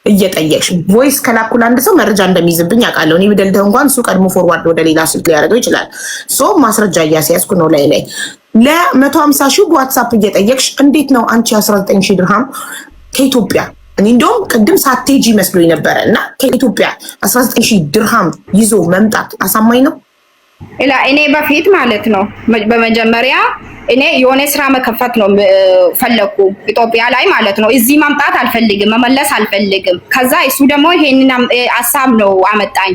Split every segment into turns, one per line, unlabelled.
እየጠየቅሽ ቮይስ ከላኩል አንድ ሰው መረጃ እንደሚይዝብኝ አውቃለሁ። እኔ ብደልደው እንኳን እሱ ቀድሞ ፎርዋርድ ወደ ሌላ ስልክ ሊያደርገው ይችላል። ሶ ማስረጃ እያስያዝኩ ነው። ላይ ለ150 ሺህ በዋትሳፕ እየጠየቅሽ እንዴት ነው አንቺ 19 ሺህ ድርሃም ከኢትዮጵያ እኔ እንደውም ቅድም ሳትሄጂ መስሎኝ ነበረ እና ከኢትዮጵያ 19 ሺህ ድርሃም ይዞ መምጣት አሳማኝ ነው?
እኔ በፊት ማለት ነው በመጀመሪያ እኔ የሆነ ስራ መከፈት ነው ፈለኩ ኢትዮጵያ ላይ ማለት ነው። እዚህ ማምጣት አልፈልግም፣ መመለስ አልፈልግም። ከዛ እሱ ደግሞ ይሄንን ሀሳብ ነው አመጣኝ።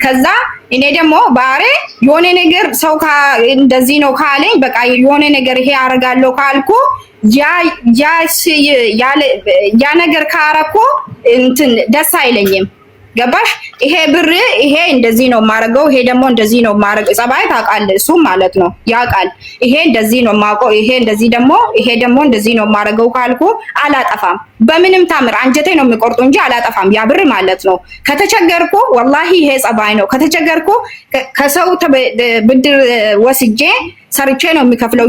ከዛ እኔ ደግሞ ባሬ የሆነ ነገር ሰው እንደዚህ ነው ካለኝ በቃ የሆነ ነገር ይሄ አደርጋለሁ ካልኩ ያ ነገር ካረኩ እንትን ደስ አይለኝም። ገባሽ? ይሄ ብር ይሄ እንደዚህ ነው ማረገው፣ ይሄ ደግሞ እንደዚህ ነው ማረገው። ጸባይ ታውቃለህ፣ እሱ ማለት ነው ያውቃል። ይሄ እንደዚህ ነው ማውቀው፣ ይሄ ደግሞ እንደዚህ ነው ማረገው ካልኩ አላጠፋም። በምንም ታምር አንጀቴ ነው የሚቆርጡ እንጂ አላጠፋም። ያ ብር ማለት ነው። ከተቸገርኩ ወላሂ ይሄ ጸባይ ነው። ከተቸገርኩ ከሰው ብድር ወስጄ ሰርቼ ነው የሚከፍለው።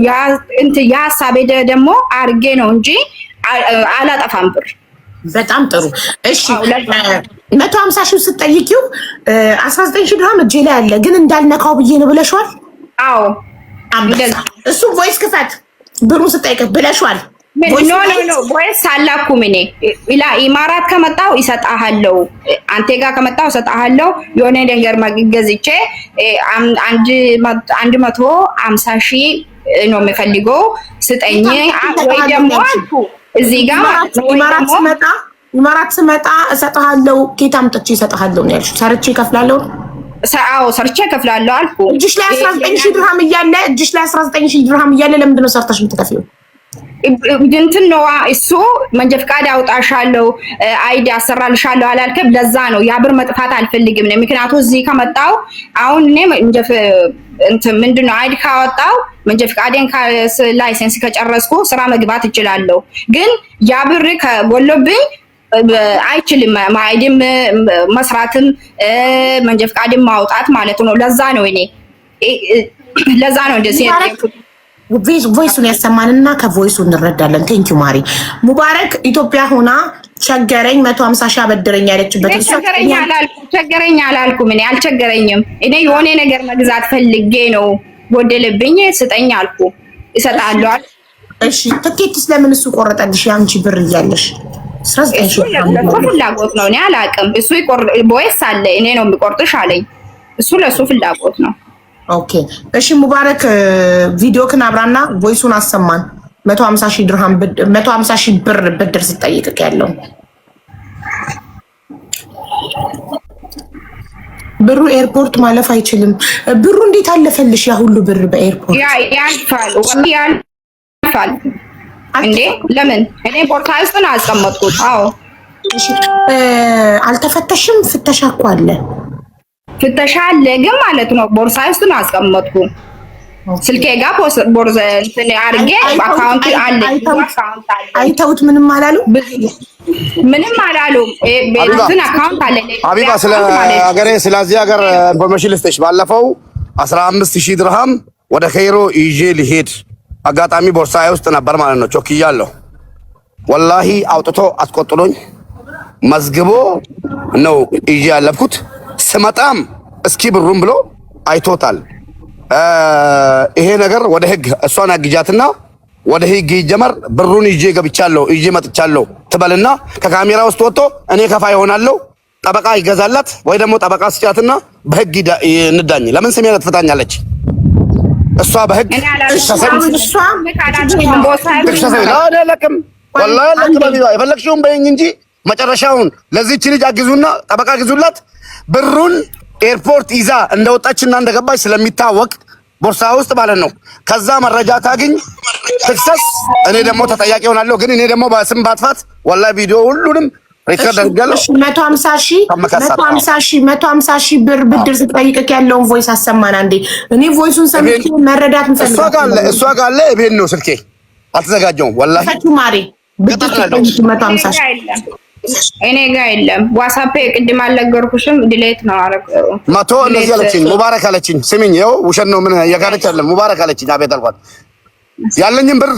ያ ሀሳቤ ደግሞ አርጌ ነው እንጂ አላጠፋም ብር።
በጣም ጥሩ። እሺ 150 ሺህ ስትጠይቂው 19 ሺህ ድርሃም እጄ ላይ አለ ግን እንዳልነካው ብዬ ነው ብለሽዋል?
አዎ
እሱ ቮይስ ክፈት ብሩ ስጠይቅ ብለሽዋል?
ኖ ቮይስ አላኩም። እኔ ኢማራት ከመጣው ይሰጣሃለው፣ አንተ ጋር ከመጣው ይሰጣሃለው። የሆነ ነገር ገዝቼ 150 ሺህ ነው የሚፈልገው ስጠኝ ወይ ደግሞ አልኩ እዚህ ጋር
ኢማራት ስመጣ እሰጥሃለሁ። ኬት አምጥቼ እሰጥሃለሁ ነው ያልሽው? ሰርቼ እከፍላለሁ።
አዎ ሰርቼ እከፍላለሁ አልኩ።
እጅሽ ላይ 19 ሺህ ድርሃም እያለ ለምንድን ነው ሰርተሽ የምትከፍይው? እንትን ነው እሱ መንጃ ፈቃድ አውጣሻለሁ አይዲ አሰራልሻለሁ አላልከም? ለዛ ነው ያ ብር መጥፋት አልፈልግም ነው። ምክንያቱም እዚህ ከመጣው አሁን እኔ እንትን ምንድነው አይዲ ካወጣው መንጃ ፈቃዴን ላይሰንስ ከጨረስኩ ስራ መግባት እችላለሁ። ግን ያ ብር ከጎሎብኝ አይችልም አይዲም መስራትም መንጃ ፈቃድም ማውጣት ማለት ነው። ለዛ ነው እንደዚህ ቮይሱን ያሰማንና ከቮይሱ እንረዳለን። ቴንኪው ማሪ ሙባረክ። ኢትዮጵያ ሆና ቸገረኝ 150 ሺህ አበድረኝ ያለችበት
ቸገረኝ አላልኩም። እኔ አልቸገረኝም። እኔ የሆነ ነገር መግዛት ፈልጌ ነው ጎደለብኝ ስጠኝ አልኩ። እሰጣለሁ።
እሺ ትኬትስ ለምን እሱ ቆረጠልሽ? ያንቺ ብር እያለሽ 19 ሺህ
ፍላጎት ነው። እኔ አላውቅም። እሱ ቦይስ አለ እኔ ነው የሚቆርጥሽ አለኝ። እሱ ለሱ ፍላጎት ነው።
ኦኬ እሺ ሙባረክ ቪዲዮክን አብራና ቮይሱን አሰማን። 150 ሺህ ድርሃም 150 ሺህ ብር ብድር ስጠይቅክ ያለው ብሩ ኤርፖርት ማለፍ አይችልም። ብሩ እንዴት አለፈልሽ? ያ ሁሉ ብር በኤርፖርት
ያልፋል እንዴ? ለምን? እኔ ቦርሳ ውስጥ ነው አስቀመጥኩት። አዎ
አልተፈተሽም? ፍተሻ እኮ አለ።
ፍተሻ አለ ግን ማለት ነው ቦርሳ ውስጥ ነው አስቀመጥኩ። ስልኬ ጋር ቦርሳ እንትን አድርጌ አካውንት አለ።
አይተውት ምንም አላሉ?
ምንም አላሉ። እንትን አካውንት አለ።
ሀቢባ ስለ ሀገሬ ስለዚህ ሀገር ኢንፎርሜሽን ልስጥሽ። ባለፈው 15000 ድርሃም ወደ ካይሮ ይዤ ልሄድ አጋጣሚ ቦርሳዬ ውስጥ ነበር ማለት ነው። ቾክያለሁ። ወላሂ አውጥቶ አስቆጥሎኝ መዝግቦ ነው ይዤ ያለብኩት። ስመጣም እስኪ ብሩን ብሎ አይቶታል። ይሄ ነገር ወደ ህግ እሷን አግጃትና ወደ ህግ ይጀመር። ብሩን ይዤ ገብቻለሁ ይዤ መጥቻለሁ ትበልና ከካሜራ ውስጥ ወጥቶ እኔ ከፋይ ሆናለሁ። ጠበቃ ይገዛላት ወይ ደግሞ ጠበቃ ስጫትና በህግ እንዳኝ። ለምን ስሜን ትፈታኛለች? እሷ በህግ የፈለግሽውን በይኝ እንጂ መጨረሻውን ለዚህች ልጅ አግዙና ጠበቃ ግዙላት። ብሩን ኤርፖርት ይዛ እንደወጣችና እንደገባች ስለሚታወቅ ቦርሳ ውስጥ ማለት ነው። ከዛ መረጃ ታግኝ ትክሰስ። እኔ ደግሞ ተጠያቂ ሆናለሁ። ግን እኔ ደግሞ በስም ባጥፋት ወላሂ ቪዲዮ ሁሉንም ሪከርድ አድርጋለሁ።
150 ሺህ ብር ብድር ስትጠይቅክ ያለውን ቮይስ አሰማን አንዴ። እኔ ቮይሱን ሰምቼ መረዳት እንፈልጋለን።
እሷ ጋር አለ ቤት ነው ስልኬ አልተዘጋጀውም። ወላሂ
ማሪ ብድር 150 ሺህ
እኔ ጋር የለም። ዋትስአፕ ቅድም አልነገርኩሽም? ዲሌት ነው አረገው።
መቶ እንደዚህ አለችኝ። ሙባረክ አለችኝ። ስሚኝ ይኸው ውሸት ነው ምን ያጋለች አይደለም። ሙባረክ አለችኝ። አቤት አልኳት። ያለኝን ብር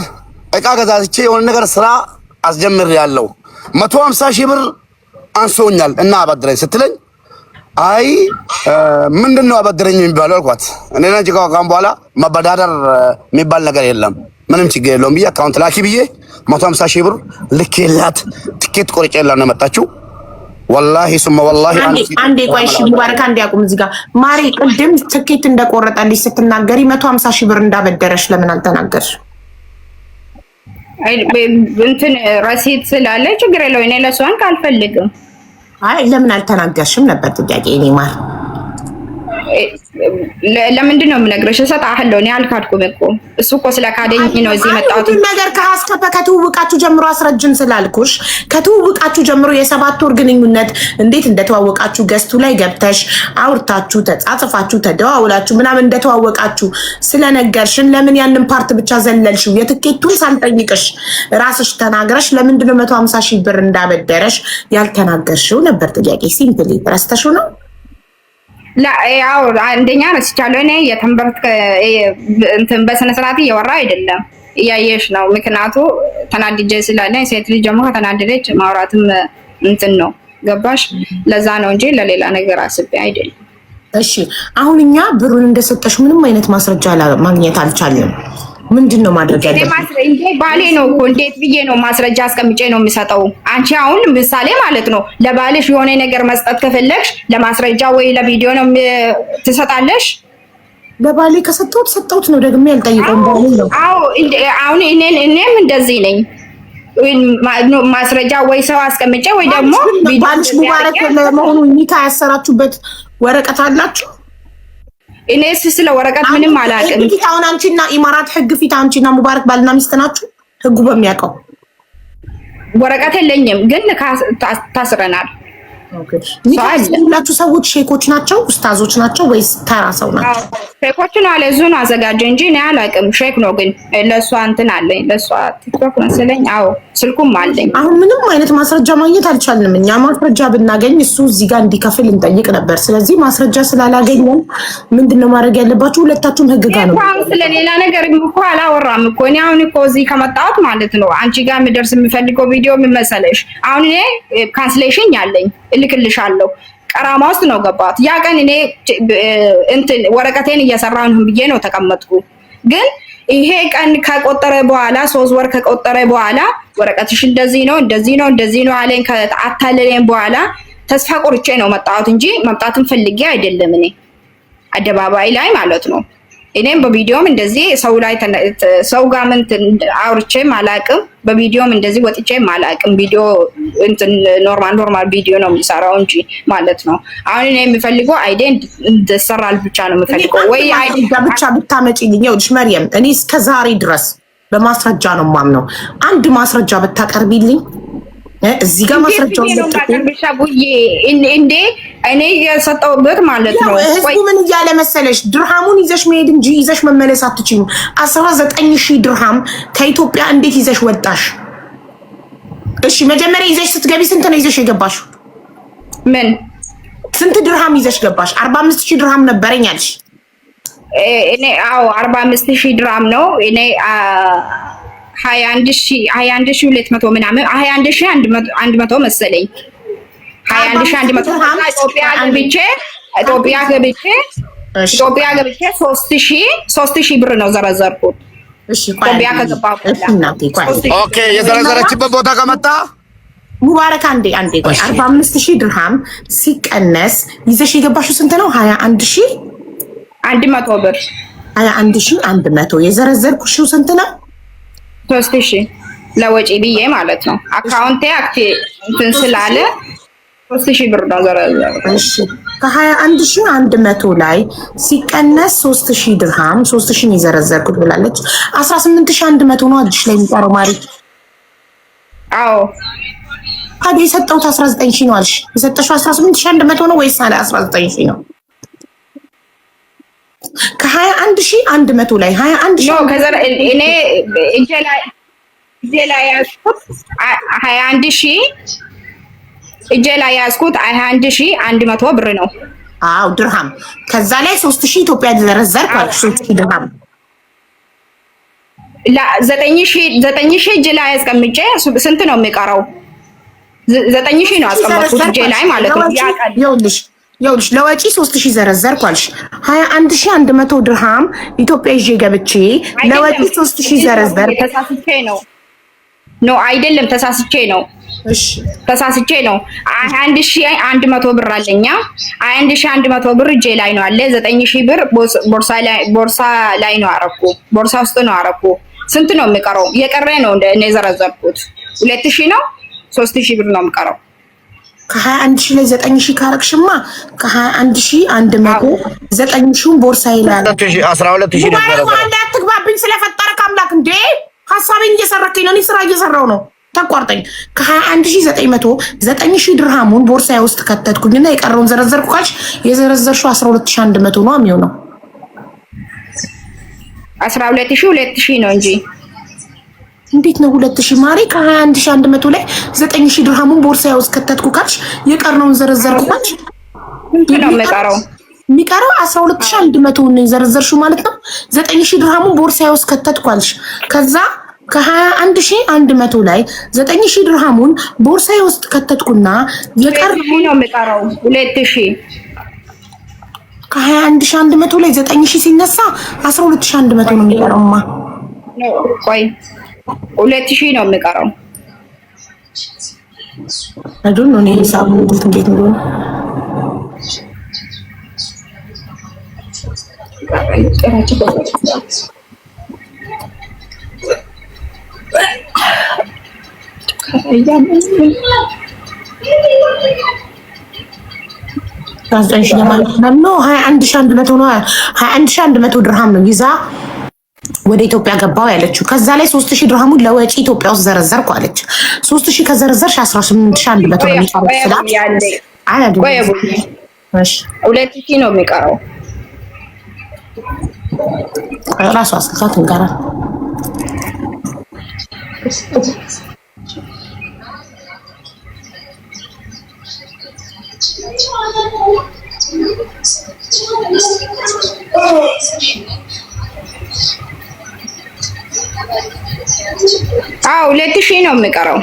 እቃ ገዛዝቼ የሆነ ነገር ስራ አስጀምር ያለው 150 ሺህ ብር አንሶኛል እና አበድረኝ ስትለኝ አይ ምንድነው አበድረኝ የሚባለው አልኳት። እኔ ነኝ ካሁን በኋላ መበዳደር የሚባል ነገር የለም ምንም ችግር የለውም ብዬ አካውንት ላኪ ብዬ 150 ሺህ ብር ልኬላት ትኬት ቆርጬላት ነው የመጣችው። ወላሂ ሱመ ወላሂ
አንዴ ቆይ እሺ ሙባረክ አንዴ አቁም እዚህ ጋር ማሪ ቅድም ትኬት እንደቆረጠልሽ ስትናገሪ 150 ሺህ ብር እንዳበደረሽ ለምን አልተናገርሽ?
አይ እንትን ረሲት ስላለ ችግር የለውም። እኔ ለሷን ካልፈልግም
አይ ለምን አልተናገርሽም ነበር ጥያቄ። እኔ ማር
ለምንድን ነው የምነግርሽ? እሰጥሃለሁ። እኔ አልካድኩም እኮ እሱ እኮ ስለካደኝ ነው እዚህ መጣሁት።
ነገር ከአስከፈ ከተዋወቃችሁ ጀምሮ አስረጅን ስላልኩሽ ከተዋወቃችሁ ጀምሮ የ7 ወር ግንኙነት እንዴት እንደተዋወቃችሁ ገስቱ ላይ ገብተሽ አውርታችሁ ተጻጽፋችሁ ተደዋውላችሁ ምናምን እንደተዋወቃችሁ ስለነገርሽን ለምን ያንን ፓርት ብቻ ዘለልሽው? የትኬቱን ሳልጠይቅሽ ራስሽ ተናግረሽ ለምንድን ነው 150 ሺህ ብር እንዳበደረሽ ያልተናገርሽው ነበር ጥያቄ። ሲምፕሊ ረስተሽው ነው?
ያው አንደኛ ረስቻለሁ። እኔ የተንበርክ እንትን በስነ ስርዓት እያወራ አይደለም እያየሽ ነው። ምክንያቱ ተናድጄ ስላለ ሴት ልጅ ደግሞ ከተናደደች ማውራትም እንትን ነው ገባሽ? ለዛ ነው እንጂ ለሌላ ነገር አስቤ አይደለም።
እሺ አሁን እኛ ብሩን እንደሰጠሽ ምንም አይነት ማስረጃ ማግኘት አልቻለም። ምንድነው ማድረግ ያለብን?
ባሌ ነው እኮ እንዴት ብዬ ነው ማስረጃ አስቀምጬ ነው የሚሰጠው? አንቺ አሁን ምሳሌ ማለት ነው ለባልሽ የሆነ ነገር መስጠት ከፈለግሽ ለማስረጃ ወይ ለቪዲዮ ነው ትሰጣለሽ?
ለባሌ ከሰጠሁት ሰጠሁት ነው ደግሜ ያልጠይቀው ባሌ ነው።
አዎ አሁን እኔም እንደዚህ ነኝ። ማስረጃ ወይ ሰው አስቀምጬ ወይ ደግሞ
ባልሽ ሙባረክ ለመሆኑ ኒካ ያሰራችሁበት ወረቀት አላችሁ?
እኔስ ስለ ወረቀት ምንም አላውቅም።
አሁን አንቺና ኢማራት ህግ ፊት አንቺና ሙባረክ ባልና ሚስት ናችሁ? ህጉ በሚያውቀው
ወረቀት የለኝም ግን ታስረናል።
ሁላችሁ ሰዎች ሼኮች ናቸው ኡስታዞች ናቸው ወይስ ተራ ሰው ናቸው?
ሼኮች ነው አለ እዙን አዘጋጀ እንጂ እኔ አላውቅም። ሼክ ነው ግን ለእሷ እንትን አለኝ ለእሷ ቲክቶክ መሰለኝ። አዎ ስልኩም አለኝ።
አሁን ምንም አይነት ማስረጃ ማግኘት አልቻልንም። እኛ ማስረጃ ብናገኝ እሱ እዚህ ጋር እንዲከፍል እንጠይቅ ነበር። ስለዚህ ማስረጃ ስላላገኘን ምንድነው ማድረግ ያለባችሁ? ሁለታችሁም ህግ ጋር ነው።
አሁን ስለሌላ ነገር እኮ አላወራም እኮ እኔ አሁን እኮ እዚህ ከመጣሁት ማለት ነው አንቺ ጋር የምደርስ የምፈልገው ቪዲዮ ምን መሰለሽ? አሁን እኔ ካንስሌሽን ያለኝ እልክልሻለሁ ቀራማ ውስጥ ነው ገባት። ያ ቀን እኔ እንትን ወረቀቴን እየሰራሁ ነው ብዬ ነው ተቀመጥኩ። ግን ይሄ ቀን ከቆጠረ በኋላ 3 ወር ከቆጠረ በኋላ ወረቀትሽ እንደዚህ ነው እንደዚህ ነው አለኝ። ከአታለለኝ በኋላ ተስፋ ቆርጬ ነው መጣሁት እንጂ መምጣትን ፈልጌ አይደለም። እኔ አደባባይ ላይ ማለት ነው እኔም በቪዲዮም እንደዚህ ሰው ጋር ምን አውርቼም አላቅም። በቪዲዮም እንደዚህ ወጥቼም አላቅም። ቪዲዮ እንትን ኖርማል ቪዲዮ ነው የሚሰራው እንጂ ማለት ነው። አሁን እኔ የምፈልገው አይዴ እንደሰራል ብቻ ነው የምፈልገው። ወይ አይዴ
ብቻ ብታመጪልኝ። ይኸውልሽ መርየም እኔ እስከ ዛሬ ድረስ በማስረጃ ነው የማምነው። አንድ ማስረጃ ብታቀርቢልኝ እዚህ ጋር ማስረጃው
እንዴ እኔ የሰጠውበት ማለት ነው።
ህዝቡ ምን እያለ መሰለሽ ድርሃሙን ይዘሽ መሄድ እንጂ ይዘሽ መመለስ አትችይም። 19000 ድርሃም ከኢትዮጵያ እንዴት ይዘሽ ወጣሽ? እሺ መጀመሪያ ይዘሽ ስትገቢ ስንት ነው ይዘሽ የገባሽው?
ምን
ስንት ድርሃም ይዘሽ ገባሽ? 45000 ድርሃም ነበረኝ አልሽ።
እኔ አዎ 45000 ድርሃም ነው እኔ 21200 ምናምን 21100 መሰለኝ 21100 ኢትዮጵያ ገብቼ 3000 ብር ነው ዘረዘርኩት።
እሺ
ኢትዮጵያ ከገባሁ
ኦኬ የዘረዘረችበት ቦታ ከመጣ
ሙባረክ አንዴ ቆይ 45000 ድርሃም ሲቀነስ ይዘሽ የገባሽው ስንት ነው?
21100 ብር
21100 የዘረዘርኩሽው ስንት ነው?
3000 ለወጪ ብዬ ማለት ነው። አካውንቴ እንትን ስላለ 3000 ብር ነው ዘረዘሩ።
እሺ ከ21100 ላይ ሲቀነስ 3000 ድርሃም 3000 የዘረዘርኩት ብላለች። 18100 ነው እጅሽ ላይ የሚቀረው ማለት።
አዎ
ታዲያ የሰጠሁት 19000 ነው አልሽ። የሰጠሽው 18100 ነው ወይስ 19000 ነው? ከ21100 ላይ 21000
ነው ከዘር እኔ እጄ ላይ ያዝኩት 21000 እጄ ላይ ያዝኩት 21100 ብር ነው።
አዎ ድርሃም። ከዛ ላይ 3000 ኢትዮጵያ ዘረዘርኩ 3000 ድርሃም
ላ 9000 እጄ ላይ ያስቀምጬ ስንት ነው የሚቀረው? 9000 ነው አስቀመጥኩት እጄ ላይ ማለት ነው።
ይኸውልሽ ለወጪ 3000 ዘረዘርኳልሽ 21100 ድርሃም ኢትዮጵያ ይዤ ገብቼ ለወጪ 3000 ዘረዘር።
ተሳስቼ ነው አይደለም፣ ተሳስቼ ነው።
እሺ
ተሳስቼ ነው። 21100 ብር አለኛ። 21100 ብር እጄ ላይ ነው አለ። 9000 ብር ቦርሳ ላይ ነው አረኩ። ቦርሳ ውስጥ ነው አረኩ። ስንት ነው የሚቀረው? የቀረ ነው እኔ ዘረዘርኩት 2000 ነው። 3000 ብር ነው የሚቀረው።
ከ21000 ላይ 9000 ካረክሽማ ከ21100 9000ን ቦርሳዬ ላይ
12000 ነበር።
ማለት አትግባብኝ ስለፈጠረ ካምላክ እንዴ! ሐሳቤን እየሰረከኝ ነው። እኔ ስራ እየሰራው ነው። ተቋርጠኝ። ከ21900 9000 ድርሃሙን ቦርሳዬ ውስጥ ከተትኩኝና የቀረውን ዘረዘርኩ ካልሽ የዘረዘርሽው 12100 ነው የሚሆነው።
12000 ነው እንጂ
እንዴት ነው 2000 ማሪ? ከ21100 ላይ 9000 ድርሃሙን ቦርሳዬ ውስጥ ከተትኩ ካልሽ የቀረውን ዘረዘርኩ ካልሽ
ምንድን ነው
የሚቀረው 12100 ነው የዘረዘርሽው ማለት ነው። 9000 ድርሃሙን ቦርሳዬ ውስጥ ከተትኩ ካልሽ ከዛ ከ21100 ላይ 9000 ድርሃሙን ቦርሳዬ ውስጥ ከተትኩና የቀረው
ነው የሚቀረው 2000።
ከ21100 ላይ 9000 ሲነሳ 12100 ነው የሚቀረውማ።
ቆይ 2000 ነው የሚቀረው።
አይዶን ነው ሂሳቡ እንዴት ነው? ነው 21100 ነው 21100 ድርሃም ነው ይዛ ወደ ኢትዮጵያ ገባው ያለችው። ከዛ ላይ 3000 ድርሃሙን ለወጪ ኢትዮጵያ ውስጥ ዘረዘርኩ አለች። 3000 ከዘረዘርሽ 18100 ነው የሚቀረው ስላት አይደለም። እሺ
2000 ነው የሚቀረው።
ራሷ አስልካት እንጋራ
አዎ 2000 ነው የሚቀረው።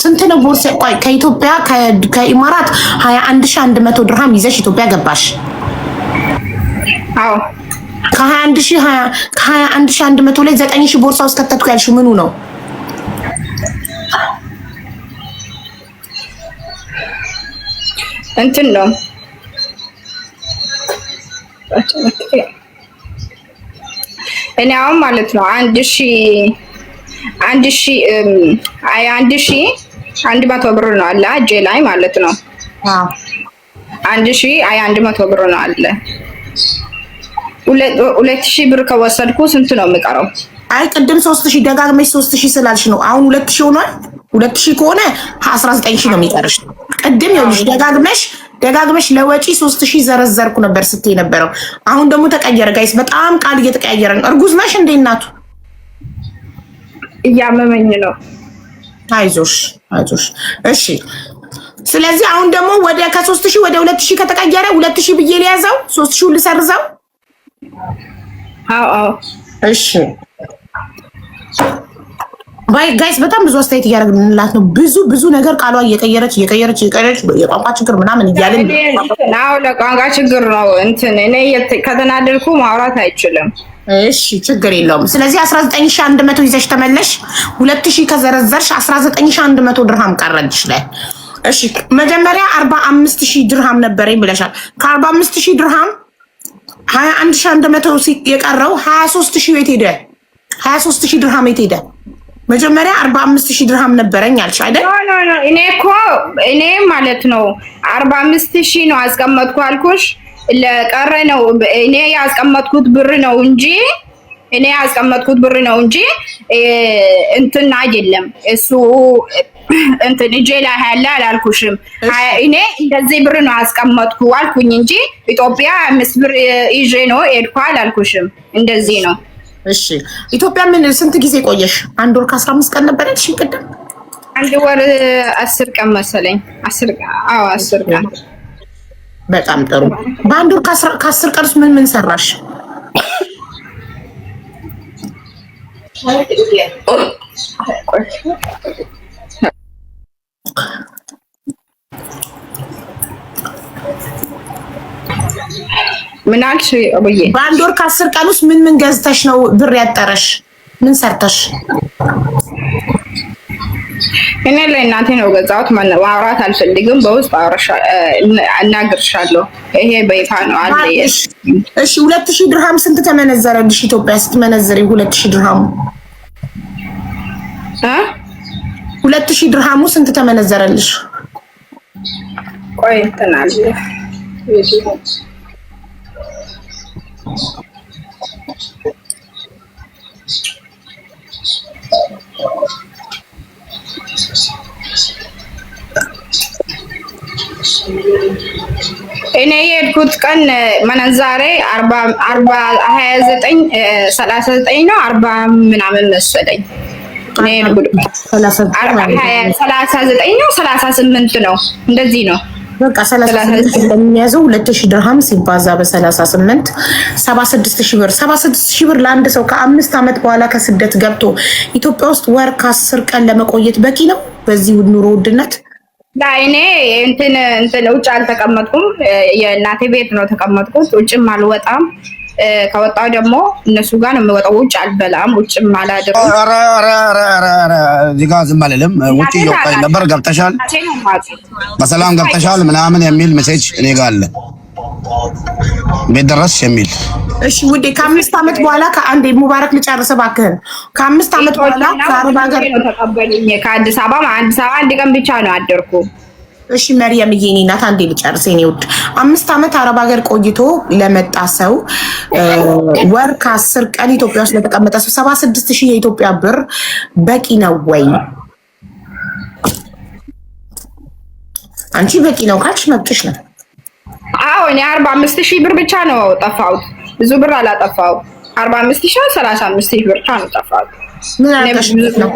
ስንት ነው ቦርሳ? ቆይ ከኢትዮጵያ ከኢማራት 21100 ድርሃም ይዘሽ ኢትዮጵያ ገባሽ?
አዎ
ከ21100 ላይ 9000 ቦርሳ ውስጥ ከተትኩ ያልሽው ምኑ ነው?
እንትን ነው እኔ አሁን ማለት ነው 1100 ብር ነው አለ እጄ ላይ ማለት ነው።
አዎ
1100 ብር ነው አለ። 2000 ብር ከወሰድኩ ስንት ነው የሚቀረው?
አይ ቅድም 3000 ደጋግመሽ 3000 ስላልሽ ነው አሁን 2000 ሆኗል። 2000 ከሆነ 19000 ነው የሚቀርሽ። ቅድም ይኸውልሽ ደጋግመሽ ለወጪ 3000 ዘረዘርኩ ነበር ስትይ ነበረው። አሁን ደግሞ ተቀየረ። ጋይስ በጣም ቃል እየተቀያየረ ነው። እርጉዝ ነሽ እንዴ እናቱ?
እያመመኝ ነው።
አይዞሽ። እሺ ስለዚህ አሁን ደግሞ ወደ ከ3000 ወደ 2000 ከተቀየረ 2000 ብዬ ሊያዘው 3000 ልሰርዘው።
አዎ
እሺ ጋይስ በጣም ብዙ አስተያየት እያደረግንላት ነው። ብዙ ነገር ቃሏ እየቀየረች የቋንቋ ችግር ምናምን እያልን
ነው። ለቋንቋ ችግር ነው እንትን እኔ ከተናደድኩ ማውራት አይችልም።
እሺ ችግር የለውም። ስለዚህ 19100 ይዘሽ ተመለሽ። 2000 ከዘረዘርሽ 19100 ድርሃም ቀረልሽ ላይ። እሺ መጀመሪያ 45000 ድርሃም ነበረኝ ብለሻል። ከ45000 ድርሃም 21100 የቀረው 23000 የት ሄደ? 23000 ድርሃም የት ሄደ? መጀመሪያ 45000 ድርሃም ነበረኝ አልሽ አይደል?
ኖ እኔ ማለት ነው 45000 ነው አስቀመጥኩ አልኩሽ። ለቀረ ነው እኔ ያስቀመጥኩት ብር ነው እንጂ እንትን አይደለም። እሱ እንትን እጄ ላይ ያለ አላልኩሽም። እኔ እንደዚህ ብር ነው አስቀመጥኩ አልኩኝ እንጂ ኢትዮጵያ 5 ብር ይዤ ነው ሄድኩ አላልኩሽም። እንደዚህ ነው።
እሺ ኢትዮጵያ ምን ስንት ጊዜ ቆየሽ? 1 ወር ከ15 ቀን ነበር ያልሽኝ ቅድም።
1 ወር 10 ቀን መሰለኝ። 10 ቀን።
በጣም ጥሩ። በ1 ወር ከ10 ቀን ምን ሰራሽ?
ምን አልሽ አብዬ?
በአንድ ወር ከ10 ቀን ውስጥ ምን ገዝተሽ ነው ብር ያጠረሽ? ምን ሰርተሽ?
እኔ ለእናቴ ነው ገዛሁት። ማውራት አልፈልግም። በውስጥ እናግርሻለሁ። ይሄ በይፋ ነው አለ።
እሺ 2000 ድርሃም ስንት ተመነዘረልሽ? ኢትዮጵያ ስትመነዘሪ 2000 ድርሃሙ 2000 ድርሃሙ ስንት ተመነዘረልሽ?
ቆይ እንትን አለ እኔ የሄድኩት ቀን መነዛሬ 29 39 ነው 40 ምናምን መሰለኝ። እኔ የሄድኩት 39 ነው 38 ነው እንደዚህ ነው።
በቃ 38 እንደሚያዘው 2000 ድርሃም ሲባዛ በ38 76000 ብር 76000 ብር ለአንድ ሰው ከ5 ዓመት በኋላ ከስደት ገብቶ ኢትዮጵያ ውስጥ ወር ከ10 ቀን ለመቆየት በቂ ነው በዚህ ኑሮ ውድነት?
እኔ እንትን ውጭ አልተቀመጥኩም። የእናቴ ቤት ነው ተቀመጥኩት። ውጭም አልወጣም። ከወጣው ደግሞ እነሱ ጋር ነው የምወጣው። ውጭ አልበላም፣ ውጭም አላድርም።
እዚህ ጋር ዝም አልልም። ውጭ እየወጣኝ ነበር። ገብተሻል፣ በሰላም ገብተሻል ምናምን የሚል ሜሴጅ እኔ ጋር አለ። ቤት ደረስሽ የሚል።
እሺ ውዴ፣ ከ5 ዓመት በኋላ ከአንዴ ሙባረክ ልጨርስ እባክህን። ከ5 ዓመት በኋላ ከአረብ ሀገር
ተቀበለኝ። ከአዲስ አበባ አንድ ቀን ብቻ ነው አደርኩ።
እሺ መርየም የኔ ናት። አንዴ ልጨርስ የኔ ውድ። 5 ዓመት አረብ ሀገር ቆይቶ ለመጣ ሰው ወር ከ10 ቀን ኢትዮጵያ ውስጥ ለተቀመጠ ሰው 76000 የኢትዮጵያ ብር በቂ ነው ወይ? አንቺ በቂ ነው ካልሽ መብትሽ ነው።
አዎ እኔ 45000 ብር ብቻ ነው ጠፋሁት። ብዙ ብር አላጠፋው። 45000 35000 ብር ብቻ ነው ጠፋሁት።
ምን አለሽ ነው?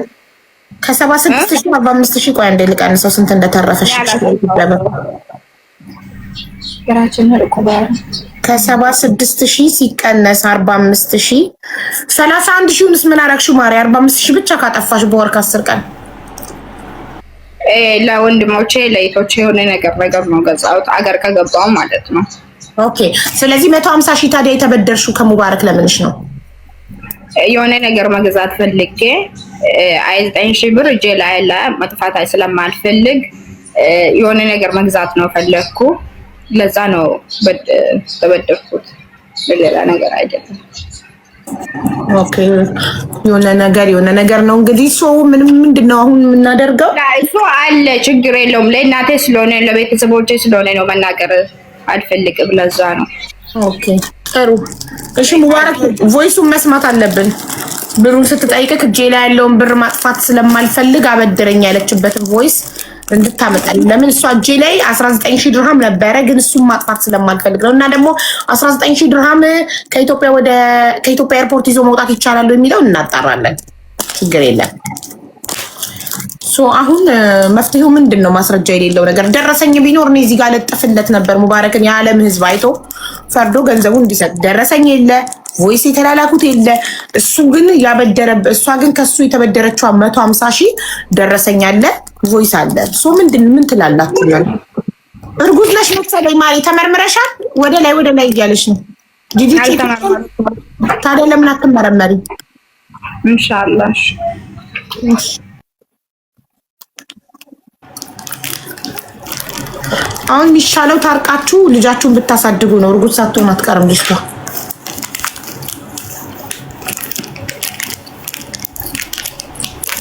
ከ76000 45000 ቆይ አንዴ ልቀንሰው ስንት እንደተረፈሽ ይችላል። ከ76000 ሲቀነስ 45000 31000ስ ምን አደረግሽው ማሪ? 45000 ብቻ ካጠፋሽ በወር ከ10 ቀን
ለወንድሞቼ ለይቶቼ የሆነ ነገር ነው ገዛሁት። አገር ከገባው ማለት ነው።
ኦኬ ስለዚህ 150000 ታዲያ የተበደርሽው ከሙባረክ ለምንሽ ነው?
የሆነ ነገር መግዛት ፈልጌ 9000 ብር እጄ ላይ መጥፋት ስለማልፈልግ የሆነ ነገር መግዛት ነው ፈለግኩ። ለዛ ነው ተበደርኩት፣ ሌላ ነገር አይደለም።
ኦኬ የሆነ ነገር ነው እንግዲህ። ሰው ምንድነው አሁን የምናደርገው?
እሱ አለ ችግር የለውም። ለእናቴ ስለሆነ ለቤተሰቦቼ ስለሆነ ነው መናገር አልፈልግም። ለዛ ነው።
ኦኬ ጥሩ። እሺ ሙባረክ ቮይሱን መስማት አለብን። ብሩን ስትጠይቅህ እጄ ላይ ያለውን ብር ማጥፋት ስለማልፈልግ አበድረኝ ያለችበትን ቮይስ እንድታመጣል። ለምን እሷ እጄ ላይ 19000 ድርሃም ነበረ፣ ግን እሱን ማጥፋት ስለማልፈልግ ነው። እና ደግሞ 19000 ድርሃም ከኢትዮጵያ ኤርፖርት ይዞ መውጣት ይቻላል የሚለው እናጣራለን። ችግር የለም። አሁን መፍትሄው ምንድነው? ማስረጃ የሌለው ነገር ደረሰኝ ቢኖር እኔ እዚህ ጋር ለጥፍለት ነበር። ሙባረክን የዓለም ሕዝብ አይቶ ፈርዶ ገንዘቡ እንዲሰጥ። ደረሰኝ የለ፣ ቮይስ የተላላኩት የለ። እሱ ግን እሷ ግን ከሱ የተበደረችው 150000 ደረሰኝ አለ፣ ቮይስ አለ። ምን ትላላችሁ? እርጉዝ ነሽ መሰለኝ ማሪ፣ ተመርምረሻል? ወደ ላይ እያለሽ ነው ጂጂ። ታዲያ ለምን አትመረመሪ?
ኢንሻአላህ
አሁን የሚሻለው ታርቃችሁ ልጃችሁን ብታሳድጉ ነው። እርጉዝ ሳትሆን አትቀርም ልጅቷ።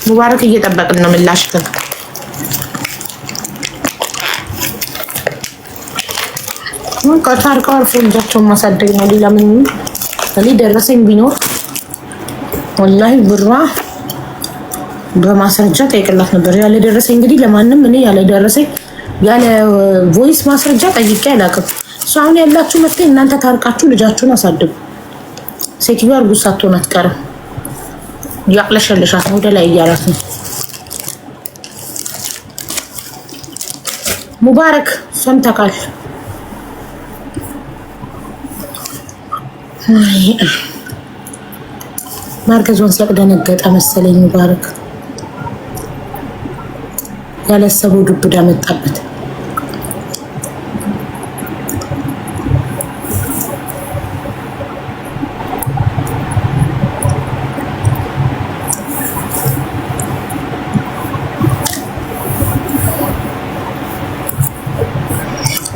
ሙባረክ እየጠበቅን ነው ምላሽ። ታርቀው አልፎ ልጃቸውን ማሳደግ ነው። ሌላ ምን ደረሰኝ ቢኖር ወላሂ ብሯ በማስረጃ ጠይቅላት ነበር። ያለ ደረሰኝ እንግዲህ ለማንም እኔ ያለ ደረሰኝ ያለ ቮይስ ማስረጃ ጠይቄ አላውቅም። አሁን ያላችሁ መፍትሄ እናንተ ታርቃችሁ ልጃችሁን አሳድጉ። ሴትዮዋ እርጉዝ ሳትሆን አትቀርም። ያቅለሸልሻት ወደ ላይ እያላት ነው። ሙባረክ ሰምተካል? ማርገዟን ስለደነገጠ መሰለኝ ሙባረክ
ያለሰበው ዱብዳ መጣበት።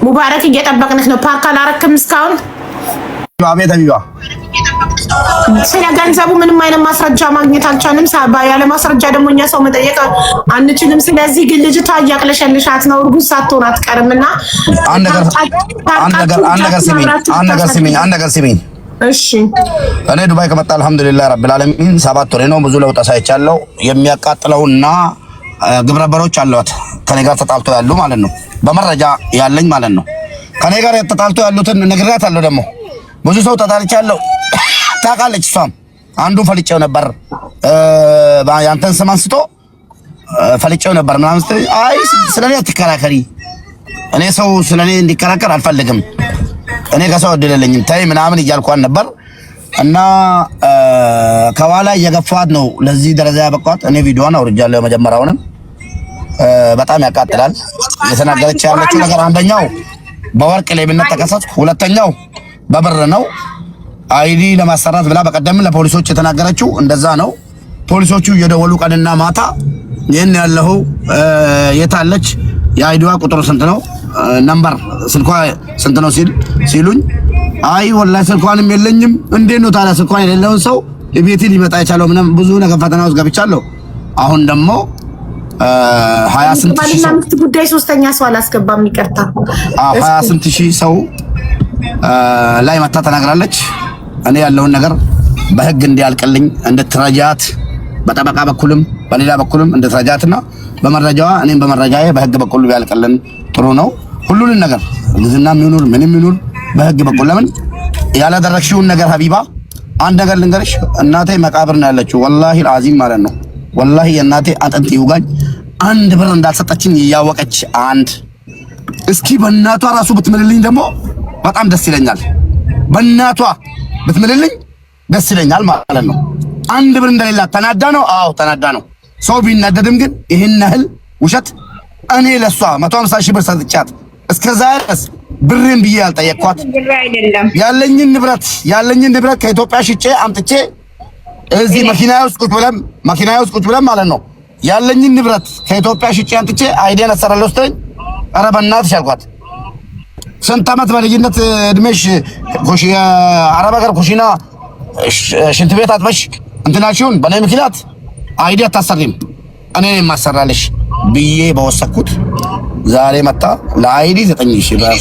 ሙባረክ እየጠበቅንህ ነው። ፓርክ አላረክም እስካሁን?
አቤት አቢባ፣
ስለ ገንዘቡ ምንም አይነት ማስረጃ ማግኘት አልቻልንም። ሳባ ያለ ማስረጃ ደግሞ እኛ ሰው መጠየቅ አንችልም። ስለዚህ ግን ልጅቷ እያቅለሸልሻት ነው። እርጉዝ ሳትሆን አትቀርምና
አንድ ነገር ስሚኝ።
እሺ
እኔ ዱባይ ከመጣ አልሐምዱሊላህ ረብል ዓለሚን 7 ወሬ ነው። ብዙ ለውጥ አሳይቻለሁ። የሚያቃጥለውና ግብረ አበሮች አሏት ከኔ ጋር ተጣልቶ ያሉ ማለት ነው። በመረጃ ያለኝ ማለት ነው። ከኔ ጋር ተጣልቶ ያሉትን ነግሬያታለሁ። ደግሞ ብዙ ሰው ተጣልቻለሁ ታውቃለች። እሷም አንዱን ፈልጬው ነበር ያንተን ስም አንስቶ ፈልጬው ነበር ምናምን ስትል አይ ስለኔ አትከራከሪ፣ እኔ ሰው ስለኔ እንዲከራከር አልፈልግም፣ እኔ ከሰው አይደለኝም ታይ ምናምን እያልኳን ነበር። እና ከኋላ እየገፋት ነው ለዚህ ደረጃ ያበቃት። እኔ ቪዲዮዋን አውርጃለሁ መጀመሪያውንም። በጣም ያቃጥላል። የተናገረች ያለችው ነገር አንደኛው በወርቅ ሌብነት ተከሰስኩ፣ ሁለተኛው በብር ነው አይዲ ለማሰራት ብላ በቀደም ለፖሊሶች የተናገረችው እንደዛ ነው። ፖሊሶቹ እየደወሉ ቀንና ማታ ይሄን ያለው የታለች የአይዲዋ ቁጥሩ ስንት ነው ነምበር ስልኳ ስንት ነው ሲሉኝ አይ ወላሂ ስልኳንም የለኝም። እንዴት ነው ታዲያ ስልኳን የሌለውን ሰው ቤቴ ሊመጣ የቻለው? ምንም ብዙ ነገር ፈተና ውስጥ ገብቻለሁ። አሁን ደግሞ 28 ሺህ ሰው
ጉዳይ ሶስተኛ ሰው አላስገባም። ይቅርታ
28 ሺህ ሰው ላይ መታ ተናግራለች። እኔ ያለውን ነገር በህግ እንዲያልቅልኝ እንድትረጃት በጠበቃ በኩልም በሌላ በኩልም እንድትረጃትና በመረጃዋ እኔም በመረጃዬ በህግ በኩል ቢያልቅልን ጥሩ ነው። ሁሉንም ነገር ግዝናም ይኑር ምንም ይኑር በህግ በኩል ለምን ያላደረግሽውን ነገር ሀቢባ አንድ ነገር ልንገርሽ። እናቴ መቃብር ነው ያለችው ወላሂ አልዓዚም ማለት ነው። ወላሂ የእናቴ አጥንት ይውጋኝ አንድ ብር እንዳልሰጠችኝ እያወቀች አንድ እስኪ በእናቷ ራሱ ብትምልልኝ ደግሞ በጣም ደስ ይለኛል። በእናቷ ብትምልልኝ ደስ ይለኛል ማለት ነው። አንድ ብር እንደሌላት ተናዳ ነው። አዎ ተናዳ ነው። ሰው ቢናደድም ግን ይሄን ያህል ውሸት እኔ ለሷ 150 ሺህ ብር ሰጥቻት እስከዛ ድረስ ብሬን ብዬ ያልጠየቅኳት ያለኝን ንብረት ከኢትዮጵያ ሽጬ አምጥቼ እዚህ መኪናዬ ውስጥ ቁጭ ብለን ማለት ነው ያለኝን ንብረት ከኢትዮጵያ ሽጬ አምጥቼ አይዲያን አሰራለሁ ስትለኝ ኧረ በእናትሽ አልኳት። ስንት ዓመት በልጅነት እድሜሽ የአረብ ሀገር ኩሽና ሽንት ቤት አጥበሽ እንትናችሁን በእኔ ምክንያት አይዲ አታሰሪም እኔ የማሰራልሽ ብዬ በወሰድኩት ዛሬ መጣ ለአይዲ 9 ሺህ ብር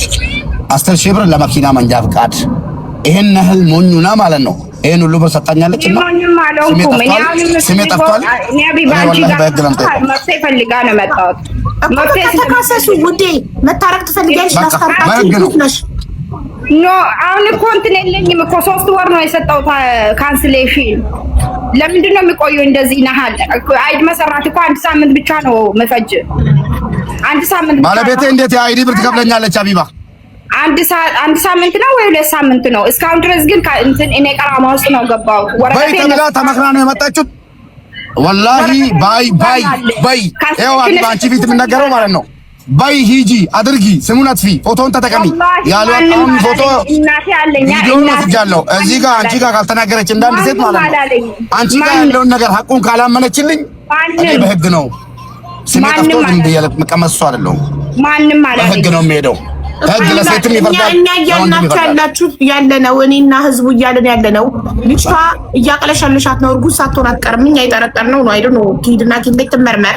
10 ሺህ ብር ለመኪና መንጃ ፍቃድ ይሄን ያህል ሞኙና ማለት ነው። ይሄን ሁሉ ብር ሰጣኛለች እና ስሜ ጠፍቷል።
መፍትሄ ፈልጋ ነው መጣሁት።
ተካሰሱ ውዴ መታረቅ ትፈልጊያለሽ? ላስታርቃችሁ
ኖ አሁን እኮ እንትን የለኝም እኮ 3 ወር ነው የሰጠሁት ካንስሌሽን። ለምንድን ነው የሚቆየው እንደዚህ ነሃል? አይዲ መሰራት እኮ 1 ሳምንት ብቻ ነው መፈጅ። 1 ሳምንት
ባለቤቴ እንዴት የአይዲ ብር ትከፍለኛለች? አቢባ
አንድ ሳምንት ነው ወይ 2 ሳምንት ነው? እስካሁን ድረስ ግን እንትን እኔ ቀራማ ውስጥ ነው ገባው።
በይ ተብላ ተመክራ ነው የመጣችው። ወላሂ ባይ ይኸው አቢባ አንቺ ፊት የምናገረው ማለት ነው። ባይ ሂጂ አድርጊ፣ ስሙን አጥፊ፣ ፎቶውን ተጠቀሚ ያሏጣውን ፎቶ ቪዲዮውን ወስጃለሁ። እዚህ ጋር አንቺ ጋር ካልተናገረች እንዳንድ ሴት ማለት ነው አንቺ ጋር ያለውን ነገር ሐቁን ካላመነችልኝ እኔ በህግ ነው ስሜ ጠፍቶ ዝም ብዬ መቀመጥ እሱ አይደለሁም።
ማንም ማለት
በህግ ነው የምሄደው። ህግ ለሴትም ይፈርዳል።
እኛ እያልናችሁ ያላችሁ ያለነው እኔና ህዝቡ እያለን ያለነው ልጅቷ እያቀለሸልሻት ነው። እርጉዝ ሳትሆን አትቀርም። እኛ የጠረጠርነው ነው አይደል ነው። ኪድና ኪድ ቤት ትመርመር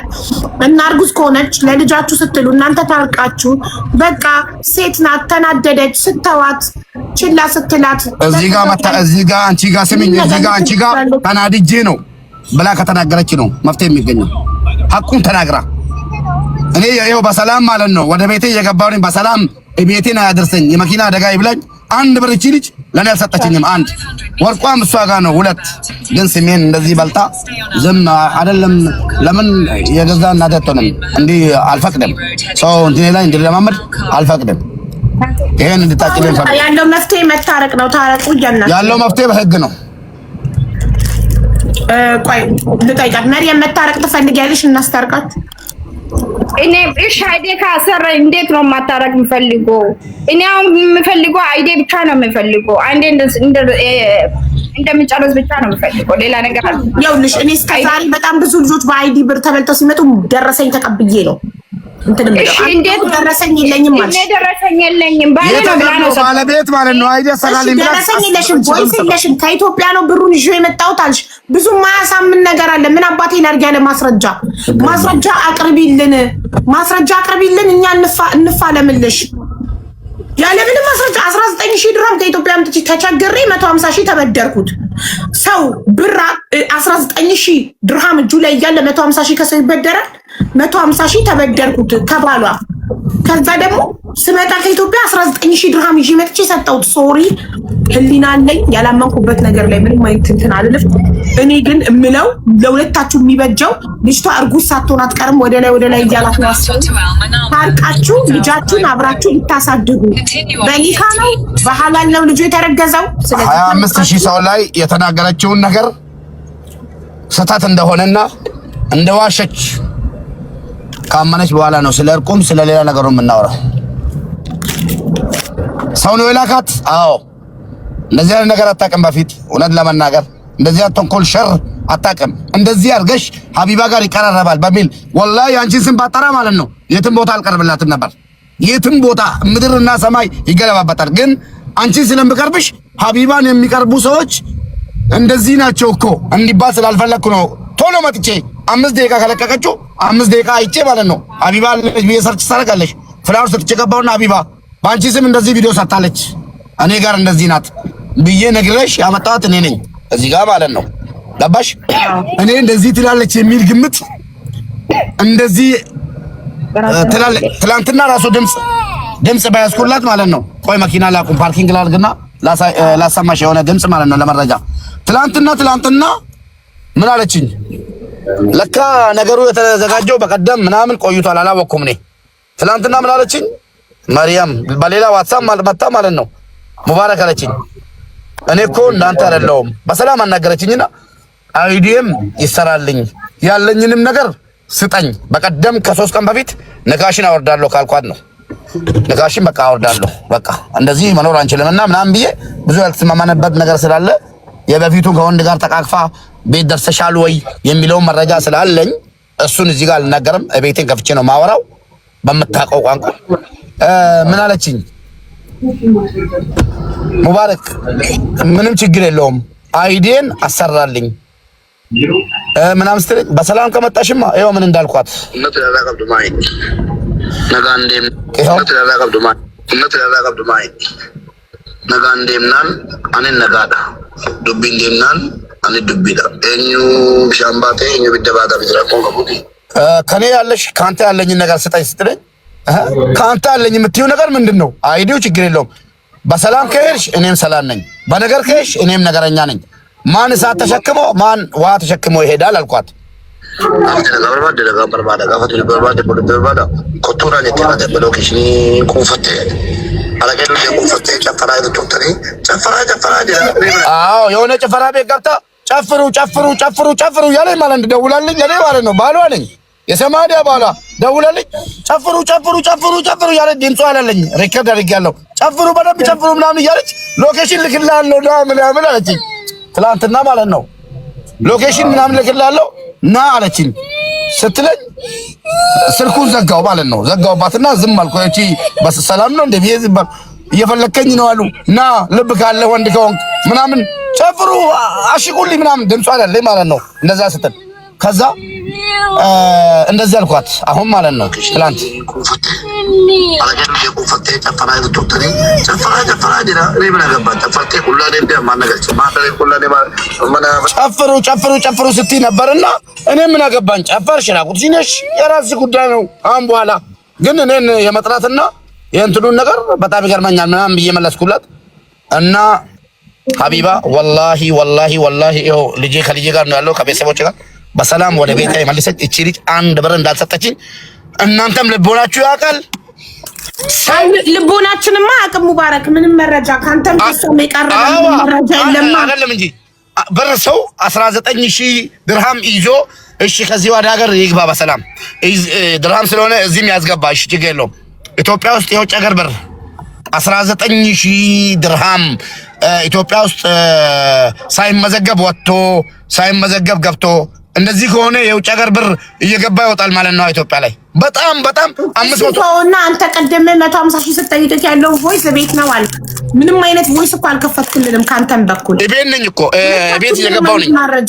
እና እርጉዝ ከሆነች ለልጃችሁ ስትሉ እናንተ ታርቃችሁ በቃ ሴት ናት ተናደደች ስተዋት ችላ ስትላት
እዚህ ጋር አንቺ ጋር ስሚኝ፣ እዚህ ጋር አንቺ ጋር ተናድጄ ነው ብላ ከተናገረች ነው መፍትሄ የሚገኘው። ሐቁን ተናግራ እኔ ይኸው በሰላም ማለት ነው ወደ ቤቴ እየገባሁ ነኝ በሰላም ቤቴን አያደርሰኝ የመኪና አደጋ ይብላኝ። አንድ ብር እቺ ልጅ ለኔ አልሰጠችኝም። አንድ ወርቋም እሷ ጋር ነው። ሁለት ግን ስሜን እንደዚህ በልጣ ዝም አይደለም። ለምን የገዛ እናቴ አትሆንም? እንዲህ አልፈቅድም። ሰው እንትን ላይ እንዲለማመድ አልፈቅድም። ይሄን እንድታቂልን ፈልግ
ያለው መፍትሄ መታረቅ ነው። ታረቁ እያልናችሁ
ያለው መፍትሄ በህግ ነው።
ቆይ ልጠይቃት። መርየም መታረቅ ትፈልጊያለሽ? እናስታርቃችሁ
እኔ እሺ አይዴ ካሰራ እንዴት ነው ማታረግ የምፈልገው? እኔ አሁን የምፈልገው አይዴ ብቻ ነው የምፈልገው። አንዴ እንደምጨርስ ብቻ ነው የምፈልገው። ሌላ ነገር አለ።
ይኸውልሽ እኔ እስከ ዛሬ በጣም ብዙ ልጆች በአይዲ ብር ተበልተው ሲመጡ ደረሰኝ ተቀብዬ ነው እንትን ብለው።
እሺ እንዴት
ደረሰኝ የለኝም ማለት
እኔ ደረሰኝ የለኝም ባለ ነው ብላ ነው
ባለቤት ማለት ነው። አይዲ ሰራልኝ ብላ
ደረሰኝ የለሽም ቮይስ የለሽም። ከኢትዮጵያ ነው ብሩን ይዤ የመጣሁት አልሽ። ብዙ ማያሳምን ነገር አለ። ምን አባቴ ላድርግ ያለ ማስረጃ አቅርቢልን፣ ማስረጃ አቅርቢልን፣ እኛ እንፋለምልሽ ያለ ምንም ማስረጃ 19000 ድርሃም ከኢትዮጵያ አምጥቼ ተቸግሬ 150000 ተበደርኩት። ሰው ብር 19000 ድርሃም እጁ ላይ እያለ 150000 ከሰው ይበደራል። 150000 ተበደርኩት ከባሏ። ከዛ ደግሞ ስመጣ ከኢትዮጵያ 19000 ድርሃም ይዤ መጥቼ ሰጠሁት። ሶሪ ህሊና አለኝ። ያላመንኩበት ነገር ላይ ምንም አይነት እንትን አልልም። እኔ ግን እምለው ለሁለታችሁ የሚበጀው ልጅቷ እርጉዝ ሳትሆን አትቀርም። ወደ ላይ እያላት ነው አስቡ። ታርቃችሁ ልጃችሁን አብራችሁ ልታሳድጉ በኒካ ነው በሐላል ነው ልጁ የተረገዘው። ስለዚህ
25000 ሰው ላይ የተናገረችውን ነገር ስህተት እንደሆነና እንደዋሸች ካመነች በኋላ ነው ስለ እርቁም ስለ ሌላ ነገሩ የምናወራው። ሰው ነው የላካት። አዎ እንደዚህ አይነት ነገር አታውቅም። በፊት እውነት ለመናገር እንደዚህ ተንኮል ሸር አታውቅም። እንደዚህ አድርገሽ ሀቢባ ጋር ይቀራረባል በሚል ወላሂ አንቺን ስም ባጠራ ማለት ነው የትም ቦታ አልቀርብላትም ነበር። የትም ቦታ ምድርና ሰማይ ይገለባበጣል። ግን አንቺን ስለምቀርብሽ ሀቢባን የሚቀርቡ ሰዎች እንደዚህ ናቸው እኮ እንዲባል ስላልፈለኩ ነው ቶሎ መጥቼ 5 ደቂቃ ከለቀቀችው 5 ደቂቃ አይቼ ማለት ነው ሀቢባ ልጅ ቢሰርች ታረጋለሽ ፍላወር ስትጨቀባውና ሀቢባ በአንቺ ስም እንደዚህ ቪዲዮ ሰጣለች እኔ ጋር እንደዚህ ናት ብዬ ነግሬሽ ያመጣሁት እኔ ነኝ እዚህ ጋር ማለት ነው። ገባሽ? እኔ እንደዚህ ትላለች የሚል ግምት እንደዚህ ትላለች። ትላንትና ራሱ ድምጽ ባያስኩላት ማለት ነው። ቆይ መኪና ላቁም ፓርኪንግ ላድርግና ላሰማሽ የሆነ ድምጽ ማለት ነው ለመረጃ። ትላንትና ምን አለችኝ? ለካ ነገሩ የተዘጋጀው በቀደም ምናምን ቆይቷል አላወኩም። እኔ ትላንትና ምን አለችኝ? ማርያም በሌላ ዋትስአፕ መጣ ማለት ነው ሙባረክ አለችኝ። እኔ እኮ እንዳንተ አይደለሁም በሰላም አናገረችኝና አይዲም ይሰራልኝ ያለኝንም ነገር ስጠኝ። በቀደም ከ3 ቀን በፊት ነጋሽን አወርዳለሁ ካልኳት ነው ነጋሽን በቃ አወርዳለሁ በቃ እንደዚህ መኖር አንችልምና ምናምን ብዬ ብዙ ያልተስማማንበት ነገር ስላለ የበፊቱ ከወንድ ጋር ተቃቅፋ ቤት ደርሰሻል ወይ የሚለው መረጃ ስላለኝ እሱን እዚህ ጋር አልናገርም። ቤቴን ከፍቼ ነው ማወራው በመታቀው ቋንቋ። ምን አለችኝ? ሙባረክ ምንም ችግር የለውም አይዲን አሰራልኝ ምናምን ስትለኝ በሰላም ከመጣሽማ ይኸው ምን እንዳልኳት ነጋንዴምናን አኔ ነጋዳ ዱቢንዴምናን አኔ ዱቢዳ እኙ ሻምባቴ እኙ ቢደባዳ ቢዝራቆን ከቡዲ ከኔ ያለሽ ካንተ ያለኝን ነገር ስጠኝ ስትለኝ ካንተ ያለኝ የምትይው ነገር ምንድነው? አይዲው ችግር የለውም በሰላም ከሄድሽ እኔም ሰላም ነኝ፣ በነገር ከሄድሽ እኔም ነገረኛ ነኝ። ማን እሳት ተሸክሞ ማን ውሃ ተሸክሞ ይሄዳል አልኳት። አዎ የሆነ ጭፈራ ቤት ገብታ ጨፍሩ ያለኝ ማለት ነው። ደውላልኝ እኔ ማለት ነው ባሏ ነኝ የሰማዲያ ባሏ ደውላልኝ ጨፍሩ ያለ ድምጿ አላለኝ ሪከርድ አድርጌያለሁ። ጨፍሩ በደንብ ጨፍሩ ምናምን እያለች ሎኬሽን ልክልሃለሁ ና ምናምን አለችኝ። ትላንትና ማለት ነው ሎኬሽን ምናምን ልክልሃለሁ ና አለችኝ ስትለኝ ስልኩን ዘጋው ማለት ነው። ዘጋውባትና ዝም አልኩ። እቺ በሰላም ነው እንደ ቢሄዝ እየፈለከኝ ነው አሉ ና ልብ ካለ ወንድ ከሆንክ ምናምን ጨፍሩ አሽቁልኝ ምናምን ድምጿ አላለኝ ማለት ነው። እንደዛ ስትል ከዛ እንደዚህ አልኳት። አሁን ማለት ነው ትላንት ጨፍሩ ስትይ ነበርና እኔ ምን አገባኝ ጨፈርሽ ራቁት ሲነሽ የራስ ጉዳይ ነው። አሁን በኋላ ግን እኔን የመጥራትና የእንትኑን ነገር በጣም ይገርመኛል ምናምን ብዬ መለስኩላት እና ሀቢባ ወላሂ ይኸው ልጄ ከልጄ ጋር ነው ያለው ከቤተሰቦች ጋር በሰላም ወደ ቤታ የመለሰች እቺ ልጅ አንድ ብር እንዳልሰጠችኝ እናንተም ልቦናችሁ ያውቃል።
ልቦናችንማ አቅም ሙባረክ ምንም መረጃ ካንተም ከሰው የቀረበ መረጃ የለም አይደለም እንጂ
ብር ሰው 19000 ድርሃም ይዞ እሺ ከዚህ ወደ ሀገር ይግባ በሰላም ድርሃም ስለሆነ እዚህም ያስገባ እሺ ችግር የለውም። ኢትዮጵያ ውስጥ የውጭ ሀገር ብር 19000 ድርሃም ኢትዮጵያ ውስጥ ሳይመዘገብ ወጥቶ ሳይመዘገብ ገብቶ እንደዚህ ከሆነ የውጭ ሀገር ብር እየገባ ይወጣል ማለት ነው ኢትዮጵያ ላይ። በጣም 500
እና አንተ ቀደም 150,000 ስትጠይቅ ያለው ቮይስ ቤት ነው አልክ። ምንም አይነት ቮይስ እኮ አልከፈትክልንም ካንተም በኩል
ቤት ነኝ እኮ ቤት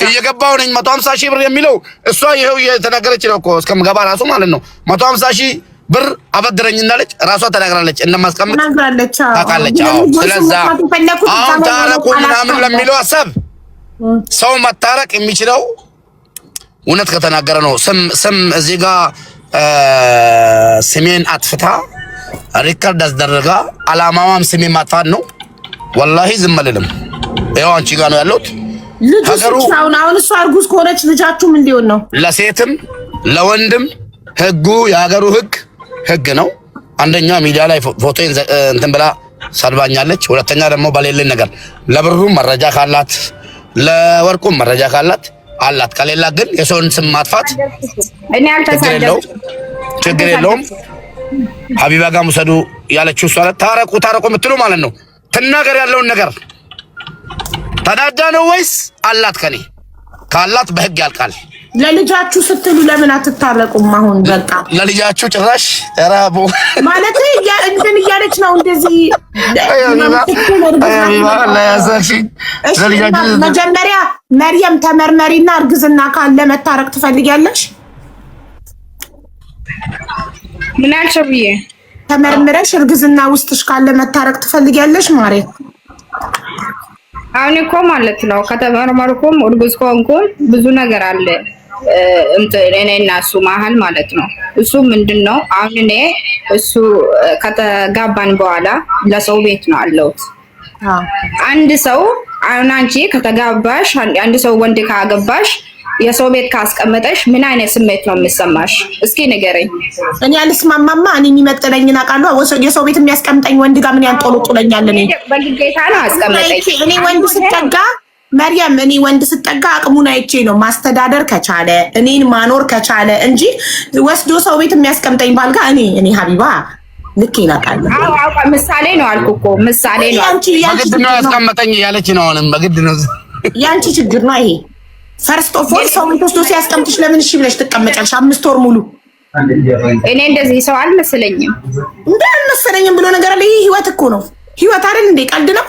እየገባው ነኝ 150,000 ብር የሚለው እሷ ይሄው የተናገረች ነው እኮ እስከምገባ ራሱ ማለት ነው 150,000 ብር አበድረኝ እንዳለች ራሷ ተናግራለች። እንደማስቀምጥ ታውቃለች። አዎ ስለዛ አሁን ታረቁ ምናምን ለሚለው ሐሳብ ሰው መታረቅ የሚችለው እውነት ከተናገረ ነው። ስም እዚህ ጋር ስሜን አጥፍታ ሪከርድ አስደረጋ አላማዋም ስሜን ማጥፋት ነው። ወላሂ ዝም አልልም። ያው አንቺ ጋር ነው ያለሁት።
ሀገሩ አሁን እሷ እርጉዝ ከሆነች ልጃችሁም እንዲሆን ነው።
ለሴትም ለወንድም ህጉ የሀገሩ ህግ ነው። አንደኛ ሚዲያ ላይ ፎቶን እንትን ብላ ሰድባኛለች። ሁለተኛ ደግሞ በሌለኝ ነገር ለብሩም መረጃ ካላት ለወርቁም መረጃ ካላት አላት ከሌላ ግን የሰውን ስም ማጥፋት
እኔ አልተሳደብኩም።
ችግር የለውም። ሀቢባ ጋር ሙሰዱ ያለችው እሷ ታረቁ የምትሉ ማለት ነው። ትናገር ያለውን ነገር ተናዳ ነው ወይስ አላት? ከኔ ካላት በህግ ያልቃል።
ለልጃችሁ ስትሉ ለምን አትታረቁም? አሁን በቃ
ለልጃችሁ ጭራሽ ተራቦ
ማለት እንትን እያለች ነው እንደዚህ መጀመሪያ መርየም ተመርመሪና እርግዝና ካለ መታረቅ ትፈልጊያለሽ?
ምን አልሽብዬ?
ተመርምረሽ እርግዝና ውስጥሽ ካለ መታረቅ ትፈልጊያለሽ ማሬ?
አሁን እኮ ማለት ነው ከተመረመርኩም እርጉዝ ከሆንኩም ብዙ ነገር አለ እኔና እሱ መሀል ማለት ነው። እሱ ምንድነው አሁን እኔ እሱ ከተጋባን በኋላ ለሰው ቤት ነው አለሁት። አንድ ሰው አሁን አንቺ ከተጋባሽ አንድ ሰው ወንድ ካገባሽ የሰው ቤት ካስቀመጠሽ ምን አይነት ስሜት ነው የሚሰማሽ? እስኪ ንገረኝ።
እኔ አልስማማማ። እኔ የሚመጥነኝን አውቃለሁ። የሰው ቤት የሚያስቀምጠኝ ወንድ ጋር ምን ያንጦለጡለኛል? እኔ
በግዴታ ነው አስቀምጠኝ።
እኔ ወንድ ስጠጋ መርየም እኔ ወንድ ስጠጋ አቅሙን አይቼ ነው ማስተዳደር ከቻለ እኔን ማኖር ከቻለ እንጂ ወስዶ ሰው ቤት የሚያስቀምጠኝ ባል ጋር እኔ ሀቢባ ልክ ይላቃል።
አዎ ምሳሌ ነው አልኩ እኮ ምሳሌ ነው።
በግድ ነው ያስቀመጠኝ ያለች ነው። አሁንም በግድ ነው።
ያንቺ ችግር ነው ይሄ። ፈርስት ኦፍ ኦል ሰው ቤት ወስዶ ሲያስቀምጥሽ ለምን እሺ ብለሽ ትቀመጫለሽ 5 ወር ሙሉ?
እኔ እንደዚህ ሰው አልመሰለኝም።
እንዴ አልመሰለኝም ብሎ ነገር አለ። ይሄ ህይወት እኮ ነው። ህይወት አይደል እንዴ? ቀልድ ነው።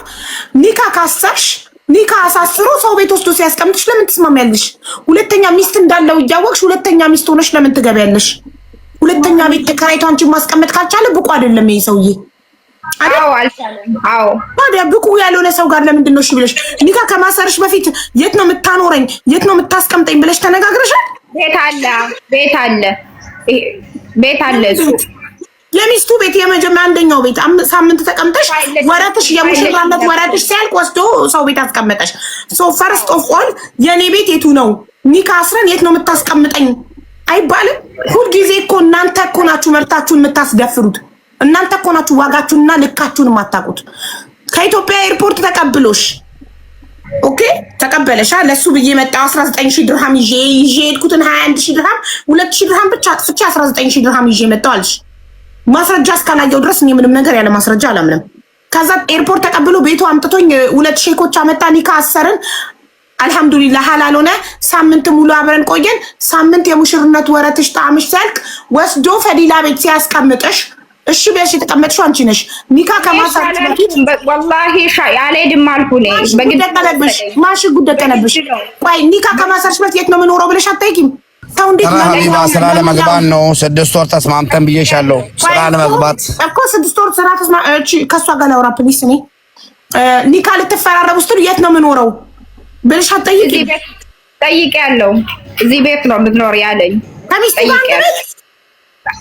ኒካ ካሰርሽ ኒካ አሳስሮ ሰው ቤት ወስዶ ሲያስቀምጥሽ ለምን ትስማሚያለሽ? ሁለተኛ ሚስት እንዳለው እያወቅሽ ሁለተኛ ሚስት ሆነሽ ለምን ትገቢያለሽ? ሁለተኛ ቤት ተከራይቶ አንቺን ማስቀመጥ ካልቻለ ብቁ አይደለም ይሄ ሰውዬ።
አዎ አልቻለም። አዎ
ታዲያ ብቁ ያልሆነ ሰው ጋር ለምንድን ነው እሺ ብለሽ ኒካ ከማሰርሽ በፊት የት ነው የምታኖረኝ የት ነው የምታስቀምጠኝ ብለሽ ተነጋግረሻል? ቤት አለ እሱ የሚስቱ ቤት የመጀመሪያ አንደኛው ቤት ሳምንት ተቀምጠሽ ወራትሽ የሙሽራነት ወራትሽ ሲያልቅ ወስዶ ሰው ቤት አስቀመጠሽ። ሶ ፈርስት ኦፍ ኦል የኔ ቤት የቱ ነው? ኒካ አስረን የት ነው የምታስቀምጠኝ አይባልም። ሁልጊዜ እኮ እናንተ እኮ ናችሁ መርታችሁን የምታስደፍሩት። እናንተ እኮ ናችሁ ዋጋችሁንና ልካችሁን የማታውቁት። ከኢትዮጵያ ኤርፖርት ተቀብሎሽ ኦኬ ተቀበለሻ ለሱ ብዬ መጣው 19000 ድርሃም ይዤ ሄድኩትን 21000 ድርሃም 2000 ድርሃም ብቻ አጥፍቼ 19000 ድርሃም ይዤ መጣው አልሽ። ማስረጃ እስካላየው ድረስ እኔ ምንም ነገር ያለ ማስረጃ አላምንም። ከዛ ኤርፖርት ተቀብሎ ቤቱ አምጥቶኝ 2 ሼኮች አመጣ ኒካ አሰርን። አልহামዱሊላህ ሐላል ሆነ። ሳምንት ሙሉ አብረን ቆየን። ሳምንት የሙሽርነት ወረትሽ ጣምሽ ሲያልቅ ወስዶ ፈዲላ ቤት ሲያስቀምጥሽ እሺ ብለሽ የተቀመጥሽው አንቺ ነሽ። ኒካ ከማሳት በፊት
ወላሂ አልሄድም አልኩ እኔ
በግድ ቀለብሽ ማሽ ጉድ ቀለብሽ። ቆይ ኒካ ከማሰርሽ በፊት የት ነው የምኖረው ብለሽ አትጠይቂም? ታው እንዴት ነው
ሀቢባ ስራ ለመግባት ነው 6 ወር ተስማምተን ብዬሻለሁ። ስራ ለመግባት
እኮ 6 ወር ስራ ተስማምተን ከሷ ጋር ላውራ ፕሊስ። እኔ ኒካ ልትፈራረቡ ስትሉ የት ነው የምኖረው ብለሽ አትጠይቂም?
ጠይቄያለሁ። እዚህ ቤት ነው የምትኖር ያለኝ ጠይቄያለሁ።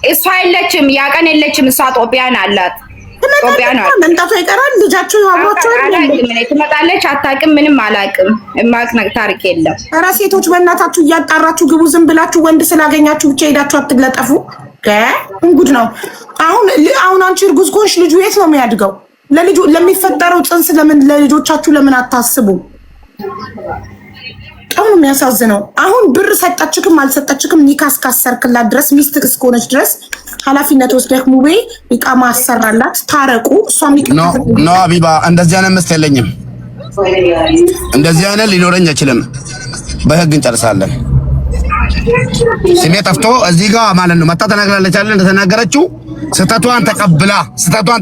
እሷ የለችም ያቀን የለችም። እሷ ጦቢያን አላት። ጦቢያን አላት።
መምጣቷ ይቀራል። ልጃችሁ አብሯቸው
ትመጣለች። አታውቅም። ምንም አላውቅም። የማውቅ ታሪክ የለም።
ኧረ ሴቶች በእናታችሁ እያጣራችሁ ግቡ። ዝም ብላችሁ ወንድ ስላገኛችሁ ብቻ ሄዳችሁ አትለጠፉ። እንጉድ ነው። አሁን አንቺ እርጉዝ ከሆንሽ ልጁ የት ነው የሚያድገው? ለልጁ ለሚፈጠረው ጽንስ ለምን ለልጆቻችሁ ለምን አታስቡ? በጣም የሚያሳዝነው አሁን ብር ሰጣችክም አልሰጣችክም ኒካ እስካሰርክላት ድረስ ሚስት እስከሆነች ድረስ ኃላፊነት ወስደህ ሙቤ ኢቃማ አሰራላት ታረቁ። እሷም
ኖ አቢባ እንደዚህ አይነት ምስት የለኝም። እንደዚህ አይነት ሊኖረኝ አይችልም። በህግ እንጨርሳለን። ስሜ ጠፍቶ እዚህ ጋር ማለት ነው መጣ ተናግራለች አይደል? እንደተናገረችው ስተቷን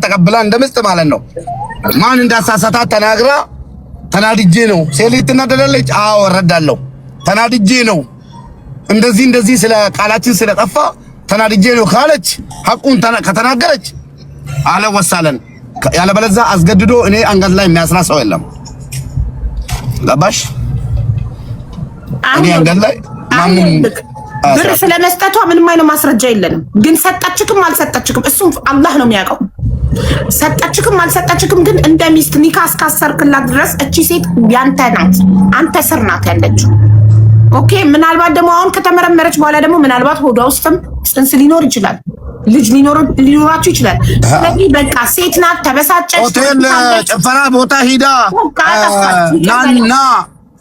ተቀብላ እንደምስጥ ማለት ነው። ማን እንዳሳሳታት ተናግራ ተናድጄ ነው ሴሊት ትናደዳለች። አዎ እረዳለሁ። ተናድጄ ነው እንደዚህ ስለ ቃላችን ስለጠፋ ተናድጄ ነው ካለች ሐቁን ከተናገረች አለ ወሳለን። ያለበለዚያ አስገድዶ እኔ አንገት ላይ የሚያስራ ሰው የለም። ገባሽ? እኔ አንገት ላይ ማንም
ብር ስለመስጠቷ ምንም አይነት ማስረጃ የለንም። ግን ሰጣችክም አልሰጣችክም እሱም አላህ ነው የሚያውቀው። ሰጣችክም አልሰጣችክም ግን እንደ ሚስት ኒካ እስካሰርክላት ድረስ እቺ ሴት ያንተ ናት፣ አንተ ስር ናት ያለችው። ኦኬ። ምናልባት ደግሞ አሁን ከተመረመረች በኋላ ደግሞ ምናልባት ሆዷ ውስጥም ጽንስ ሊኖር ይችላል፣ ልጅ ሊኖራችሁ ይችላል። ስለዚህ በቃ ሴት ናት፣ ተበሳጨች።
ሆቴል ጭፈራ ቦታ ሂዳ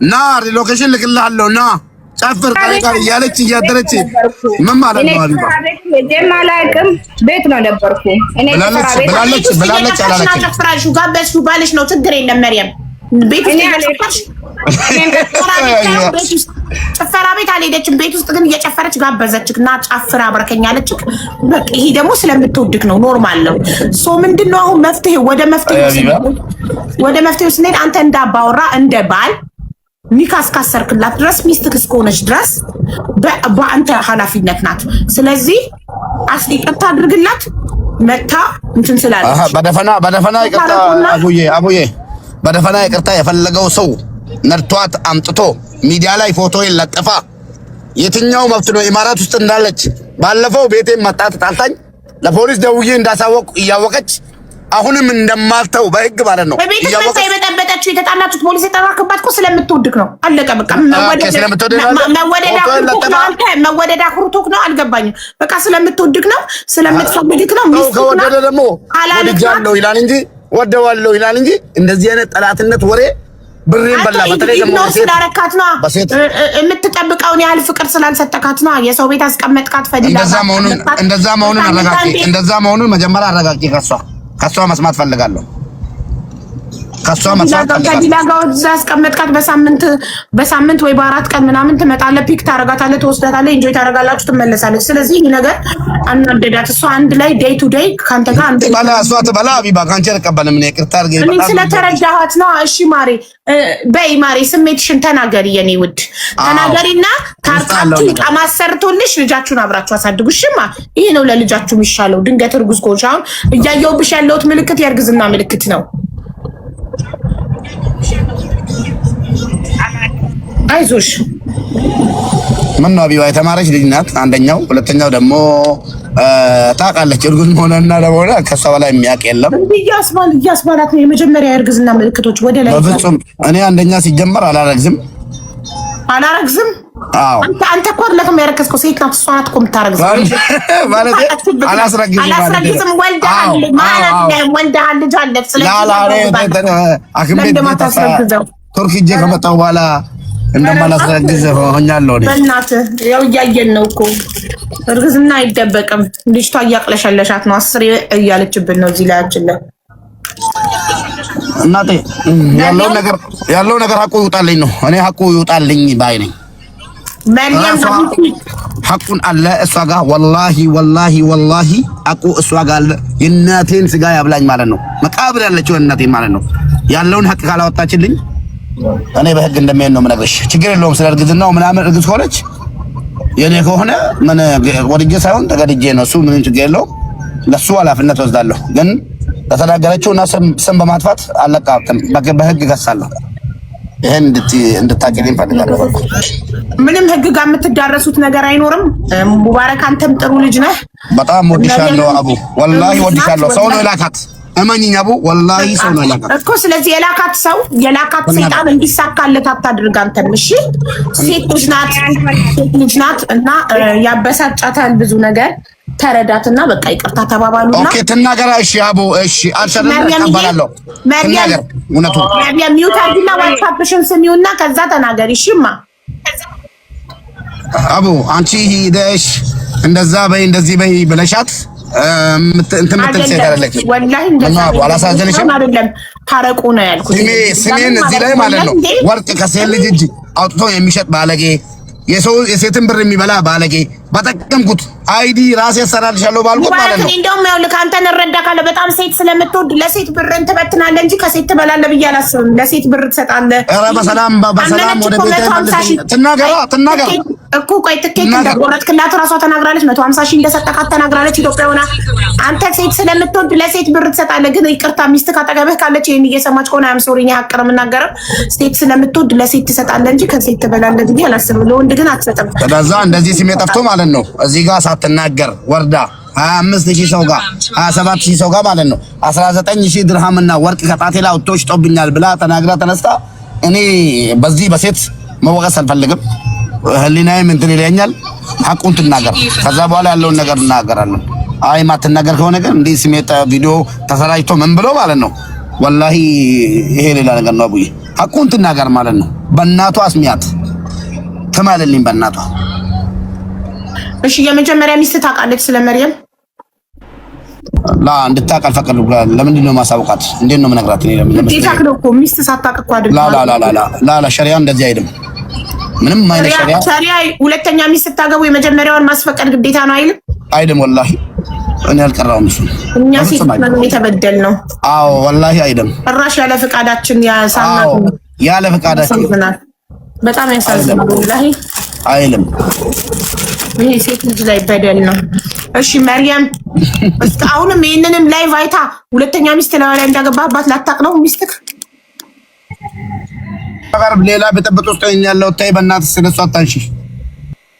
ና ሪሎኬሽን ልክልሃለሁ ና ጨፍር ቀሪቃር እያለች እያደረች ምን ማለት ነው? አሪባ
አላውቅም። ቤት ነው ነበርኩ እኔ
ብላለች አላለችም።
ጨፍራሹ ጋበዝሹ ባልሽ ነው ችግር የለም። መርየም ቤት ጭፈራ ቤት አልሄደችም። ቤት ውስጥ ግን እየጨፈረች ጋበዘችክ እና ጨፍራ አብረከኝ አለችክ። በቃ ይሄ ደግሞ ስለምትወድክ ነው፣ ኖርማል ነው። ሶ ምንድነው አሁን መፍትሄ? ወደ መፍትሄው ስንሄድ አንተ እንዳባወራ እንደ ባል ኒካ እስካሰርክላት ድረስ ሚስትክ እስከሆነች ድረስ በአንተ ኃላፊነት ናት። ስለዚህ ይቅርታ አድርግላት መታ እንትን ስላለች
በደፈና ይቅርታ አቡዬ በደፈና ይቅርታ የፈለገው ሰው ነርቷት አምጥቶ ሚዲያ ላይ ፎቶ ይለጥፋ የትኛው መብት ነው? ኢማራት ውስጥ እንዳለች ባለፈው ቤቴ መጣ ተጣልታኝ ለፖሊስ ደውዬ እንዳሳወቅ እያወቀች አሁንም እንደማልተው በህግ ማለት ነው
እያወቀች የበጠበጠችው የተጣላችሁት ፖሊስ የጠራክባት እኮ ስለምትወድክ ነው። አለቀ በቃ። መወደድ አኩርቶክ ነው። አልገባኝም። በቃ ስለምትወድክ ነው፣ ስለምትፈልግክ ነው።
ከወደደ ደግሞ ወድጃለሁ ይላል እንጂ ወደዋለሁ ይላል እንጂ እንደዚህ አይነት ጠላትነት ወሬ ብሬን በላ። በተለይ ደግሞ
ስላረካት ነው የምትጠብቀውን ያህል ፍቅር ስላልሰጠካት ነው የሰው ቤት አስቀመጥካት። ፈዲላ
እንደዛ መሆኑን መጀመሪያ አረጋግጪ። ከሷ መስማት ፈልጋለሁ።
ከዲላ ጋር እዛ አስቀመጥካት። በሳምንት ወይ በ4 ቀን ምናምን ትመጣለህ፣ ፒክ ታረጋታለህ፣ ትወስዳታለህ፣ ኢንጆይ ታረጋላችሁ፣ ትመለሳለች። ስለዚህ ይሄ ነገር አናደዳት። እሷ አንድ ላይ ዴይ ቱ ዴይ ካንተ ጋር አንተ
ባላ እሷ ትበላ ቢባ ካንቺ ተቀበለም። እኔ ይቅርታ አድርጌ
እኔ ስለተረዳኋት ነው። እሺ ማሬ በይ ማሬ፣ ስሜትሽን ተናገሪ የኔ ውድ ተናገሪና ታርቃችሁ ማሰርቶልሽ ልጃችሁን አብራችሁ አሳድጉ። እሺማ ይሄ ነው ለልጃችሁ የሚሻለው። ድንገት እርጉዝ ከሆንሽ አሁን እያየሁብሽ ያለሁት ምልክት የእርግዝና ምልክት ነው። አይዞሽ።
ምን ነው ቢባ የተማረች ልጅ ናት። አንደኛው፣ ሁለተኛው ደግሞ ታውቃለች እርጉዝ መሆንና ለሆነ ከሷ በላይ የሚያውቅ የለም።
እያስባላት ነው የመጀመሪያ የእርግዝና ምልክቶች ወደ ላይ።
በፍጹም እኔ አንደኛ ሲጀመር አላረግዝም። አዎ
አንተ እኮ ለከም ያረከስከው ሴት ናት። እሷ ናት እኮ የምታረግዘው
ማለት
አላስረግዝም። ወልደሃል ልጅ አለች። ስለዚህ
አክም ቤት ቱርክ ሂጄ ከመጣሁ በኋላ እንደማላስረግዝ ሆኛለሁ።
በእናትህ ያው እያየን ነው እኮ እርግዝና አይደበቅም። ልጅቷ እያቅለሸለሻት ነው። 10 እያለችብን ነው እዚህ ላያችን ላይ
እናቴ ያለው ነገር ሐቁ ይውጣልኝ ነው። እኔ ሐቁ ይውጣልኝ ባይ ነኝ። ሐቁን አለ እሷ ጋር ወላሂ ሐቁ እሷ ጋር አለ። የእናቴን ስጋ ያብላኝ ማለት ነው። መቃብር ያለችው እናቴን ማለት ነው። ያለውን ሐቅ ካላወጣችልኝ እኔ በህግ እንደሚሄድ ነው የምነግርሽ። ችግር የለውም ስለ እርግዝናው ምናምን። እርግዝ ከሆነች የኔ ከሆነ ምን ወድጄ ሳይሆን ተገድጄ ነው። እሱ ምንም ችግር የለውም። ለሱ ኃላፊነት ወስዳለሁ። ግን ለተናገረችው እና ስም በማጥፋት አለቃቅም በህግ ገሳለሁ። ይሄን እንድታቂልኝ ፈልጋለሁ።
ምንም ህግ ጋር የምትዳረሱት ነገር አይኖርም። ሙባረክ አንተም ጥሩ ልጅ ነህ።
በጣም ወድሻለሁ አቡ፣ ወላሂ ወድሻለሁ። ሰው ነው የላካት እመኝኝ አቡ፣ ወላሂ ሰው ነው የላካት
እኮ። ስለዚህ የላካት ሰይጣን እንዲሳካለት አታድርግ አንተም። እሺ ሴት ልጅ ናት እና ያበሳጫታል ብዙ ነገር። ተረዳትና በቃ ይቅርታ ተባባሉና
ኦኬ ትናገራ። እሺ አቦ እሺ አልሰለም ተቀበላለሁ። ትናገር እውነቱ
መርያም ሚውት አድርጊና ዋትስአፕሽን ስሚውና ከዛ ተናገሪ። እሺማ
አቦ አንቺ ሂደሽ እንደዛ በይ እንደዚህ በይ ብለሻት እንትን ምትል ሴት አይደለች።
ወላሂ እንደዛ
አላሳዘንሽም?
አይደለም ታረቁ ነው ያልኩት።
ስሜን እዚህ ላይ ማለት ነው ወርቅ ከሴት ልጅ እጅ አውጥቶ የሚሸጥ ባለጌ የሴትን ብር የሚበላ ባለጌ በጠቀምኩት አይዲ ራሴ ያሰራልሻለሁ ባልኩት ማለት ነው።
እንደውም ያውልህ አንተን እረዳካለሁ። በጣም ሴት ስለምትወድ ለሴት ብርን ትበትናለህ እንጂ ከሴት ትበላለህ ብዬ አላስብም። ለሴት ብር ትሰጣለህ።
ኧረ በሰላም ወደ ቤት ትናገራ
እኮ ቆይ ትኬት እንደቆረጥክላት ራሷ ተናግራለች። 150 ሺህ እንደሰጠካት ተናግራለች። ኢትዮጵያ ሆና አንተ ሴት ስለምትወድ ለሴት ብር ትሰጣለህ። ግን ይቅርታ ሚስት ካጠገብህ ካለች ይሄን እየሰማች ከሆነ አም ሶሪ ሀቅ ነው የምናገረው። ሴት ስለምትወድ ለሴት ትሰጣለህ እንጂ ከሴት ትበላለህ ብዬ አላስብም። ለወንድ ግን አትሰጥም።
ከዛ እንደዚህ ስሜ ጠፍቶ ማለት ነው እዚህ ጋር ሳትናገር ወርዳ 25000 ሰው ጋር 27000 ሰው ጋር ማለት ነው 19000 ድርሃምና ወርቅ ከጣቴ ላይ አውጥቶ ሽጦብኛል ብላ ተናግራ ተነስታ እኔ በዚህ በሴት መወቀስ አልፈልግም። ህሊናዬም እንትን ይለኛል። ሐቁን ትናገር። ከዛ በኋላ ያለውን ነገር እናገራለን። አይ ማትናገር ከሆነ ግን እንዲህ ስሜት ቪዲዮ ተሰራጭቶ ምን ብሎ ማለት ነው ወላሂ ይሄ ሌላ ነገር ነው። አቡዬ ሐቁን ትናገር ማለት ነው። በእናቷ አስሚያት ትማልልኝ በእናቷ።
እሺ የመጀመሪያ ሚስት ታውቃለች ስለ መርየም?
ላ እንድታውቅ አልፈቀድኩም። ለምንድን ነው ማሳውቃት? እንዴት ነው የምነግራት? እኔ ለምን
ዲታክ ነው እኮ ሚስት ሳታውቅ እኮ አይደለም።
ላ ሸሪያ እንደዚህ አይደለም። ምንም አይነት
ሸሪያ ሁለተኛ ሚስት ስታገቡ የመጀመሪያውን ማስፈቀድ ግዴታ ነው አይልም?
አይደለም ወላሂ እኔ አልቀራውም። እሱ
እኛ ሴት ነው የተበደል ነው።
አዎ ወላሂ አይደለም።
ጭራሽ ያለ ፍቃዳችን ያሳናት
ያለ ፍቃዳችን
በጣም ያሳዝናል ወላሂ
አይልም።
ይሄ ሴት ልጅ ላይ በደል ነው። እሺ መርየም እስካሁንም ይሄንንም ላይቭ አይታ ሁለተኛ ሚስት ላይ እንዳገባባት ላታቅ ነው ሚስትክ?
አቀርብ ሌላ በጠብጥ ውስጥ ያለው ታይ በእናትህ ስለሷ አታንሺ።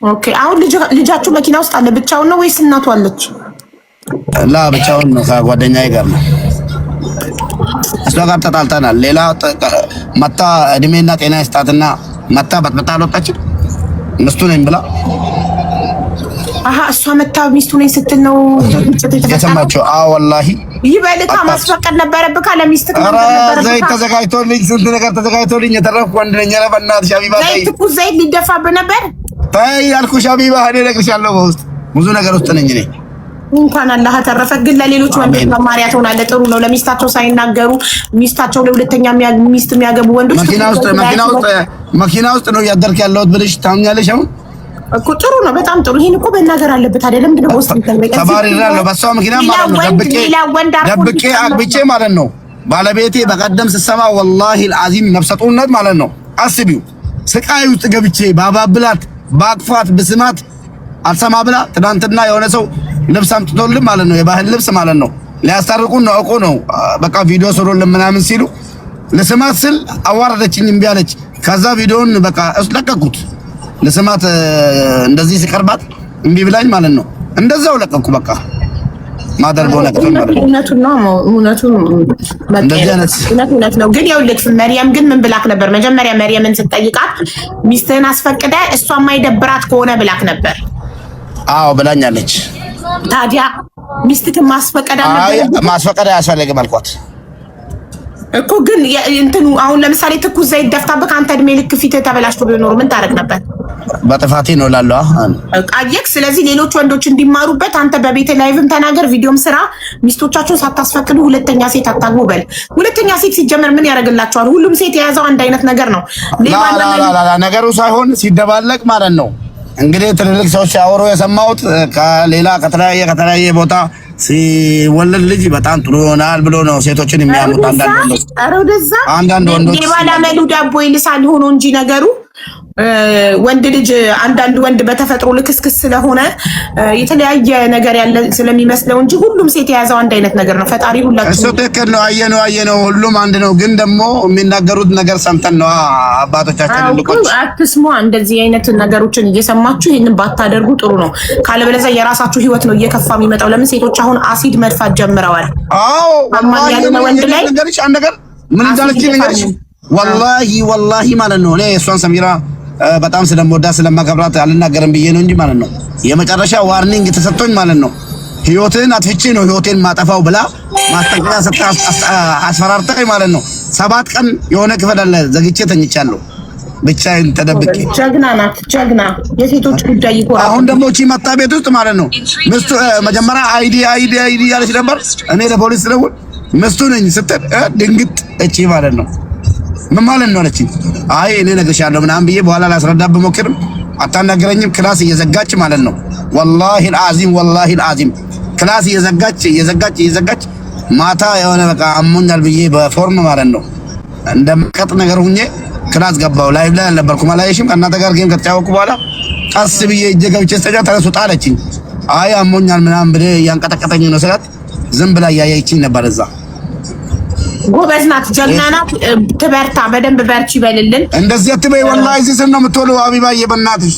ኦኬ አሁን ልጃችሁ መኪና ውስጥ አለ። ብቻውን ነው ወይስ እናቱ አለች?
ላ ብቻውን ነው ከጓደኛዬ ጋር ነው። እሷ ጋር ተጣልተናል። ሌላ መታ እድሜና ጤና ይስጣትና መታ በጥብጣ አልወጣችም። ሚስቱ ነኝ ብላ
እሷ መታ ሚስቱ ነኝ ስትል ነው
የሰማችው። አዎ ወላሂ
ይበልካ ማስፈቀድ ነበረብህ። ለሚስትህ ነበር
ዘይት ተዘጋጅቶልኝ ስንት ነገር ተዘጋጅቶልኝ የተረፍኩ ወንድ ነኝ። ኧረ በእናትሽ ሀቢባ
ዘይት እኮ ዘይት ሊደፋብህ ነበር።
ተይ ያልኩሽ ሀቢባ፣ እኔ እነግርሻለሁ በውስጥ ብዙ ነገር ውስጥ ነኝ እኔ።
እንኳን አላህ ተረፈ። ግን ለሌሎች ወንዶች መማሪያ ትሆናለህ። ጥሩ ነው ለሚስታቸው ሳይናገሩ ሚስታቸው ለሁለተኛ ሚስት የሚያገቡ ወንዶች
መኪና ውስጥ ነው እያደርክ ያለሁት ብለሽ ታምኛለሽ? አሁን
እኮ ጥሩ ነው፣ በጣም ጥሩ። ይሄን እኮ በእናገር አለበት አይደለም? ምንድነው ወስጥ
ተባሪራለሁ በሷ መኪና ማለት ነው። ደብቄ አግብቼ ማለት ነው። ባለቤቴ በቀደም ስሰማ ወላሂ አልዓዚም ነፍሰጡነት ማለት ነው። አስቢው ስቃይ ውስጥ ገብቼ ባባብላት ባቅፋት ብስማት አልሰማ ብላ ትናንትና የሆነ ሰው ልብስ አምጥቶልን ማለት ነው፣ የባህል ልብስ ማለት ነው። ሊያስታርቁን ነው አውቆ ነው በቃ ቪዲዮ ስሩልን ምናምን ሲሉ ለስማት ስል አዋረደችኝ፣ እምቢ አለች። ከዛ ቪዲዮውን በቃ ለቀኩት። ለስማት እንደዚህ ሲቀርባት እምቢ ብላኝ ማለት ነው። እንደዛው ለቀኩ። በቃ ማደርገው ነገር ማለት ነው።
እውነት ነው። ግን ይኸውልህ መርየም ግን ምን ብላክ ነበር መጀመሪያ? መርየምን ስትጠይቃት ሚስትህን አስፈቅደ እሷ የማይደብራት ከሆነ ብላክ ነበር።
አዎ ብላኛለች።
ታዲያ ሚስትህን ማስፈቀድ
ማስፈቀድ አያስፈልግም አልኳት
እኮ። ግን እንትኑ አሁን ለምሳሌ ትኩስ ዘይት ደፍታብህ አንተ እድሜ ልክ ፊትህ ተበላሽቶ ቢኖር ምን ታደርግ ነበር?
በጥፋቴ ነው እላለሁ።
አየክ። ስለዚህ ሌሎች ወንዶች እንዲማሩበት አንተ በቤት ላይቭም ተናገር፣ ቪዲዮም ስራ። ሚስቶቻችሁን ሳታስፈቅዱ ሁለተኛ ሴት አታግቡ በል። ሁለተኛ ሴት ሲጀመር ምን ያደርግላችኋል? ሁሉም ሴት የያዘው አንድ አይነት ነገር ነው።
ነገሩ ሳይሆን ሲደባለቅ ማለት ነው። እንግዲህ ትልልቅ ሰዎች ሲያወሩ የሰማሁት ከሌላ ከተለያየ ቦታ ሲወለድ ልጅ በጣም ጥሩ ይሆናል ብሎ ነው ሴቶችን የሚያሙት አንዳንድ ወንዶች።
የባላ መሉ ዳቦ ይልሳል ሆኖ እንጂ ነገሩ ወንድ ልጅ አንዳንድ ወንድ በተፈጥሮ ልክስክስ ስለሆነ የተለያየ ነገር ያለ ስለሚመስለው እንጂ ሁሉም ሴት የያዘው አንድ አይነት ነገር ነው። ፈጣሪ ሁላችሁ
እሱ ትክክል ነው። አየነው ሁሉም አንድ ነው። ግን ደግሞ የሚናገሩት ነገር ሰምተን ነው አባቶቻችን ልቆች
አትስሙ። እንደዚህ አይነት ነገሮችን እየሰማችሁ ይሄንን ባታደርጉ ጥሩ ነው። ካለበለዚያ የራሳችሁ ህይወት ነው እየከፋ የሚመጣው። ለምን ሴቶች አሁን አሲድ መድፋት ጀምረዋል።
አዎ
ያለ ወንድ ላይ
ነገርሽ አንድ ነገር ምን እንዳለች ነገርሽ ወላሂ ማለት ነው። እኔ እሷን ሰሚራ በጣም ስለምወዳ ስለማከብራት አልናገርም ብዬ ነው እንጂ ማለት ነው። የመጨረሻ ዋርኒንግ ተሰጥቶኝ ማለት ነው ህይወትን አጥፍቼ ነው ህይወቴን ማጠፋው ብላ ማስጠንቀቂያ ሰጥታ አስፈራርታኝ ማለት ነው። 7 ቀን የሆነ ክፍል አለ ዘግቼ ተኝቻለሁ ብቻዬን ተደብቄ።
ጀግና ናት ጀግና። የሴቶች ጉዳይ ይቆራል።
አሁን ደግሞ እቺ መጣ ቤት ውስጥ ማለት ነው ምስቱ መጀመሪያ አይዲ ያለች ነበር። እኔ ለፖሊስ ደውል ምስቱ ነኝ ስትል ድንግጥ እቺ ማለት ነው ምን ማለት ነው አለችኝ። አይ እኔ ነግሬሻለሁ ምናምን ብዬ በኋላ ላስረዳ ብሞክርም አታናገረኝም። ክላስ እየዘጋች ማለት ነው ወላሂ አልዓዚም ክላስ እየዘጋች ማታ የሆነ በቃ አሞኛል ብዬ በፎርም ማለት ነው እንደምቀጥ ነገር ሁኜ ክላስ ገባው። ላይቭ ላይ አልነበርኩም አላየሽም? ከእናንተ ጋር ጌም ከተጫወኩ በኋላ ቀስ ብዬ እጄ ገብቼ ስተኛ ተነሱ ጣለችኝ። አይ አሞኛል ምናምን ብለ እያንቀጠቀጠኝ ነው ስላት ዝም ብላ እያየችኝ ነበር እዛ።
ጎበዝ ናት ጀግና ናት። ትበርታ በደንብ በርቺ ይበልልን።
እንደዚህ አትበይ ወላሂ እዚህ ስን ነው የምትወለው ሀቢባዬ በእናትሽ።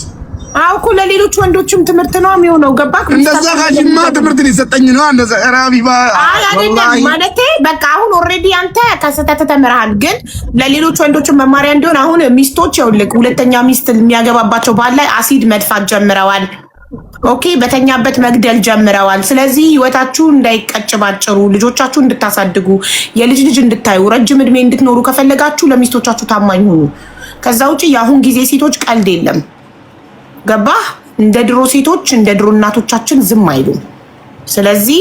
አዎ እኮ ለሌሎች ወንዶችም ትምህርት ነው የሚሆነው። ገባክ?
እንደዛ ካሽማ ትምህርት ሊሰጠኝ ነው እንደዛ ሀቢባ።
አይ አይደለም ማለቴ በቃ አሁን ኦልሬዲ አንተ ከስተት ተምረሃል፣ ግን ለሌሎች ወንዶችም መማሪያ እንዲሆን አሁን ሚስቶች ይኸውልህ ሁለተኛ ሚስት የሚያገባባቸው ባል ላይ አሲድ መድፋት ጀምረዋል። ኦኬ በተኛበት መግደል ጀምረዋል። ስለዚህ ህይወታችሁ እንዳይቀጭ ባጭሩ ልጆቻችሁ እንድታሳድጉ የልጅ ልጅ እንድታዩ ረጅም እድሜ እንድትኖሩ ከፈለጋችሁ ለሚስቶቻችሁ ታማኝ ሁኑ። ከዛ ውጪ የአሁን ጊዜ ሴቶች ቀልድ የለም። ገባህ? እንደ ድሮ ሴቶች እንደ ድሮ እናቶቻችን ዝም አይሉም። ስለዚህ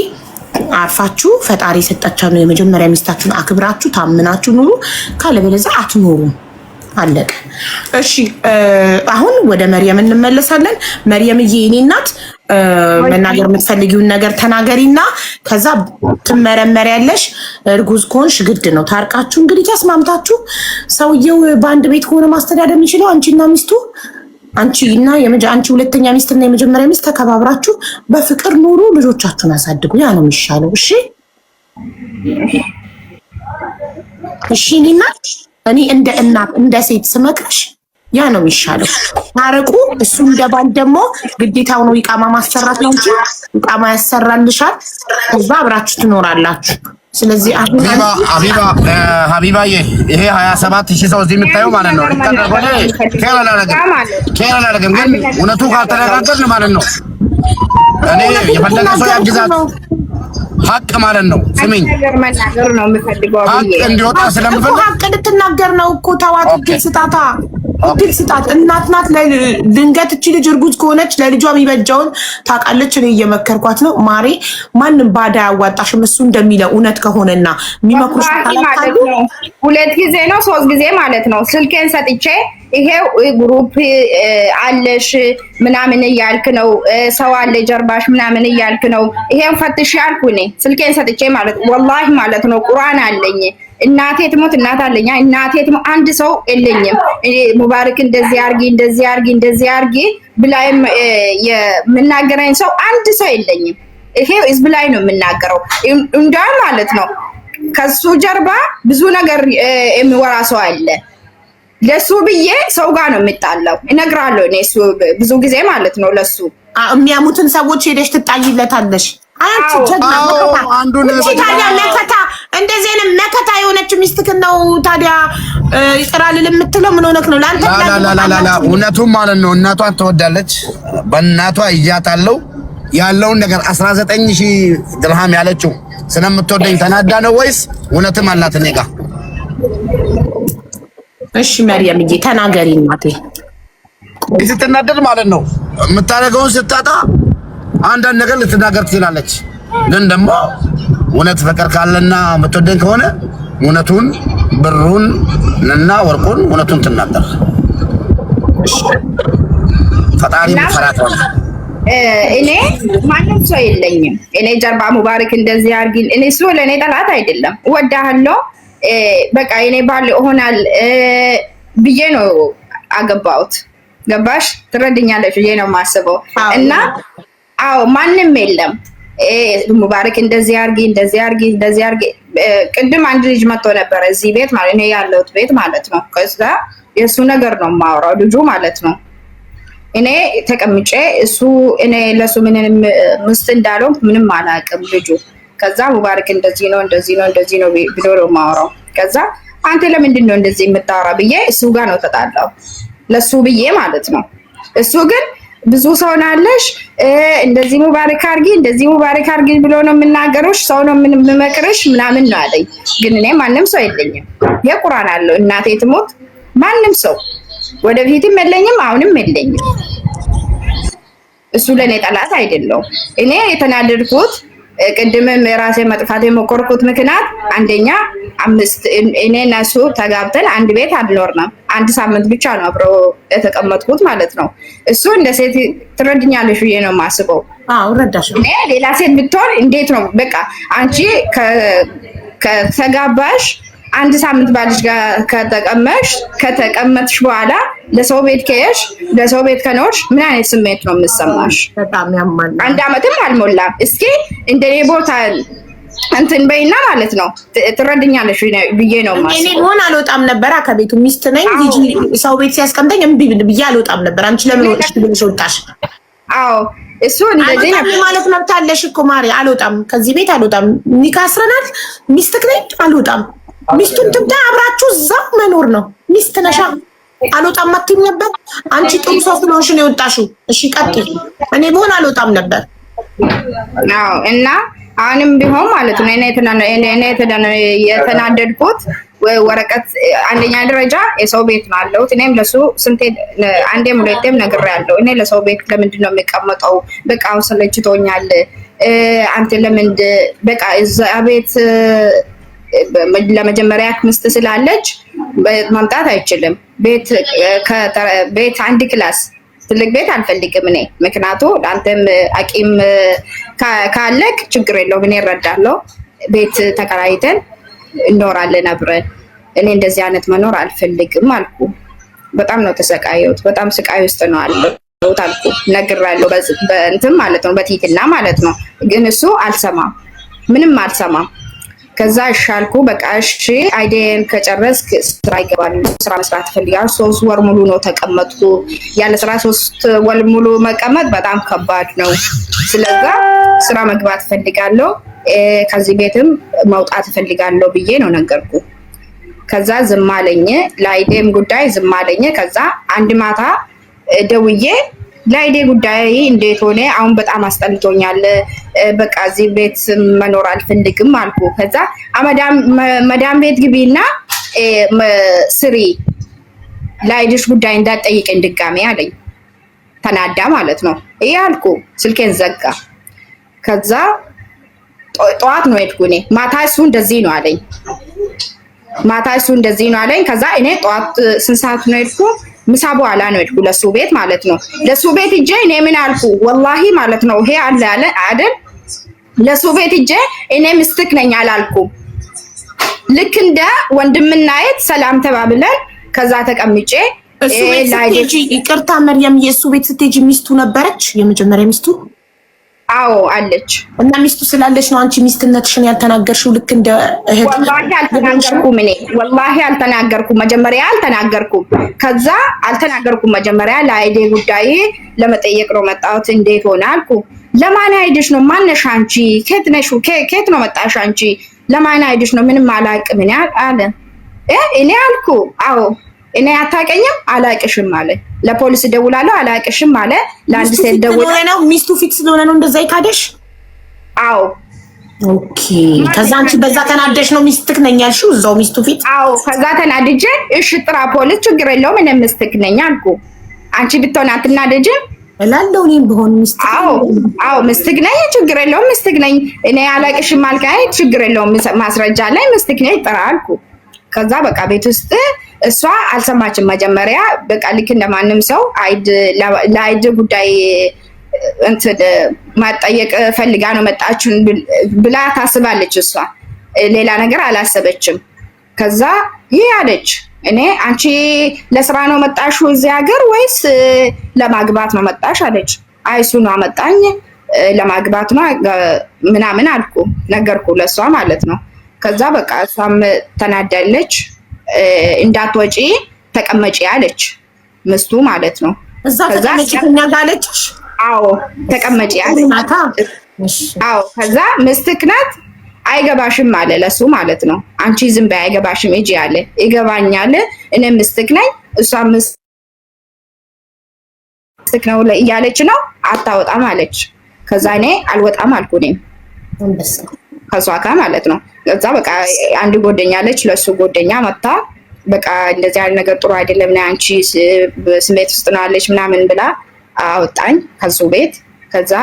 አርፋችሁ ፈጣሪ የሰጣችሁን የመጀመሪያ ሚስታችሁን አክብራችሁ ታምናችሁ ኑሩ። ካለበለዚያ አትኖሩም። አለቀ። እሺ አሁን ወደ መርየም እንመለሳለን። መርየምዬ የኔ እናት መናገር የምትፈልጊውን ነገር ተናገሪና ከዛ ትመረመሪያለሽ። እርጉዝ ከሆንሽ ግድ ነው ታርቃችሁ እንግዲህ ተስማምታችሁ። ሰውየው በአንድ ቤት ከሆነ ማስተዳደር የሚችለው አንቺና ሚስቱ አንቺና አንቺ ሁለተኛ ሚስትና የመጀመሪያ ሚስት ተከባብራችሁ በፍቅር ኑሩ፣ ልጆቻችሁን አሳድጉ። ያ ነው የሚሻለው። እሺ እሺ ኒና እኔ እንደ እናት እንደ ሴት ስመክርሽ ያ ነው የሚሻለው። ታረቁ። እሱ እንደባል ደግሞ ግዴታው ነው ኢቃማ ማሰራት ነው እንጂ ኢቃማ ያሰራልሻል። ከዛ አብራችሁ ትኖራላችሁ። ስለዚህ አሁን
ሀቢባዬ ይሄ 27000 ሰው እዚህ የምታየው ማለት ነው ኬራላ ነገር ግን እውነቱ ካልተነጋገርን ማለት ነው እኔ የፈለገ ሰው ያግዛት ሀቅ ማለት ነው። ስሚኝ
መናገር ነው የምፈልገው
ሀቅ እንዲወጣ ስለምፈልግ
ሀቅ ልትናገር ነው እኮ ተዋት። እድል ስጣታ እድል ስጣት። እናት ናት። ድንገት እቺ ልጅ እርጉዝ ከሆነች ለልጇ የሚበጃውን ታውቃለች። እኔ እየመከርኳት ነው ማሬ። ማንም ባዳ ያዋጣሽም እሱ እንደሚለው እውነት ከሆነና የሚመክሩሽ
ማለት ነው። 2 ጊዜ ነው 3 ጊዜ ማለት ነው ስልኬን ሰጥቼ ይሄው ግሩፕ አለሽ ምናምን እያልክ ነው፣ ሰው አለ ጀርባሽ ምናምን እያልክ ነው፣ ይሄን ፈትሽ ያልኩ እኔ ስልኬን ሰጥቼ ማለት ወላሂ ማለት ነው። ቁርአን አለኝ እናቴ ትሞት እናት አለኝ እናቴ ትሞት አንድ ሰው የለኝም። እኔ ሙባረክ እንደዚህ እንደዚህ አርጊ ብላይም የምናገረኝ ሰው አንድ ሰው የለኝም። ይሄ ህዝብ ላይ ነው የምናገረው እንዳል ማለት ነው። ከሱ ጀርባ ብዙ ነገር የሚወራ ሰው አለ። ለሱ ብዬ ሰው ጋር ነው የምጣለው እነግራለሁ። እኔ እሱ ብዙ ጊዜ ማለት ነው ለሱ
የሚያሙትን ሰዎች ሄደሽ ትጣይለታለሽ። አንቺ ጀግና ታዲያ መከታ እንደዚህ አይነት መከታ የሆነች ሚስትክን ነው ታዲያ ይጥራል የምትለው ምን ሆነክ ነው? ላንተ
ላላላላ እውነቱን ማለት ነው እናቷን ትወዳለች። በእናቷ እያታለው ያለውን ነገር 19000 ድርሃም ያለችው ስለምትወደኝ ተናዳ ነው ወይስ እውነትም አላት እኔ ጋር?
እሺ መርየምዬ ተናገሪ እናቴ።
ስትናደድ ማለት ነው የምታደርገውን ስታጣ አንዳንድ ነገር ልትናገር ትችላለች። ግን ደግሞ እውነት ፍቅር ካለና የምትወደኝ ከሆነ እውነቱን ብሩን እና ወርቁን እውነቱን ትናገር። ፈጣሪ መፈራት ነው።
እኔ ማንም ሰው የለኝም። እኔ ጀርባ ሙባረክ እንደዚህ አርጊ እኔ እሱ ለኔ ጠላት አይደለም። እወዳለሁ በቃ እኔ ባል ሆናል ብዬ ነው አገባሁት። ገባሽ? ትረድኛለሽ ብዬ ነው የማስበው። እና አዎ ማንም የለም። ሙባረክ እንደዚህ አርጊ። ቅድም አንድ ልጅ መጥቶ ነበር እዚህ ቤት ማለት እኔ ያለሁት ቤት ማለት ነው። ከዛ የእሱ ነገር ነው የማወራው ልጁ ማለት ነው። እኔ ተቀምጬ እኔ ለሱ ምንም ምስት እንዳለው ምንም አላውቅም ልጁ። ከዛ ሙባረክ እንደዚህ ነው ብሎ ነው የማወራው። ከዛ አንተ ለምንድን ነው እንደዚህ የምታወራ ብዬ እሱ ጋር ነው ተጣላው። ለሱ ብዬ ማለት ነው። እሱ ግን ብዙ ሰው ናለሽ እንደዚህ ሙባረክ አርጊ እንደዚህ ሙባረክ አርጊ ብሎ ነው የምናገርሽ፣ ሰው ነው የምመክርሽ ምናምን ነው አለኝ። ግን እኔ ማንም ሰው የለኝም። የቁርአን አለው እናቴ ትሞት ማንም ሰው ወደፊትም የለኝም፣ አሁንም የለኝም። እሱ ለኔ ጠላት አይደለም። እኔ የተናደድኩት ቅድምም የራሴ መጥፋት የሞከርኩት ምክንያት አንደኛ እኔ እና እሱ ተጋብተን አንድ ቤት አልኖርንም። አንድ ሳምንት ብቻ ነው አብረው የተቀመጥኩት ማለት ነው። እሱ እንደ ሴት ትረድኛለሽ ብዬ ነው የማስበው።
አዎ ረዳሽ።
እኔ ሌላ ሴት ብትሆን እንዴት ነው በቃ አንቺ ከተጋባሽ አንድ ሳምንት ባልሽ ጋር ከተቀመጥሽ በኋላ ለሰው ቤት ከሄድሽ ለሰው ቤት ከኖርሽ ምን አይነት ስሜት ነው የምትሰማሽ?
በጣም ያማል።
አንድ አመትም አልሞላም። እስኪ እንደኔ ቦታ እንትን በይና ማለት ነው ትረድኛለሽ ብዬ ነው ማለት
እኔ ሆነ አልወጣም ነበር ከቤቱ ሚስት ነኝ ሂጂ ሰው ቤት ሲያስቀምጠኝ እምቢ ብዬ አልወጣም ነበር። አንቺ ለምን ወጥሽ ብለሽ ወጣሽ?
አዎ እሱ እንደዚህ ነው
ማለት ነው። ታለሽ እኮ ማሪ አልወጣም ከዚህ ቤት አልወጣም። ኒካ አስረናል ሚስትክ ነኝ አልወጣም። ሚስቱን ትምታ አብራችሁ እዛው መኖር ነው። ሚስት ነሻ አልወጣም አትይም ነበር። አንቺ ጥሩ ሰው ስለሆንሽ ነው የወጣሽው። እሺ ቀጥይ። እኔ ብሆን አልወጣም ነበር።
አዎ እና አሁንም ቢሆን ማለት ነው እኔ የተናደድኩት ወረቀት አንደኛ ደረጃ የሰው ቤት ነው አለሁት። እኔም ለሱ ስንቴ አንዴም ሁለቴም ነግሬያለሁ። እኔ ለሰው ቤት ለምንድን ነው የሚቀመጠው? በቃ አሁን ሰለችቶኛል። አንተ ለምንድን በቃ እዛ ቤት ለመጀመሪያ ሚስት ስላለች መምጣት አይችልም። ቤት አንድ ክላስ ትልቅ ቤት አልፈልግም እኔ። ምክንያቱ ለአንተም አቂም ካለክ ችግር የለውም እኔ እረዳለሁ። ቤት ተከራይተን እኖራለን አብረን። እኔ እንደዚህ አይነት መኖር አልፈልግም አልኩ። በጣም ነው ተሰቃየሁት። በጣም ስቃይ ውስጥ ነው አለሁት አልኩ። ነግሬያለሁ በእንትን ማለት ነው በቲትና ማለት ነው። ግን እሱ አልሰማም፣ ምንም አልሰማም። ከዛ እሻልኩ በቃ እሺ አይዴን ከጨረስክ ስራ ይገባል። ስራ መስራት ፈልጋለሁ። 3 ወር ሙሉ ነው ተቀመጥኩ። ያለ ስራ 3 ወር ሙሉ መቀመጥ በጣም ከባድ ነው። ስለዛ ስራ መግባት ፈልጋለሁ፣ ከዚህ ቤትም መውጣት ፈልጋለሁ ብዬ ነው ነገርኩ። ከዛ ዝም አለኝ። ለአይዴም ጉዳይ ዝም አለኝ። ከዛ አንድ ማታ ደውዬ ለአይዴ ጉዳይ እንዴት ሆነ? አሁን በጣም አስጠልቶኛል። በቃ እዚህ ቤት መኖር አልፈልግም አልኩ። ከዛ መዳም ቤት ግቢና ስሪ ለአይድሽ ጉዳይ እንዳትጠይቀኝ ድጋሜ አለኝ። ተናዳ ማለት ነው። ይሄ አልኩ። ስልኬን ዘጋ። ከዛ ጠዋት ነው ሄድኩ እኔ። ማታ እሱ እንደዚህ ነው አለኝ። ከዛ እኔ ጠዋት 6 ሰዓት ነው ሄድኩ። ምሳ በኋላ ነው ሄድኩ ለሱ ቤት ማለት ነው። ለሱ ቤት እጄ እኔ ምን አልኩ ወላሂ ማለት ነው ይሄ አለ አይደል? ለሱ ቤት እጄ እኔ ምስትክ ነኝ አላልኩም። ልክ እንደ ወንድምና እህት ሰላም ተባብለን ከዛ ተቀምጬ
እሱ ቤት ስትሄጂ ይቅርታ መርያም የሱ ቤት ስትሄጂ ሚስቱ ነበረች የመጀመሪያ ሚስቱ?
አዎ አለች።
እና ሚስቱ ስላለች ነው አንቺ ሚስትነትሽን ያልተናገርሽው? ልክ እንደ እህት
ወላሂ አልተናገርኩም። እኔ ወላሂ አልተናገርኩም። መጀመሪያ አልተናገርኩም። ከዛ አልተናገርኩም። መጀመሪያ ለአይዴ ጉዳይ ለመጠየቅ ነው መጣሁት። እንዴት ሆነ አልኩ። ለማን አይድሽ ነው? ማነሽ አንቺ? ከየት ነው መጣሽ አንቺ? ለማን አይድሽ ነው? ምንም አላውቅም እኔ አለ። እኔ አልኩ አዎ እኔ አታውቀኝም አላውቅሽም አለ። ለፖሊስ ደውላለሁ አላውቅሽም አለ። ለአንድ ሴት ደውላለሁ
ነው ሚስቱ ፊት ስለሆነ ነው እንደዛ ይካደሽ?
አዎ
ኦኬ። ከዛ አንቺ በዛ ተናደሽ ነው ሚስትክ ነኝ ያልሽው እዛው ሚስቱ ፊት?
አዎ ከዛ ተናድጄ እሺ ጥራ ፖሊስ ችግር የለውም እኔ ሚስትክ ነኝ አልኩ። አንቺ ብትሆን አትናደጅም
እላለሁ እኔም ብሆን ሚስትክ።
አዎ ሚስትክ ነኝ ችግር የለውም ሚስትክ ነኝ። እኔ አላውቅሽም አልካይ ችግር የለውም ማስረጃ ላይ ሚስትክ ነኝ ጥራ አልኩ። ከዛ በቃ ቤት ውስጥ እሷ አልሰማችም። መጀመሪያ በቃ ልክ እንደማንም ሰው ለአይድ ጉዳይ እንትን ማጠየቅ ፈልጋ ነው መጣችሁ ብላ ታስባለች። እሷ ሌላ ነገር አላሰበችም። ከዛ ይህ አለች እኔ አንቺ ለስራ ነው መጣሹ እዚህ ሀገር ወይስ ለማግባት ነው መጣሽ አለች። አይ እሱ ነው አመጣኝ ለማግባት ነው ምናምን አልኩ ነገርኩ ለሷ ማለት ነው። ከዛ በቃ እሷም ተናዳለች። እንዳትወጪ ተቀመጪ አለች ምስቱ ማለት ነው።
እዛ ተቀመጪ ተኛጋለች።
አዎ ተቀመጪ አለች። አዎ ከዛ ምስትክ ናት አይገባሽም አለ ለሱ ማለት ነው። አንቺ ዝም በይ አይገባሽም እጂ አለ። ይገባኛል እኔ ምስትክ ነኝ እሷ ነው እያለች ነው አታወጣም አለች። ከዛ እኔ አልወጣም አልኩ እኔም ከሷ ጋር ማለት ነው። ከዛ በቃ አንድ ጎደኛ አለች ለሱ ጎደኛ መጣ በቃ እንደዚህ አይነት ነገር ጥሩ አይደለም ነው አንቺ ስሜት ውስጥ ነው አለች ምናምን ብላ አወጣኝ ከሱ ቤት። ከዛ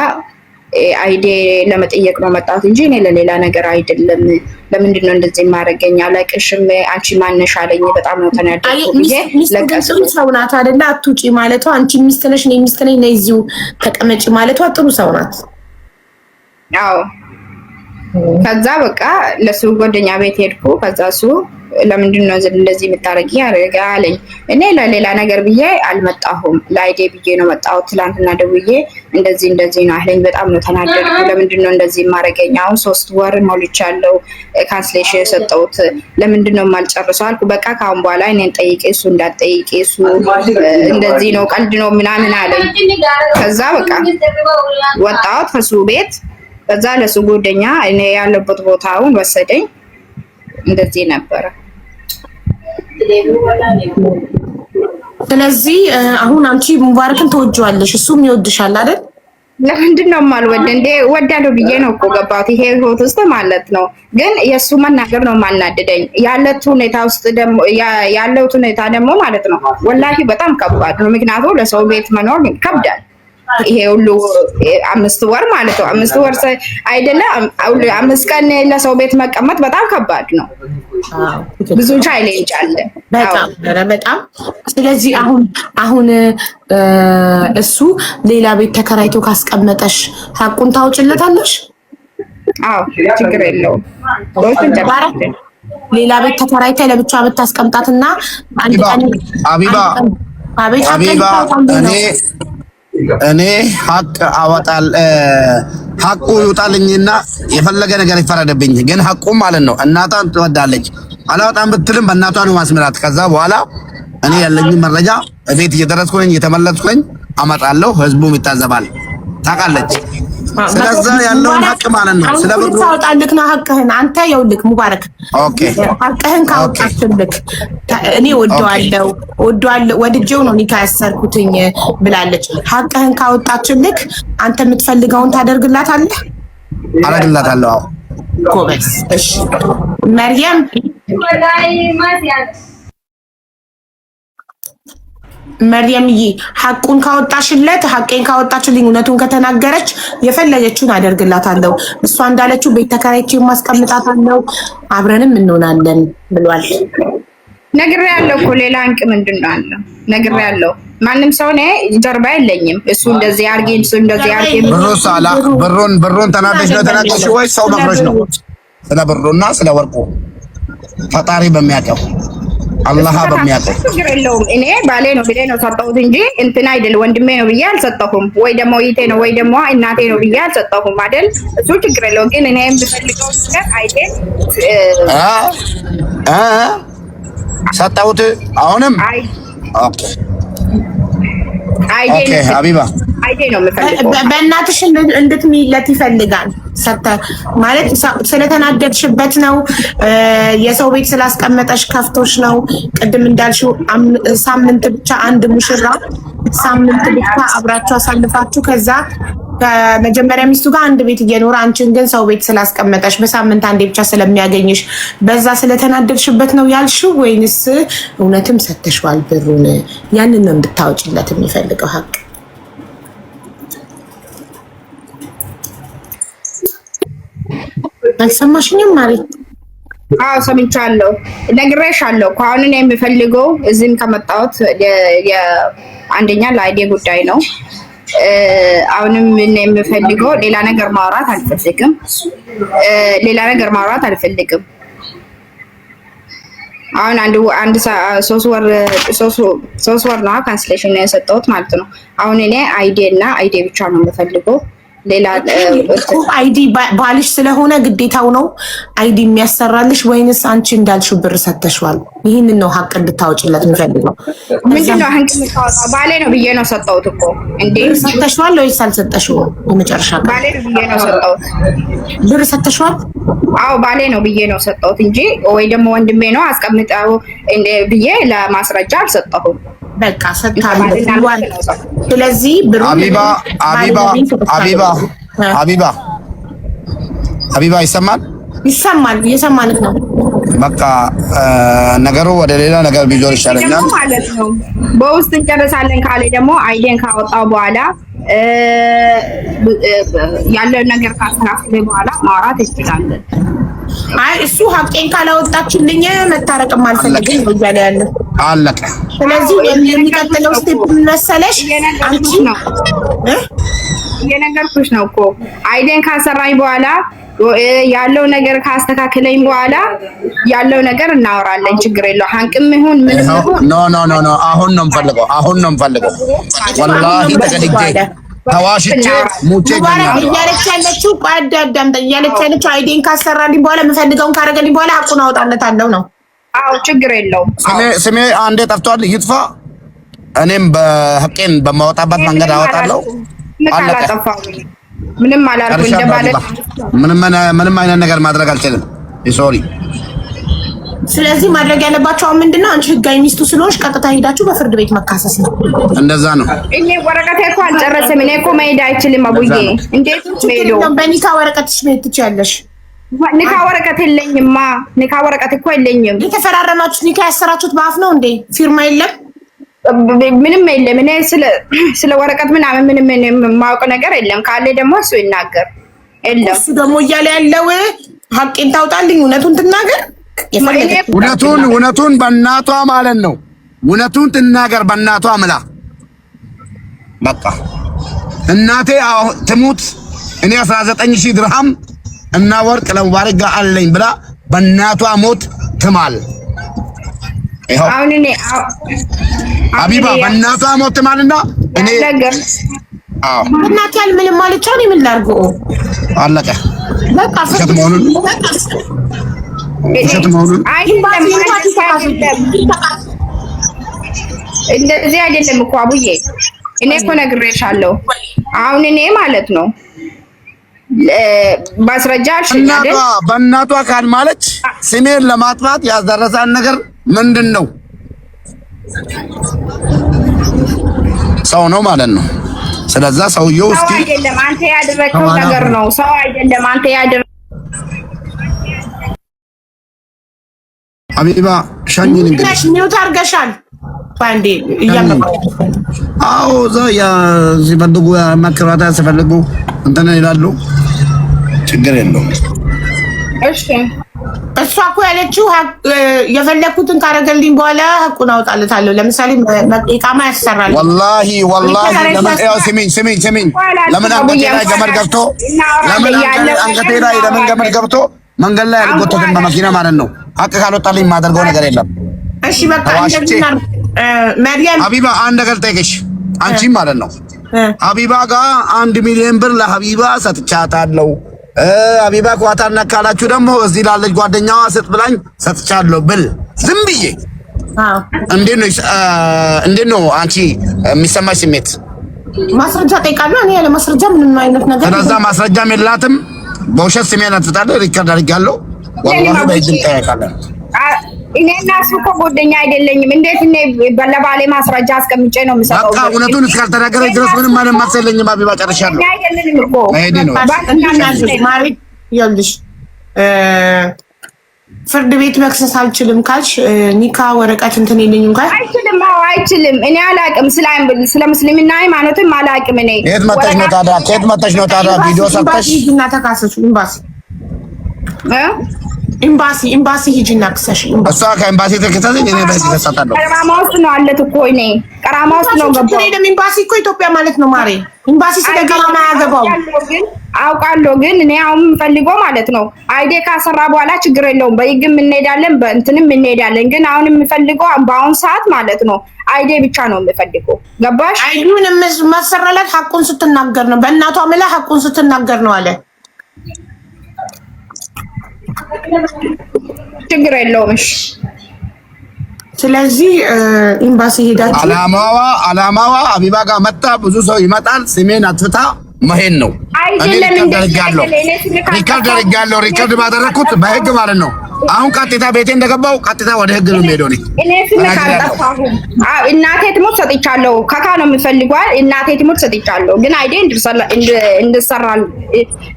አይዲ ለመጠየቅ ነው መጣሁት እንጂ እኔ ለሌላ ነገር አይደለም። ለምንድን ነው እንደዚህ ማረገኝ አላቅሽም አንቺ ማነሽ አለኝ። በጣም ነው ተናደድኩ ብዬ ለቀስ
ሰው ናት አይደለ አትውጪ ማለቷ አንቺ ሚስት ነሽ እኔ ሚስት ነኝ ነይ እዚሁ ተቀመጪ ማለቷ ጥሩ ሰው ናት።
አዎ ከዛ በቃ ለሱ ጓደኛ ቤት ሄድኩ። ከዛ እሱ ለምንድን ነው እንደዚህ የምታረጊ አለኝ። እኔ ለሌላ ነገር ብዬ አልመጣሁም ለአይዴ ብዬ ነው መጣሁት። ትላንትና ደውዬ እንደዚህ ነው አለኝ። በጣም ነው ተናደድኩ። ለምንድን ነው እንደዚህ የማረገኝ? አሁን 3 ወር ሞልቻለሁ ካንስሌሽን የሰጠሁት ለምንድን ነው የማልጨርሰው አልኩ። በቃ ካሁን በኋላ እኔን ጠይቄ እሱ እንዳትጠይቄ እሱ እንደዚህ ነው ቀልድ ነው ምናምን አለኝ። ከዛ በቃ ወጣሁት ከሱ ቤት። ከዛ ለሱ ጎደኛ እኔ ያለበት ቦታውን ወሰደኝ። እንደዚህ ነበረ።
ስለዚህ አሁን አንቺ ሙባረክን ትወጂዋለሽ እሱም ይወድሻል አይደል?
ለምንድን ነው የማልወድ እንዴ? ወዳለው ብዬ ነው እኮ ገባሁት ይሄ ህይወት ውስጥ ማለት ነው። ግን የእሱ መናገር ነው የማናድደኝ። ያለው ሁኔታ ደግሞ ማለት ነው ወላሂ በጣም ከባድ ነው። ምክንያቱም ለሰው ቤት መኖር ይከብዳል። ይሄ ሁሉ 5 ወር ማለት ነው 5 ወር አይደለም 5 ቀን ለሰው ቤት መቀመጥ በጣም ከባድ ነው። ብዙ ቻሌንጅ አለ
በጣም። ስለዚህ አሁን እሱ ሌላ ቤት ተከራይቶ ካስቀመጠሽ ሀቁን ታውጭለታለሽ?
አዎ ችግር የለውም።
ሌላ ቤት ተከራይተ ለብቻ ብታስቀምጣትና አንድ ቀን
አቢባ እኔ ሀቅ አወጣል ሀቁ ይውጣልኝና የፈለገ ነገር ይፈረድብኝ። ግን ሀቁ ማለት ነው እናቷን ትወዳለች አላወጣም ብትልም በእናቷ ነው ማስመራት። ከዛ በኋላ እኔ ያለኝ መረጃ ቤት እየደረስኩኝ እየተመለስኩኝ አመጣለሁ። ህዝቡም ይታዘባል ታውቃለች። ስለዛ ያለውን ሀቅ ማለት ነው ስለብሩ
ታውጣልክ ነው ሀቅህን አንተ ይኸውልህ ሙባረክ
ኦኬ
ሀቅህን ካወጣችልክ እኔ ወድጄው ነው ኒካ ያሰርኩትኝ ብላለች። ሀቅህን ካወጣችልክ አንተ የምትፈልገውን ታደርግላታለህ?
አደርግላታለሁ።
ጎበዝ። እሺ መርየም መርየምዬ ሀቁን ካወጣሽለት ሀቄን ካወጣችልኝ እውነቱን ከተናገረች የፈለገችውን አደርግላታለሁ። እሷ እንዳለችው ቤት ተከራይቼ ማስቀምጣታለሁ አብረንም እንሆናለን ብሏል።
ነግሬያለሁ እኮ ሌላ አንቅ ምንድን ነው አለ ነግሬያለሁ። ማንም ሰው ነው ጀርባ የለኝም። እሱ እንደዚህ አርጌ እሱ እንደዚህ አርጌ
ብሩን ተናደሽ ነው ተናደሽ ወይ ሰው መክሮሽ ነው? ስለ ብሩና ስለ ወርቁ ፈጣሪ በሚያውቀው አላህ በሚያውቀው
ችግር የለውም። እኔ ባሌ ነው ብዬ ነው ሰጠሁት እንጂ እንትን አይደል ወንድሜ ነው ብዬ አልሰጠሁም። ወይ ደግሞ ይቴ ነው ወይ ደግሞ እናቴ ነው ብዬ አልሰጠሁም አይደል? እሱ ችግር የለውም። ግን እኔ የምፈልገው ነገር አይደል
ሰጠሁት። አሁንም ኦኬ ኦኬ ሀቢባ
አይዴ ነው የምፈልገው።
በእናትሽ እንድትሚለት ይፈልጋል። ማለት ስለተናደድሽበት ነው የሰው ቤት ስላስቀመጠሽ ከፍቶሽ ነው። ቅድም እንዳልሽው ሳምንት ብቻ አንድ ሙሽራ ሳምንት ብቻ አብራችሁ አሳልፋችሁ ከዛ ከመጀመሪያ ሚስቱ ጋር አንድ ቤት እየኖረ አንቺን ግን ሰው ቤት ስላስቀመጠሽ በሳምንት አንዴ ብቻ ስለሚያገኝሽ በዛ ስለተናደድሽበት ነው ያልሽው ወይንስ እውነትም ሰተሽዋል ብሩን? ያንን ነው እንድታወጪለት የሚፈልገው ሀቅ። አልሰማሽኝም ማለት?
አዎ ሰምቻለሁ፣ ነግሬሻለሁ። አሁን እኔ የምፈልገው እዚህም ከመጣሁት አንደኛ ለአይዴ ጉዳይ ነው። አሁንም እኔ የምፈልገው ሌላ ነገር ማውራት አልፈልግም። አሁን አንድ 3 ወር ነው ካንስሌሽን የሰጠሁት ማለት ነው። አሁን እኔ አይዴ ብቻ ነው የምፈልገው። ሌላ
አይዲ ባልሽ ስለሆነ ግዴታው ነው አይዲ የሚያሰራልሽ ወይንስ አንቺ እንዳልሽው ብር ሰተሽዋል? ይህንን ነው ሀቅ እንድታወጪለት የምፈልገው።
ምንድነው ሀቅ የምታወጣው? ባሌ ነው ብዬ ነው ሰጠሁት እኮ። እንዴ
ሰተሽዋል ወይስ አልሰጠሽውም? የመጨረሻ
ባሌ ነው ብዬ ነው ሰጠሁት።
ብር ሰተሽዋል?
አዎ ባሌ ነው ብዬ ነው ሰጠሁት እንጂ ወይ ደግሞ ወንድሜ ነው አስቀምጠው ብዬ ለማስረጃ አልሰጠሁም።
በቃ ሰጥታለሁ። ስለዚህ ብሩ
ሀቢባ ይሰማል
እየሰማንክ ነው።
በቃ ነገሩ ወደ ሌላ ነገር ቢዞር ይሻለኛል
ማለት ነው። በውስጥ እንጨርሳለን ካለ ደግሞ አይዲን ካወጣው በኋላ ያለው ነገር ካስተካከለ በኋላ ማውራት እንችላለን።
አይ እሱ ሀቄን ካላወጣችልኝ መታረቅም አልፈልግም ነው እያለ ያለው።
አለቀ።
ስለዚህ የሚቀጥለው ስቴፕ ምን መሰለሽ? አንቺ
የነገርኩሽ ነው እኮ አይዲን ካሰራኝ በኋላ ያለው ነገር ካስተካከለኝ በኋላ ያለው ነገር እናወራለን። ችግር የለው። ሀንቅም ይሁን ምን ይሁን
ኖ አሁን ነው የምፈልገው ወላሂ ተቀድጄ ተዋሽቼ ሙቼ
እያለች ያለችው እያለች ያለችው አይዲን ካሰራልኝ በኋላ የምፈልገውን ካረገልኝ በኋላ ሀቁን አወጣለታለሁ ነው።
አዎ ችግር የለውም።
ስሜ አንዴ ጠፍቷል፣ ይጥፋ። እኔም በሀቄን በማወጣበት መንገድ አወጣለሁ። አለቀ።
ምንም አላልኩም። እንደማለት
ምንም አይነት ነገር ማድረግ አልችልም። ሶሪ።
ስለዚህ ማድረግ ያለባቸው ምንድነው? አንቺ ህጋዊ ሚስቱ ስለሆንሽ ቀጥታ ሄዳችሁ በፍርድ ቤት መካሰስ ነው።
እንደዛ ነው።
እኔ ወረቀቴ እኮ አልጨረሰም። እኔ እኮ መሄድ አይችልም። አቡዬ እንዴት ሄዶ
በኒካ ወረቀትሽ መሄድ ትችያለሽ?
ኒካ ወረቀት የለኝማ። ኒካ ወረቀት እኮ የለኝም።
የተፈራረማችሁት ኒካ ያሰራችሁት በአፍ ነው እንዴ? ፊርማ የለም?
ምንም የለም። እኔ ስለ ወረቀት ምናምን ምንም የማውቅ ነገር የለም። ካለ ደግሞ እሱ ይናገር። የለም
እሱ ደግሞ እያለ ያለው ሀቄን ታውጣልኝ፣ እውነቱን ትናገር።
እውነቱን በእናቷ ማለት ነው። እውነቱን ትናገር በእናቷ ምላ። በቃ እናቴ ትሙት እኔ 19000 ድርሃም እና ወርቅ ለሙባረክ ጋር አለኝ ብላ በእናቷ ሞት ትማል። ይሄው ሀቢባ በእናቷ ሞት ትማልና እኔ
እናቴ አልምልም ማለቻ ነው። ምን ላድርገው?
አለቀ።
በቃ
ውሸት መሆኑን
እንደዚህ አይደለም እኮ አቡዬ። እኔ እኮ ነግሬሻለሁ። አሁን እኔ ማለት ነው ማስረጃ አልሽኛል።
በእናቷ ካል ማለች ስሜን ለማጥፋት ያደረሳን ነገር ምንድን ነው? ሰው ነው ማለት ነው። ስለዛ ሰውየው እስኪ
አይደለም አንተ ያደረከው ነገር ነው። ሰው አይደለም አንተ ያደረከው።
ሀቢባ ሻኝን እንግዲህ
ሚውት አድርገሻል። ባንዴ
አዎ ሲፈልጉ ማከራታ ሲፈልጉ እንትን ይላሉ። ችግር የለውም።
እሺ
እሷ እኮ ያለችው የፈለኩትን ካረገልኝ በኋላ ሀቁን አውጣለታለሁ። ለምሳሌ ኢቃማ ያሰራል።
ወላሂ ለምን ያው ስሚኝ ለምን አንገቴ ላይ ገመድ ገብቶ ለምን ገመድ ገብቶ መንገድ ላይ አልጎተተም በመኪና ማለት ነው። ሀቅ ካልወጣልኝ የማደርገው ነገር የለም።
እሺ በቃ መርያም
ሀቢባ አንድ ነገር ጠይቅሽ፣ አንቺም ማለት ነው ሀቢባ ጋር 1 ሚሊዮን ብር ለሀቢባ ሰጥቻታለሁ። ሀቢባ ኳታር ነካላችሁ ደግሞ እዚህ ላለች ጓደኛዋ ስጥ ብላኝ ሰጥቻለሁ ብል ዝም ብዬ እንዴት ነው አንቺ የሚሰማሽ ስሜት?
ማስረጃ ጠይቃለሁ። እኔ ያለ ማስረጃ ምንም አይነት ነገር
ስለዛ ማስረጃም የላትም። በውሸት ስሜን አትጣለህ። ሪከርድ አድርጋለሁ። ወላሂ በእጅም ጠይቃለሁ።
እኔ እና እሱ እኮ ጓደኛ አይደለኝም። እንዴት እኔ ለባሌ ማስረጃ አስቀምጬ ነው የምሰጠው?
በቃ እውነቱን እስካልተናገረች ድረስ ምንም ማለት ማሰለኝም። ሀቢባ ጨርሻለሁ።
አይደለንም እኮ
አይዲ ነው
ማለት ይኸውልሽ፣ ፍርድ ቤት መክሰስ አልችልም ካልሽ ኒካ ወረቀት እንትን የለኝም ካልሽ
አይችልም። አዎ አይችልም። እኔ አላውቅም ስለ ሙስሊምና ሃይማኖትም አላውቅም። እኔ
ከየት መተሽ ነው ታዲያ ቪዲዮ ሰጥተሽ
እና ተካሰሱ ኤምባሲ ሂጂና ክሰሽ።
እሷ ከኤምባሲ ተከታተኝ እኔ በዚህ ተሰጣለሁ።
ቀራማ ውስጥ ነው አለት እኮ እኔ ቀራማ ውስጥ ነው ገባው።
ኤምባሲ እኮ ኢትዮጵያ ማለት ነው ማሬ። ኤምባሲ ስለቀራማ ያገባው
አውቃለሁ። ግን እኔ አሁን የምፈልገው ማለት ነው አይዴ ካሰራ በኋላ ችግር የለውም በይግም እንሄዳለን በእንትንም እንሄዳለን። ግን አሁን የምፈልገው በአሁን ሰዓት ማለት ነው አይዴ ብቻ ነው የምፈልገው። ገባሽ?
አይዱን ማሰራላት ሐቁን ስትናገር ነው። በእናቷ ምላ ሐቁን ስትናገር ነው አለ።
ችግር የለውም። እሺ
ስለዚህ ኤምባሲ ሄዳችሁ
አላማዋ ሀቢባ ጋር መጣ። ብዙ ሰው ይመጣል። ስሜን አጥፍታ መሄድ ነው። እኔ ሪከርድ አድርጋለሁ። ሪከርድ ባደረኩት በህግ ማለት ነው አሁን ቀጥታ ቤቴ እንደገባው ቀጥታ ወደ ህግ ነው የምሄደው።
እኔ ስልክ አልጠፋሁም። እናቴ ትሞት ሰጥቻለሁ። ካካ ነው የምፈልገው። እናቴ ትሞት ሰጥቻለሁ። ግን አይዴ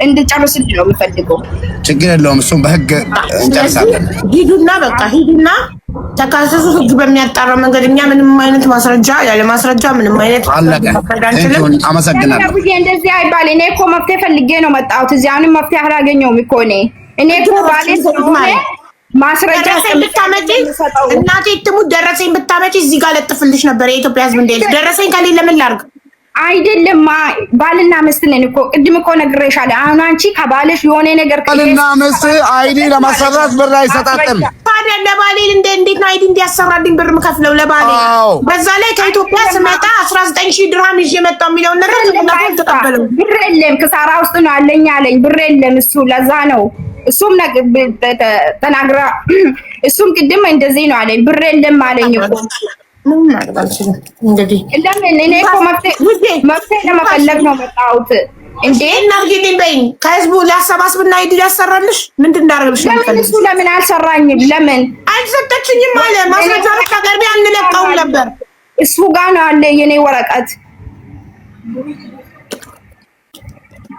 እንድጨርስልኝ ነው የምፈልገው።
ችግር የለውም። እሱም በህግ እንጨርሳለን።
ሂዱና በቃ ሂዱና ተካሰሱ። ህግ በሚያጣራ መንገድ እኛ ምንም አይነት ማስረጃ ያለ ማስረጃ ምንም አይነት
አለቀ። አመሰግናለሁ።
እንደዚህ አይባል። እኔ እኮ መፍትሄ ፈልጌ ነው መጣሁት። እዚህ አሁንም መፍትሄ አላገኘሁም እኮ እኔ እኮ ባሌ ስለሆነ ማስረጃ
ብታመጪ እናቴ ትሙት ደረሰኝ ብታመጪ እዚህ ጋር ለጥፍልሽ ነበር። የኢትዮጵያ ህዝብ እንደ ደረሰኝ ከሌለ ምን ላድርግ?
አይደለም ባልና ሚስት ነን እኮ ቅድም እኮ ነግሬሻለሁ። አሁን አንቺ ከባልሽ የሆነ ነገር
ባልና ሚስት አይዲ ለማሰራት ብር አይሰጣጥም።
ታዲያ ለባሌ እንዴት ነው አይዲ እንዲያሰራልኝ ብር የምከፍለው ለባሌ? በዛ ላይ ከኢትዮጵያ ስመጣ 19000 ድርሃም ይዤ መጣሁ የሚለውን ነገር ተቀበለው።
ብር የለም ክሳራ ውስጥ ነው አለኝ ብር የለም እሱ ለዛ ነው እሱም ተናግራ እሱም ቅድም እንደዚህ ነው አለኝ ብር የለም አለኝ እኮ
ምን አድርጋችሁ እንግዲህ
ለምን እኔ እኮ መፍትሄ ለመፈለግ ነው መጣሁት። እንዴ
እናርጊልኝ በይኝ። ከህዝቡ ሊያሰባስብና አይዲ ሊያሰራልሽ ምንድን እንዳደረግልሽ
ለምን እሱ ለምን አልሰራኝም? ለምን
አልሰጠችኝም አለ። ማስረጃ ልታቀርቢ አንለቀውም ነበር።
እሱ ጋር ነው አለ የኔ ወረቀት።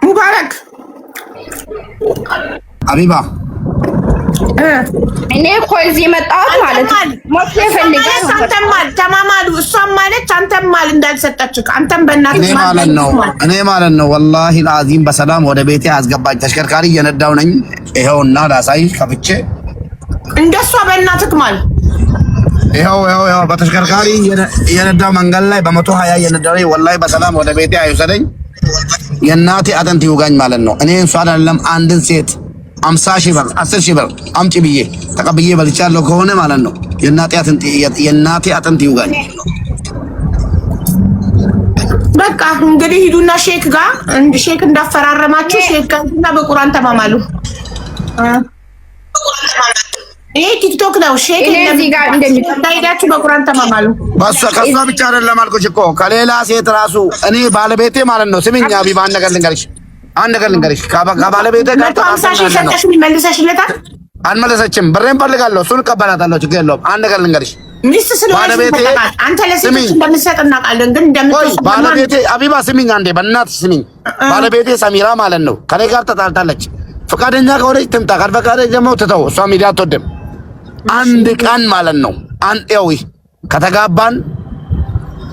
ሙባረክ
አቢባ
እኔ እኮ እዚህ መጣሁት ማለት ሞት ይፈልጋል።
ተማማሉ። እሷም ማለት አንተም ማለት እንዳልሰጠችህ አንተም በእናትህ
እኔ ማለት ነው ወላሂ አዚም በሰላም ወደ ቤቴ አስገባኝ። ተሽከርካሪ እየነዳው ነኝ። ይኸውና ላሳይሽ ከፍቼ
እንደሷ በእናትህ ማለት
ይኸው በተሽከርካሪ እየነዳው መንገድ ላይ በ120 እየነዳው ወላሂ በሰላም ወደ ቤቴ አይወሰደኝ። የእናቴ አጥንት ይውጋኝ ማለት ነው። እኔ እንሷን አይደለም አንድን ሴት 50,000 ብር 10,000 ብር አምጪ ብዬ ተቀብዬ በልቻለሁ ከሆነ ማለት ነው የእናቴ አጥንት ይውጋኝ።
በቃ እንግዲህ ሂዱና ሼክ ጋር ሼክ እንዳፈራረማችሁ ሼክ ጋርና በቁርአን ተማማሉ። ይሄ ቲክቶክ ነው። ሼክ እንደሚታይዳችሁ በቁርአን ተማማሉ።
ባሷ ከሷ ብቻ አይደለም አልኩሽ እኮ ከሌላ ሴት ራሱ እኔ ባለቤቴ ማለት ነው። ስሚኝ አቢባ አንድ ነገር ልንገርሽ ከባለቤቴ ጋር
ተማሳሽ መልሰሽለታል?
አልመለሰችም። ብሬን ፈልጋለሁ። እሱን እቀበላታለሁ። ችግር የለውም። አንድ ነገር ልንገርሽ
ሚስት ስለሆነ አንተ ለሴቶች እንደምትሰጥ እናውቃለን፣ ግን እንደምትሰጥ
ባለቤቴ አቢባ ስሚኝ አንዴ በእናትሽ ስሚኝ። ባለቤቴ ሰሚራ ማለት ነው ከኔ ጋር ተጣልታለች። ፈቃደኛ ከሆነች ትምጣ፣ ካልፈቃደች ደግሞ ትተው። እሷ ሚዲያ አትወድም። አንድ ቀን ማለት ነው አንጤው ከተጋባን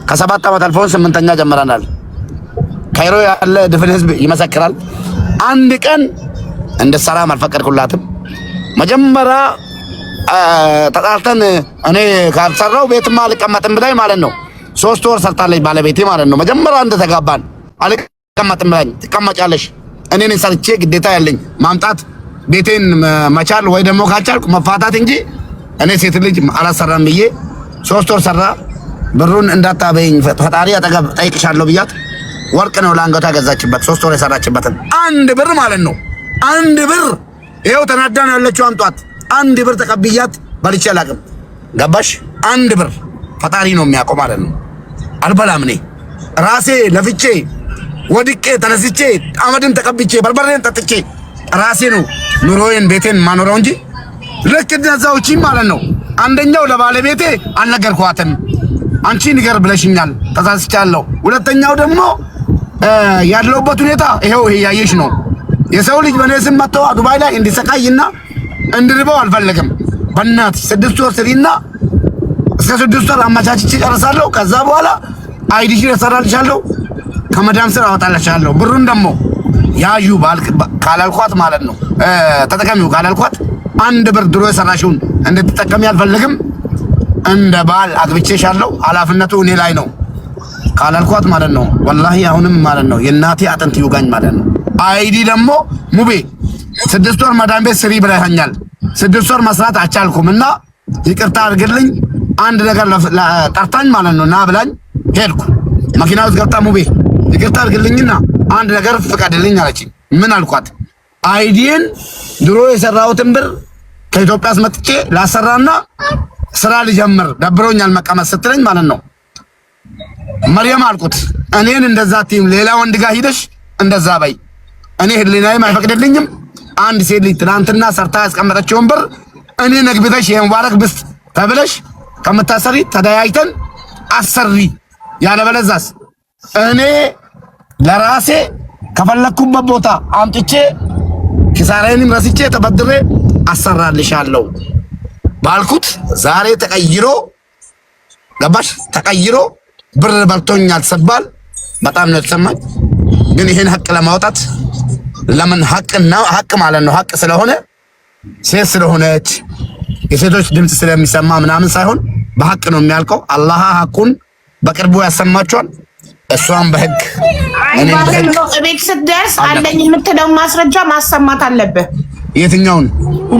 ከ7 ዓመት አልፎን 8ኛ ጀምረናል። ካይሮ ያለ ድፍን ህዝብ ይመሰክራል። አንድ ቀን እንድትሰራም አልፈቀድኩላትም። መጀመሪያ ተጣልተን እኔ ካልሰራው ቤትማ አልቀመጥም ብላኝ ማለት ነው 3 ወር ሰርታለች ባለቤቴ ማለት ነው። መጀመሪያ እንደተጋባን አልቀመጥም ብላኝ ትቀመጫለሽ፣ እኔ ነኝ ሰርቼ ግዴታ ያለኝ ማምጣት ቤቴን መቻል ወይ ደግሞ ካልቻልኩ መፋታት እንጂ እኔ ሴት ልጅ አላሰራም ብዬ 3 ወር ሰራ። ብሩን እንዳታበይኝ ፈጣሪ አጠገብ ጠይቅሻለሁ ብያት ወርቅ ነው ለአንገቷ ገዛችበት 3 ወር የሰራችበትን 1 ብር ማለት ነው። 1 ብር ይኸው ተናዳ ነው ያለችው። አምጧት 1 ብር ተቀብያት በልቼ አላውቅም። ገባሽ? 1 ብር ፈጣሪ ነው የሚያውቀው ማለት ነው። አልበላም እኔ ራሴ ለፍቼ ወድቄ ተነስቼ አመድን ተቀብቼ በርበሬን ጠጥቼ ራሴ ነው ኑሮዬን ቤቴን ማኖረው እንጂ ልክ እንደዛውቺ ማለት ነው። አንደኛው ለባለቤቴ አልነገርኳትም፣ አንቺ ንገር ብለሽኛል፣ ተሳስቻለሁ። ሁለተኛው ደግሞ ያለውበት ሁኔታ ይሄው ያየሽ ነው። የሰው ልጅ በኔ ስም መጥቶ ዱባይ ላይ እንዲሰቃይና እንድርበው አልፈልግም። በእናትሽ 6 ወር ስሪና እስከ 6 ወር አመቻችቼ ጨርሳለሁ። ከዛ በኋላ አይዲሽ እሰራልሻለሁ፣ ከመዳም ስራ አወጣልሻለሁ። ብሩን ደግሞ ያዩ ካላልኳት ማለት ነው ተጠቀሚው ካላልኳት 1 ብር ድሮ የሰራሽውን እንድትጠቀሚ አልፈልግም። እንደ ባል አግብቼሻለሁ፣ ኃላፊነቱ እኔ ላይ ነው ካላልኳት ማለት ነው ወላሂ አሁንም ማለት ነው የእናቴ አጥንት ይውጋኝ ማለት ነው። አይዲ ደግሞ ሙቤ 6 ወር መዳም ቤት ስሪ ብለኸኛል። 6 ወር መስራት አልቻልኩም እና ይቅርታ አድርግልኝ። አንድ ነገር ጠርታኝ ማለት ነው ና ብላኝ ሄድኩ። መኪና ውስጥ ገብታ ሙቤ ይቅርታ አድርግልኝና አንድ ነገር ፍቀድልኝ አለችኝ። ምን አልኳት? አይዲን ድሮ የሰራሁትን ብር ከኢትዮጵያ አስመጥቼ ላሰራና ስራ ልጀምር ደብሮኛል መቀመጥ ስትለኝ ማለት ነው መርየም አልኩት እኔን እንደዛ አትይም፣ ሌላ ወንድ ጋር ሂደሽ እንደዛ በይ። እኔ ህሊናዬም አይፈቅድልኝም። አንድ ሴት ልጅ ትናንትና ሰርታ ያስቀመጠችውን ብር እኔ ነግብተሽ የሙባረክ ብስት ተብለሽ ከምታሰሪ ተደያይተን አሰሪ። ያለበለዛስ እኔ ለራሴ ከፈለኩበት ቦታ አምጥቼ ኪሳራዬንም ረስቼ ተበድሬ አሰራልሻለሁ ባልኩት ዛሬ ተቀይሮ ገባሽ? ተቀይሮ ብር በልቶኛል ሰባል በጣም ነው የተሰማኝ። ግን ይሄን ሀቅ ለማውጣት ለምን ሀቅ ማለት ነው ሀቅ ስለሆነ ሴት ስለሆነች የሴቶች ድምጽ ስለሚሰማ ምናምን ሳይሆን በሀቅ ነው የሚያልቀው። አላህ ሀቁን በቅርቡ ያሰማቸዋል። እሷን በህግ
እኔ ቤት ስትደርስ አለኝ የምትለው ማስረጃ ማሰማት አለብህ።
የትኛውን?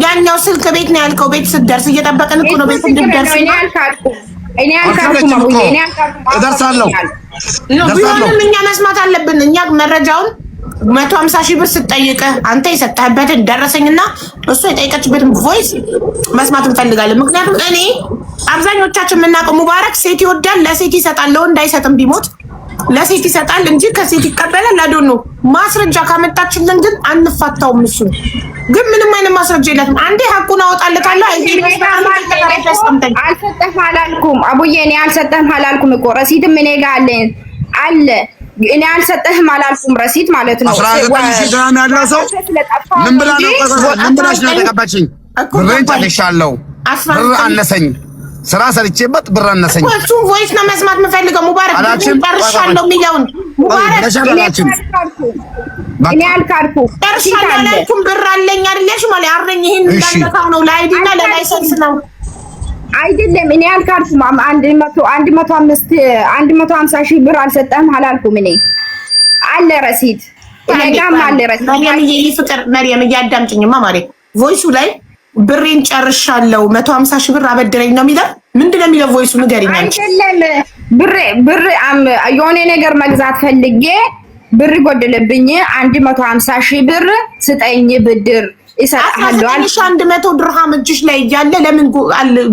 ያኛው ስልክ ቤት ነው ያልከው። ቤት ስትደርስ እየጠበቅን እኮ ነው ቤት እንድትደርስ።
እኔ
እደርሳለሁ።
ቢሆንም እኛ መስማት አለብን። እኛ መረጃውን 150 ሺህ ብር ስትጠይቅህ አንተ የሰጠህበትን ደረሰኝና እሱ የጠየቀችበትን ቮይስ መስማት እንፈልጋለን። ምክንያቱም እኔ አብዛኞቻችን የምናውቀው ሙባረክ ሴት ይወዳል፣ ለሴት ይሰጣል፣ ለወንድ አይሰጥም። ቢሞት ለሴት ይሰጣል እንጂ ከሴት ይቀበላል። አዶኖ ማስረጃ ካመጣችልን ግን አንፋታውም። እሱ ግን ምንም አይነት ማስረጃ የለትም። አንዴ ሀቁን አወጣለታለሁ።
አልሰጠህም አላልኩም አቡዬ፣ እኔ አልሰጠህም አላልኩም እኮ ረሲትም እኔ ጋር አለ። እኔ አልሰጠህም አላልኩም ረሲት ማለት ነው።
19,000 ድርሃም ያለው ሰው ምን ብላ ነው? ምን ብላሽ ነው የተቀባችኝ? ብሬን ጨርሻለሁ፣ ብር አነሰኝ፣ ስራ ሰርቼበት ብር አነሰኝ።
እሱን ቮይስ ነው መስማት የምፈልገው። ሙባረክ ጨርሻለሁ የሚለውን ሙባረክ
እኔ አልካድኩም።
ጨርሻለሁ ብር አለኝ አይደለሽ ማለት አረኝ። ይሄን እንዳልነካው ነው ለአይዲና ለላይሰንስ ነው
አይደለም። እኔ አልካድኩም። 150 ሺህ ብር አልሰጠህም አላልኩም። እኔ አለ ረሲት እኔ ጋርም አለ ረሲት።
መርየም እያዳምጪኝማ ማሬ ቮይሱ ላይ ብሬን ጨርሻለሁ 150 ሺህ ብር አበድረኝ ነው የሚለው። ምንድን ነው የሚለው ቮይሱ ንገሪኝ አንቺ።
አይደለም ብር የሆነ ነገር መግዛት ፈልጌ ብር ጎደለብኝ 150 ሺህ ብር ስጠኝ ብድር ይሰጣለሁ።
100 ድርሃም እጅሽ ላይ እያለ ለምን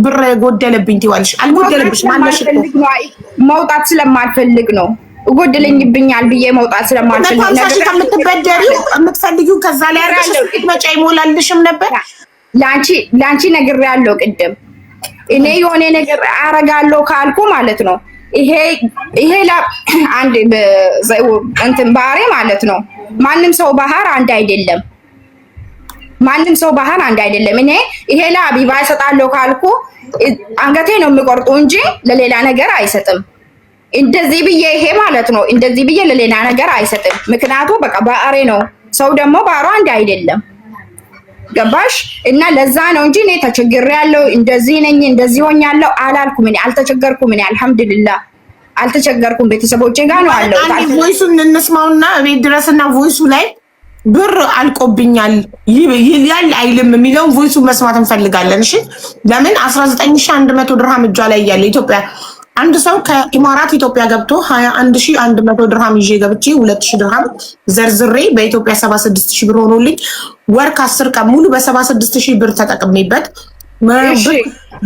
ብር ጎደለብኝ ትይዋለሽ? አልጎደለብሽም ማለሽ
መውጣት ስለማልፈልግ ነው። ጎደለኝብኛል ብዬ መውጣት ስለማልፈልግ ነው።
ነገር ከምትበደሪው የምትፈልጊው ከዛ ላይ አርገሽ መጫ ይሞላልሽም ነበር።
ላንቺ ነግሬያለሁ ቅድም። እኔ የሆነ ነገር አረጋለሁ ካልኩ ማለት ነው ይሄ አንድ እንትን ባህሪ ማለት ነው። ማንም ሰው ባህር አንድ አይደለም። እኔ ይሄ ለአቢባ ይሰጣለሁ ካልኩ አንገቴ ነው የሚቆርጡ እንጂ ለሌላ ነገር አይሰጥም። እንደዚህ ብዬ ይሄ ማለት ነው እንደዚህ ብዬ ለሌላ ነገር አይሰጥም። ምክንያቱም በቃ ባህሪ ነው። ሰው ደግሞ ባህሩ አንድ አይደለም። ገባሽ? እና ለዛ ነው እንጂ እኔ ተቸግሬያለሁ እንደዚህ ነኝ እንደዚህ ሆኛለሁ አላልኩም። እኔ አልተቸገርኩም። እኔ አልሐምዱሊላህ አልተቸገርኩም። ቤተሰቦቼ ጋር ነው አለው።
አንዴ ቮይሱን እንስማውና ቤት ድረስና ቮይሱ ላይ ብር አልቆብኛል ይላል አይልም የሚለውን ቮይሱን መስማት እንፈልጋለን። እሺ ለምን 19100 ድርሃም እጇ ላይ ያለ ኢትዮጵያ አንድ ሰው ከኢማራት ኢትዮጵያ ገብቶ 21100 ድርሃም ይዤ ገብቼ 2000 ድርሃም ዘርዝሬ በኢትዮጵያ 76000 ብር ሆኖልኝ ወር ከ10 ቀን ሙሉ በ76000 ብር ተጠቅሜበት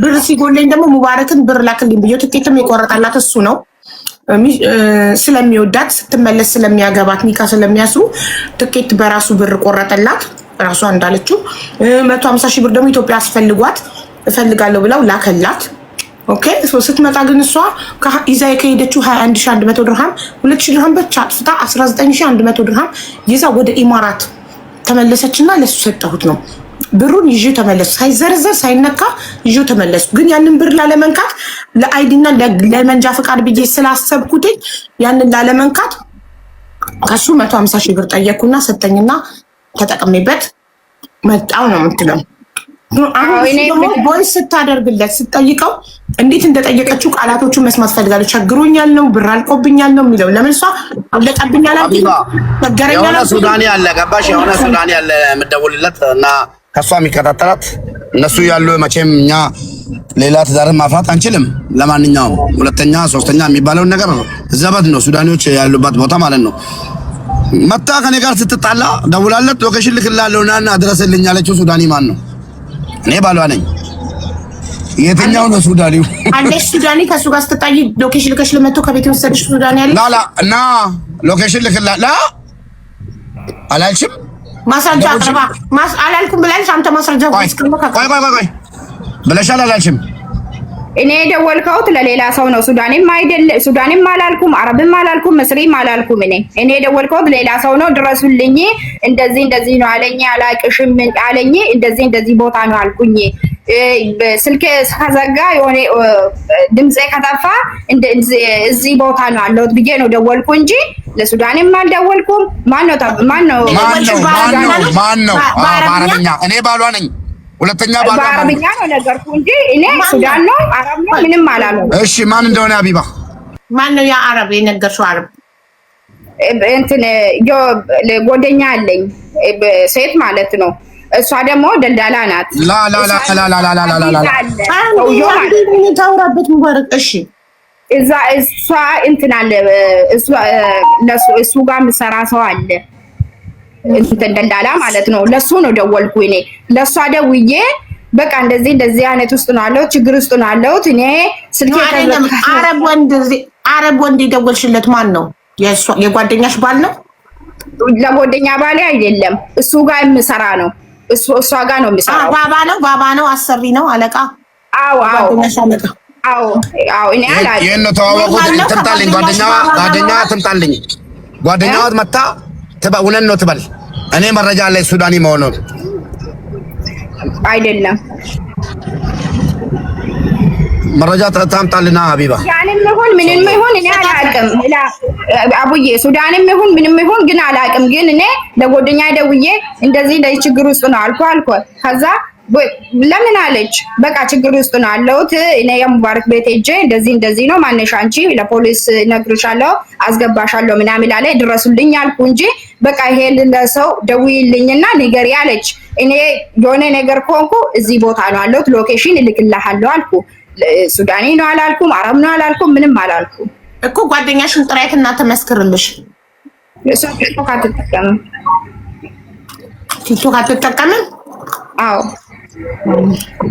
ብር ሲጎለኝ ደግሞ ሙባረክን ብር ላክልኝ ብዬ ትኬትም የቆረጠላት እሱ ነው። ስለሚወዳት ስትመለስ ስለሚያገባት ኒካ ስለሚያስሩ ትኬት በራሱ ብር ቆረጠላት። ራሷ እንዳለችው 150 ሺህ ብር ደግሞ ኢትዮጵያ አስፈልጓት እፈልጋለሁ ብለው ላከላት። ኦኬ ስትመጣ ግን እሷ ይዛ ከሄደችው 21100 ድርሃም 2000 ድርሃም ብቻ አጥፍታ 19100 ድርሃም ይዛ ወደ ኢማራት ተመለሰችና ለሱ ሰጠሁት ነው ብሩን ይዤ ተመለስኩ። ሳይዘረዘር ሳይነካ ይዤ ተመለስኩ። ግን ያንን ብር ላለመንካት ለአይዲና ለመንጃ ፈቃድ ብዬ ስላሰብኩት ያንን ላለመንካት ከሱ 150 ሺህ ብር ጠየቅኩና ሰጠኝና ተጠቅሜበት መጣው ነው የምትለው። አሁን ደግሞ ቦይስ ስታደርግለት ስጠይቀው እንዴት እንደጠየቀችው ቃላቶቹን መስማት ፈልጋለሁ። ቸግሮኛል ነው ብር አልቆብኛል ነው የሚለው። ለምን እሷ አለቀብኛል ነገረኛል።
ሱዳኒ አለ ገባሽ? የሆነ ሱዳኒ አለ የምደውልለት እና ከሷ የሚከታተላት እነሱ ያሉ መቼም እኛ ሌላ ትዳር ማፍራት አንችልም። ለማንኛውም ሁለተኛ ሶስተኛ የሚባለውን ነገር ዘበት ነው ሱዳኒዎች ያሉበት ቦታ ማለት ነው። መጣ ከኔ ጋር ስትጣላ ደውላለት ሎኬሽን ልክላለሁና አድረስልኝ ያለችው ሱዳኒ ማን ነው? እኔ ባሏ ነኝ። የትኛው ነው ሱዳኒው?
አለሽ ሱዳኒ ከሱ ጋር ስትጣይ ሎኬሽን ልከሽ ለመቶ ከቤት ወሰድሽ ሱዳኒ አለ
ላ እና ሎኬሽን ልክላ አላልሽም?
ማስረጃ አቅርባ አላልኩም ብላለሽ አንተ ማስረጃ
ቆይ ብለሻል አላልሽም?
እኔ የደወልከውት ለሌላ ሰው ነው። ሱዳንም አላልኩም፣ አረብም አላልኩም፣ ምስሪም አላልኩም። እኔ የደወልከውት ሌላ ሰው ነው። ድረሱልኝ፣ እንደዚህ ነው አለኝ። አላቅሽም አለኝ። እንደዚህ ቦታ ነው አልኩኝ። ስልኬ ከዘጋ የሆነ ድምጼ ከጠፋ እዚህ ቦታ ነው አለሁት ብዬ ነው ደወልኩ እንጂ ለሱዳንም አልደወልኩም። ማን ነው?
በአረብኛ እኔ ባሏ ነኝ። ሁለተኛ ባሏ
በአረብኛ ነው ነገርኩ እንጂ እኔ ሱዳን ነው አረብ ነው ምንም አላለም።
እሺ ማን እንደሆነ ሀቢባ
ማን ነው? ያ አረብ የነገርሽው አረብ
እንትን ጓደኛ አለኝ ሴት ማለት ነው። እሷ ደግሞ ደልዳላ ናት።
ታውራበት ሙባረክ። እሺ
እሷ እንትን አለ እሱ ጋር የምሰራ ሰው አለ እንትን ደልዳላ ማለት ነው። ለሱ ነው ደወልኩ እኔ። ለሷ ደውዬ በቃ እንደዚህ አይነት ውስጥ ነው አለው፣ ችግር ውስጥ ነው አለው። እኔ ስልኬ
አረብ ወንድ የደወልሽለት ማን ነው? የጓደኛሽ ባል ነው?
ለጓደኛ ባሌ አይደለም፣ እሱ ጋር የምሰራ ነው። እሷ ጋር ነው የምሰራው።
ባባ ነው አሰሪ ነው አለቃ?
አዎ እኔ አላውቅም።
ይሄን ነው ተዋወቁት። ትምጣልኝ ጓደኛዋ ትምጣልኝ። ጓደኛዋ መጣ እውነት ነው ትበል። እኔ መረጃ ላይ ሱዳኒ መሆኑን
አይደለም
መረጃ ታምጣልና ሀቢባ።
ያንም ይሁን ምንም ይሁን እኔ አላውቅም። አቡዬ ሱዳንም ይሁን ምንም ይሁን ግን አላውቅም። ግን እኔ ለጓደኛ ደውዬ እንደዚህ ችግር ውስጥ ነው አልኩ። ከዛ ለምን አለች። በቃ ችግር ውስጥ ነው አለሁት። እኔ የሙባረክ ቤት ሄጄ እንደዚህ ነው ማነሽ አንቺ ለፖሊስ ነግርሻለሁ አስገባሻለሁ ምናምን አለ። ድረሱልኝ አልኩ እንጂ በቃ ይሄ ለሰው ደውይልኝና ንገሪ አለች። እኔ የሆነ ነገር ኮንኩ እዚህ ቦታ ነው አለሁት፣ ሎኬሽን እልክልሃለሁ አልኩ። ሱዳኒ ነው አላልኩም፣ አረብ ነው አላልኩም፣ ምንም አላልኩም
እኮ። ጓደኛሽን ጥራይትና ተመስክርልሽ።
እሱ ቲክቶክ አትጠቀምም።
ቲክቶክ አትጠቀምም?
አዎ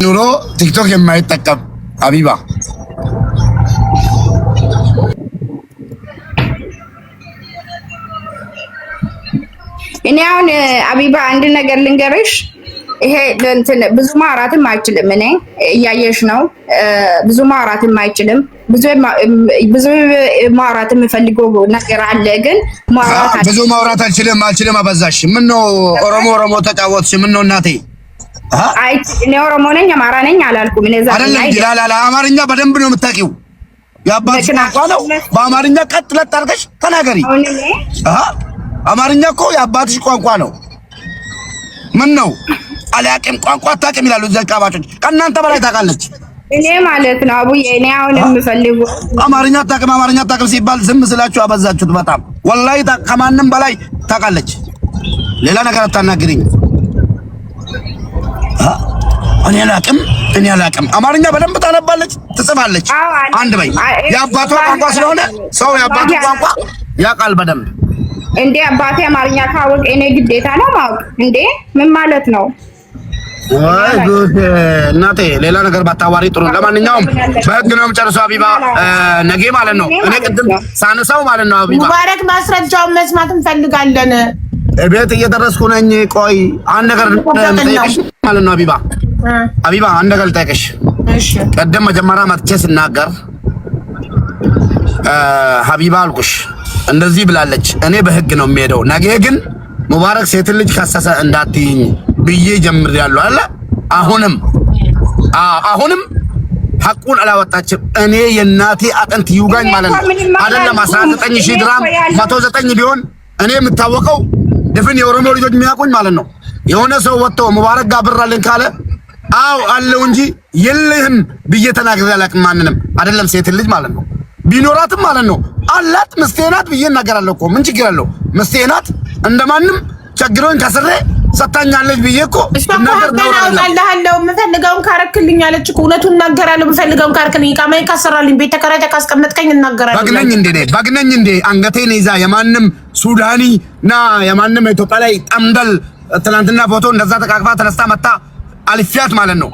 ኑሮ ቲክቶክ የማይጠቀም ሀቢባ
እኔ አሁን ሀቢባ አንድ ነገር ልንገርሽ። ይሄ እንትን ብዙ ማውራትም አይችልም። እኔ እያየሽ ነው። ብዙ ማውራትም አይችልም። ብዙ ማውራት የምፈልገው ነገር አለ፣ ግን
ብዙ ማውራት አልችልም። አበዛሽ። ምን ነው ኦሮሞ ተጫወትሽ? ምን ነው እናቴ?
አይ እኔ ኦሮሞ ነኝ አማራ ነኝ አላልኩም። እኔ
አይደለም አማርኛ በደንብ ነው የምታውቂው። የአባትሽ ቋንቋ ነው። በአማርኛ ቀጥ ለጥ አድርገሽ ተናገሪ። አማርኛ እኮ የአባትሽ ቋንቋ ነው። ምን ነው አላውቅም ቋንቋ አታውቅም ይላሉ እዛ አባቶች። ከእናንተ በላይ ታውቃለች።
እኔ ማለት ነው አቡዬ እኔ አሁን የምፈልገው
አማርኛ አታውቅም ሲባል ዝም ስላችሁ አበዛችሁት በጣም ወላሂ። ከማንም በላይ ታውቃለች። ሌላ ነገር አታናግሪኝ። እኔ አላውቅም። አማርኛ በደንብ ታነባለች፣ ትጽፋለች። አንድ በይ። የአባቷ ቋንቋ ስለሆነ ሰው የአባቱ ቋንቋ ያውቃል በደንብ።
እንዴ አባቴ አማርኛ ካወቅ እኔ ግዴታ ነው ማወቅ? እንዴ ምን ማለት ነው?
ወይ ጉድ እናቴ፣ ሌላ ነገር ባታዋሪ ጥሩ። ለማንኛውም በህግ ነው የምጨርሰው ሀቢባ፣ ነገ ማለት ነው። እኔ ቅድም ሳነሳው ማለት ነው ሀቢባ
ሙባረክ ማስረጃውን መስማት እንፈልጋለን።
ቤት እየደረስኩ ነኝ። ቆይ አንድ ነገር ልጠይቅሽ ማለት ነው ሀቢባ አንድ ነገር ልጠይቅሽ።
እሺ
ቅድም መጀመሪያ መጥቼ ስናገር ሀቢባ አልኩሽ እንደዚህ ብላለች። እኔ በህግ ነው የሚሄደው። ነገ ግን ሙባረክ ሴት ልጅ ከሰሰ እንዳትይኝ ብዬ ጀምሬያለሁ አለ። አሁንም ሐቁን አላወጣችም። እኔ የእናቴ አጥንት ይውጋኝ ማለት ነው። አይደለም 19000 ድራም 109 ቢሆን እኔ የምታወቀው ድፍን የኦሮሞ ልጆች የሚያውቁኝ ማለት ነው። የሆነ ሰው ወጥቶ ሙባረክ ጋር ብር አለኝ ካለ አው አለው እንጂ የለህም ብዬ ተናግሬ አላውቅም። ማንንም አይደለም ሴት ልጅ ማለት ነው። ቢኖራትም ማለት ነው አላት ምስቴ ናት ብዬ እናገራለሁ እኮ ምን ችግር አለው? ምስቴ ናት እንደማንም ቸግሮኝ ከስሬ ሰጣኛለች ብዬ እኮ
ነገር ነው አላለው። የምፈልገውን ካረክልኝ አለች እኮ እውነቱን እናገራለሁ። የምፈልገውን ካረክልኝ ቃማይ ካሰራልኝ ቤት ተከራይተህ ካስቀመጥከኝ እናገራለሁ።
ባግነኝ እንዴ አንገቴን ይዛ የማንም ሱዳኒ ና የማንም ኢትዮጵያ ላይ ጠምደል ትናንትና ፎቶ እንደዛ ተቃቅፋ ተነስታ መጣ አልፊያት ማለት ነው።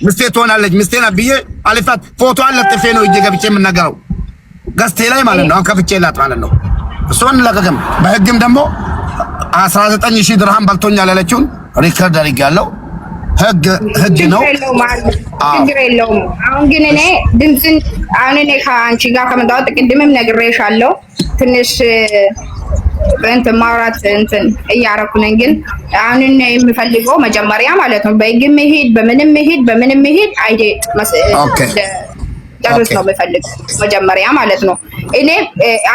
ምስቴ ትሆናለች ምስቴ ናት ብዬ አልፊያት ፎቶ አለጥፌ ነው እጄ ገብቼ የምናገረው ገስቴ ላይ ማለት ነው። ከፍቼላት ማለት ነው። እሱን ለቀቀም በህግም ደግሞ 19000 ድርሃም በልቶኛል ያለችውን ሪከርድ አድርጌያለሁ። ህግ ነው።
ችግር የለውም። አሁን ግን እኔ ድምፅን አሁን እኔ ከአንቺ ጋር ከመጣሁት ቅድምም ነግሬሻለሁ። ትንሽ እንትን ማውራት እንትን እያደረኩ ነኝ። ግን አሁን እኔ የምፈልገው መጀመሪያ ማለት ነው በህግም ሄድ በምንም ሄድ አይዴ ጨርስ ነው የምፈልገው መጀመሪያ ማለት ነው። እኔ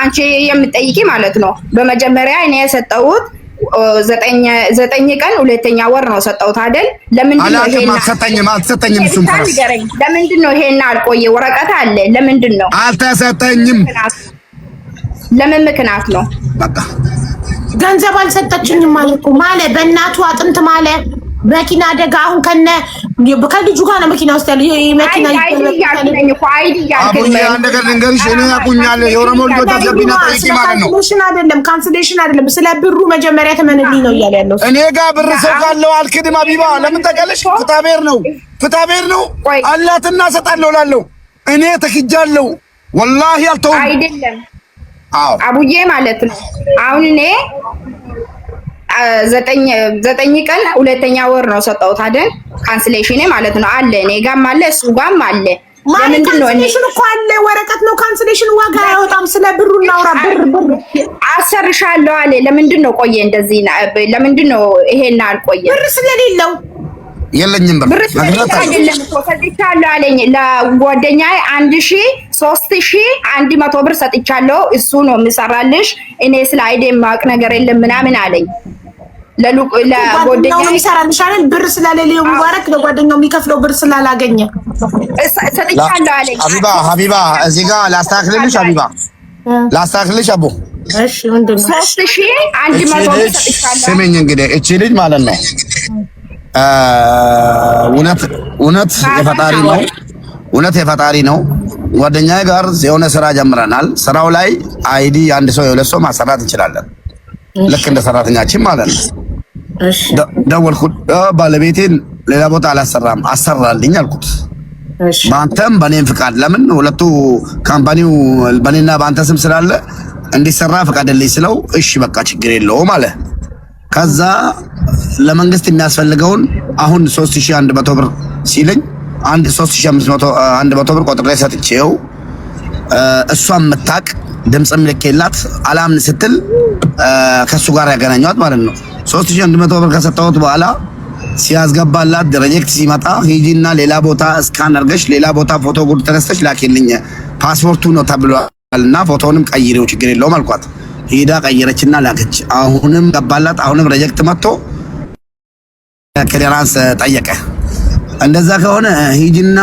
አንቺ የምጠይቂ ማለት ነው በመጀመሪያ እኔ የሰጠሁት 9 ቀን 2ኛ ወር ነው ሰጠሁት አይደል? ለምንድን ነው ይሄን
አልሰጠኝም? እሱም
ለምንድን ነው ይሄን አልቆየ? ወረቀት አለ። ለምንድን ነው
አልተሰጠኝም?
ለምን ምክንያት ነው?
በቃ
ገንዘብ አልሰጠችኝም ማለት ነው። በእናቱ አጥንት መኪና አደጋ አሁን ከልጁ ጋር ነው መኪና ውስጥ ያለ መኪና
አቡዬ አንድ ነገር ልንገርሽ፣ እኔ ያቁኛል የኦሮሞ ልጆች አስገቢና ጠይቂ ማለት ነው።
ካንስሌሽን አይደለም ስለ ብሩ መጀመሪያ ተመንልኝ ነው እያለ ያለው።
እኔ ጋር ብር ሰው ካለው አልክድም። አቢባ ለምን ተቀለሽ? ፍትሐብሔር ነው አላትና ሰጣለሁ እላለሁ። እኔ ተክጃለሁ ወላሂ አልተውም
አይደለም አቡዬ ማለት ነው። አሁን እኔ 9 ቀን 2ኛ ወር ነው ሰጠሁት አይደል? ካንስሌሽን ማለት ነው አለ። እኔ ጋርም አለ እሱ ጋርም አለ።
ለምንድን ነው ካንስሌሽን እኮ አለ፣ ወረቀት ነው ካንስሌሽን። ዋጋ አይወጣም። ስለ ብሩ እናውራ። ብር
አሰርሻለሁ አለ። ለምንድን ነው ቆየ እንደዚህ? ለምንድን ነው ይሄን አልቆየ?
ብር ስለሌለው
የለኝም ብር
አይደለም እኮ ሰጥቻለሁ አለኝ። ለጓደኛዬ 3100 ብር ሰጥቻለሁ። እሱ ነው የሚሰራልሽ። እኔ ስለ አይዴ የማውቅ ነገር የለም ምናምን አለኝ። ለጓደኛው
የሚሰራልሽ አይደል? ብር ስለሌለው ሙባረክ ለጓደኛው የሚከፍለው ብር ስላላገኘ
ሰጥቻለሁ አለኝ።
ሀቢባ እዚህ ጋር ላስተካክልልሽ። ላስተካክልልሽ አቦ።
እሺ ምንድን ነው
3100 ብር ሰጥቻለሁ።
ስሚኝ እንግዲህ እቺ ልጅ ማለት ነው እውነት የፈጣሪ ነው። ጓደኛዬ ጋር የሆነ ስራ ጀምረናል። ስራው ላይ አይዲ አንድ ሰው የሁለት ሰው ማሰራት እንችላለን፣ ልክ እንደ ሰራተኛችን ማለት ነው። ደወልኩት፣ ባለቤቴን ሌላ ቦታ አላሰራም አሰራልኝ አልኩት። በአንተም በእኔም ፍቃድ፣ ለምን ሁለቱ ካምፓኒው በእኔና በአንተ ስም ስላለ እንዲሰራ ፍቃድልኝ ስለው እሺ በቃ ችግር የለውም አለ። ከዛ ለመንግስት የሚያስፈልገውን አሁን 3100 ብር ሲለኝ 3500 ብር ቆጥሬ ሰጥቼው እሷም የምታቅ ድምፅም ልኬላት አላምን ስትል ከሱ ጋር ያገናኘዋት ማለት ነው። 3100 ብር ከሰጠሁት በኋላ ሲያስገባላት ፕሮጀክት ሲመጣ ሂጂና ሌላ ቦታ እስካን አድርገሽ ሌላ ቦታ ፎቶ ጉድ ተነስተሽ ላኪልኝ ፓስፖርቱ ነው ተብሏልና ፎቶንም ቀይሬው ችግር የለውም አልኳት። ሄዳ ቀየረችና ላከች። አሁንም ገባላት። አሁንም ፕሮጀክት መጥቶ ክሊራንስ ጠየቀ። እንደዛ ከሆነ ሂጂና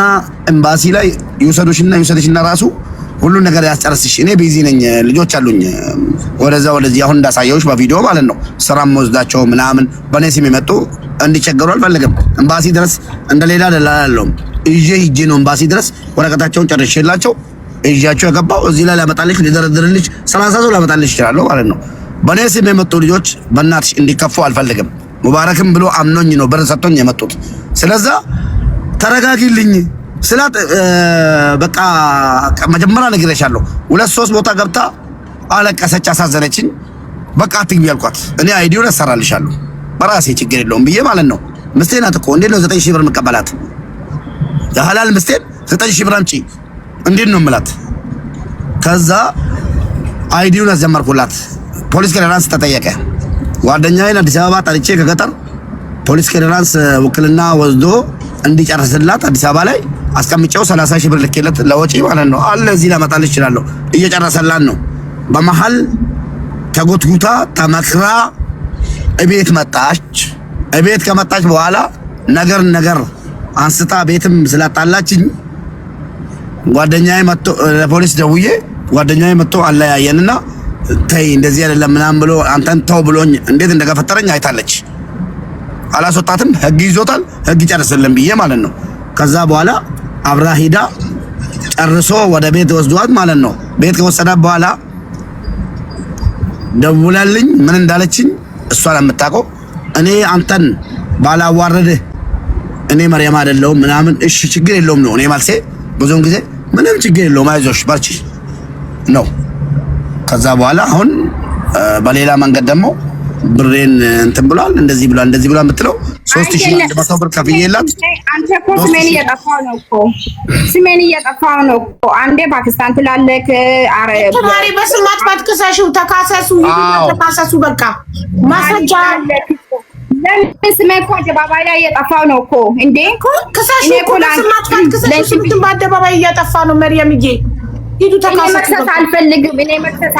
ኤምባሲ ላይ ይውሰድሽና ራሱ ሁሉ ነገር ያስጨርስሽ። እኔ ቢዚ ነኝ፣ ልጆች አሉኝ ወደዛ ወደዚህ አሁን እንዳሳየውሽ በቪዲዮ ማለት ነው። ስራም ወስዳቸው ምናምን በኔ ስም የመጡ እንዲቸገሩ አልፈልግም። ኤምባሲ ድረስ እንደሌላ ደላላለሁም ሂጄ ነው ኤምባሲ ድረስ ወረቀታቸውን ጨርሼላቸው እጃቸው የገባው እዚህ ላይ ላመጣልሽ ሊደረድርልሽ 30 ሰው ላመጣልሽ ይችላል ማለት ነው። በኔ ስም የመጡ ልጆች በእናትሽ እንዲከፉ አልፈልግም። ሙባረክም ብሎ አምኖኝ ነው ብር ሰጥቶኝ የመጡት። ስለዛ ተረጋጊልኝ ስላት በቃ መጀመሪያ ነግሬሻለሁ 2-3 ቦታ ገብታ አለቀሰች፣ አሳዘነችኝ። በቃ አትግቢ አልኳት። እኔ አይዲውን እሰራልሻለሁ በራሴ ችግር የለውም ብዬ ማለት ነው። ምስቴን አትቆ እንዴት ነው 9000 ብር መቀበላት? የሐላል ምስቴን 9000 ብር አምጪ እንዴት ነው የምላት? ከዛ አይዲውን አስጀመርኩላት። ፖሊስ ክሊራንስ ተጠየቀ። ጓደኛዬን አዲስ አበባ ጠርቼ ከገጠር ፖሊስ ክሊራንስ ውክልና ወስዶ እንዲጨርስላት አዲስ አበባ ላይ አስቀምጬው 30,000 ብር ልኬለት ለወጪ ማለት ነው አለ። እዚህ ላመጣልሽ እችላለሁ። እየጨረሰላን ነው። በመሀል ተጎትጉታ ተመክራ እቤት መጣች። እቤት ከመጣች በኋላ ነገር አንስታ ቤትም ስላጣላችኝ ጓደኛዬ መጥቶ ለፖሊስ ደውዬ ጓደኛዬ መጥቶ አለያየንና ተይ እንደዚህ አይደለም ምናምን ብሎ አንተን ተው ብሎኝ እንዴት እንደገፈተረኝ አይታለች። አላስወጣትም፣ ህግ ይዞታል፣ ህግ ጨርስልን ብዬ ማለት ነው። ከዛ በኋላ አብራ ሂዳ ጨርሶ ወደ ቤት ወስዷት ማለት ነው። ቤት ከወሰዳት በኋላ ደውላልኝ ምን እንዳለችኝ እሷ ለምታውቀው እኔ አንተን ባላዋረድህ እኔ መርያም አይደለሁም ምናምን እሺ ችግር የለውም ነው እኔ ማልሴ ብዙውን ጊዜ ምንም ችግር የለውም አይዞሽ በርቺ ነው። ከዛ በኋላ አሁን በሌላ መንገድ ደግሞ ብሬን እንትን ብሏል እንደዚህ ብሏል እንደዚህ ብሏል የምትለው 3100 ብር ከፍዬላት።
አንተ እኮ ስሜን እየጠፋው ነው እኮ ስሜን እየጠፋው ነው እኮ። አንዴ ፓኪስታን ትላለክ። አረ
ተማሪ በስም ማጥፋት ክሰሽው፣ ተካሰሱ፣ ተካሰሱ። በቃ ማስረጃ
ለምን ስሜ እኮ አደባባይ ላይ እየጠፋው ነው እኮ እንዴ?
ክሰሽው እኮ በስም ማጥፋት ክሰሽው። በአደባባይ እየጠፋ ነው መርየምዬ። ሂዱ ተካሰሱ።
መክሰስ አልፈልግም። እኔ መክሰስ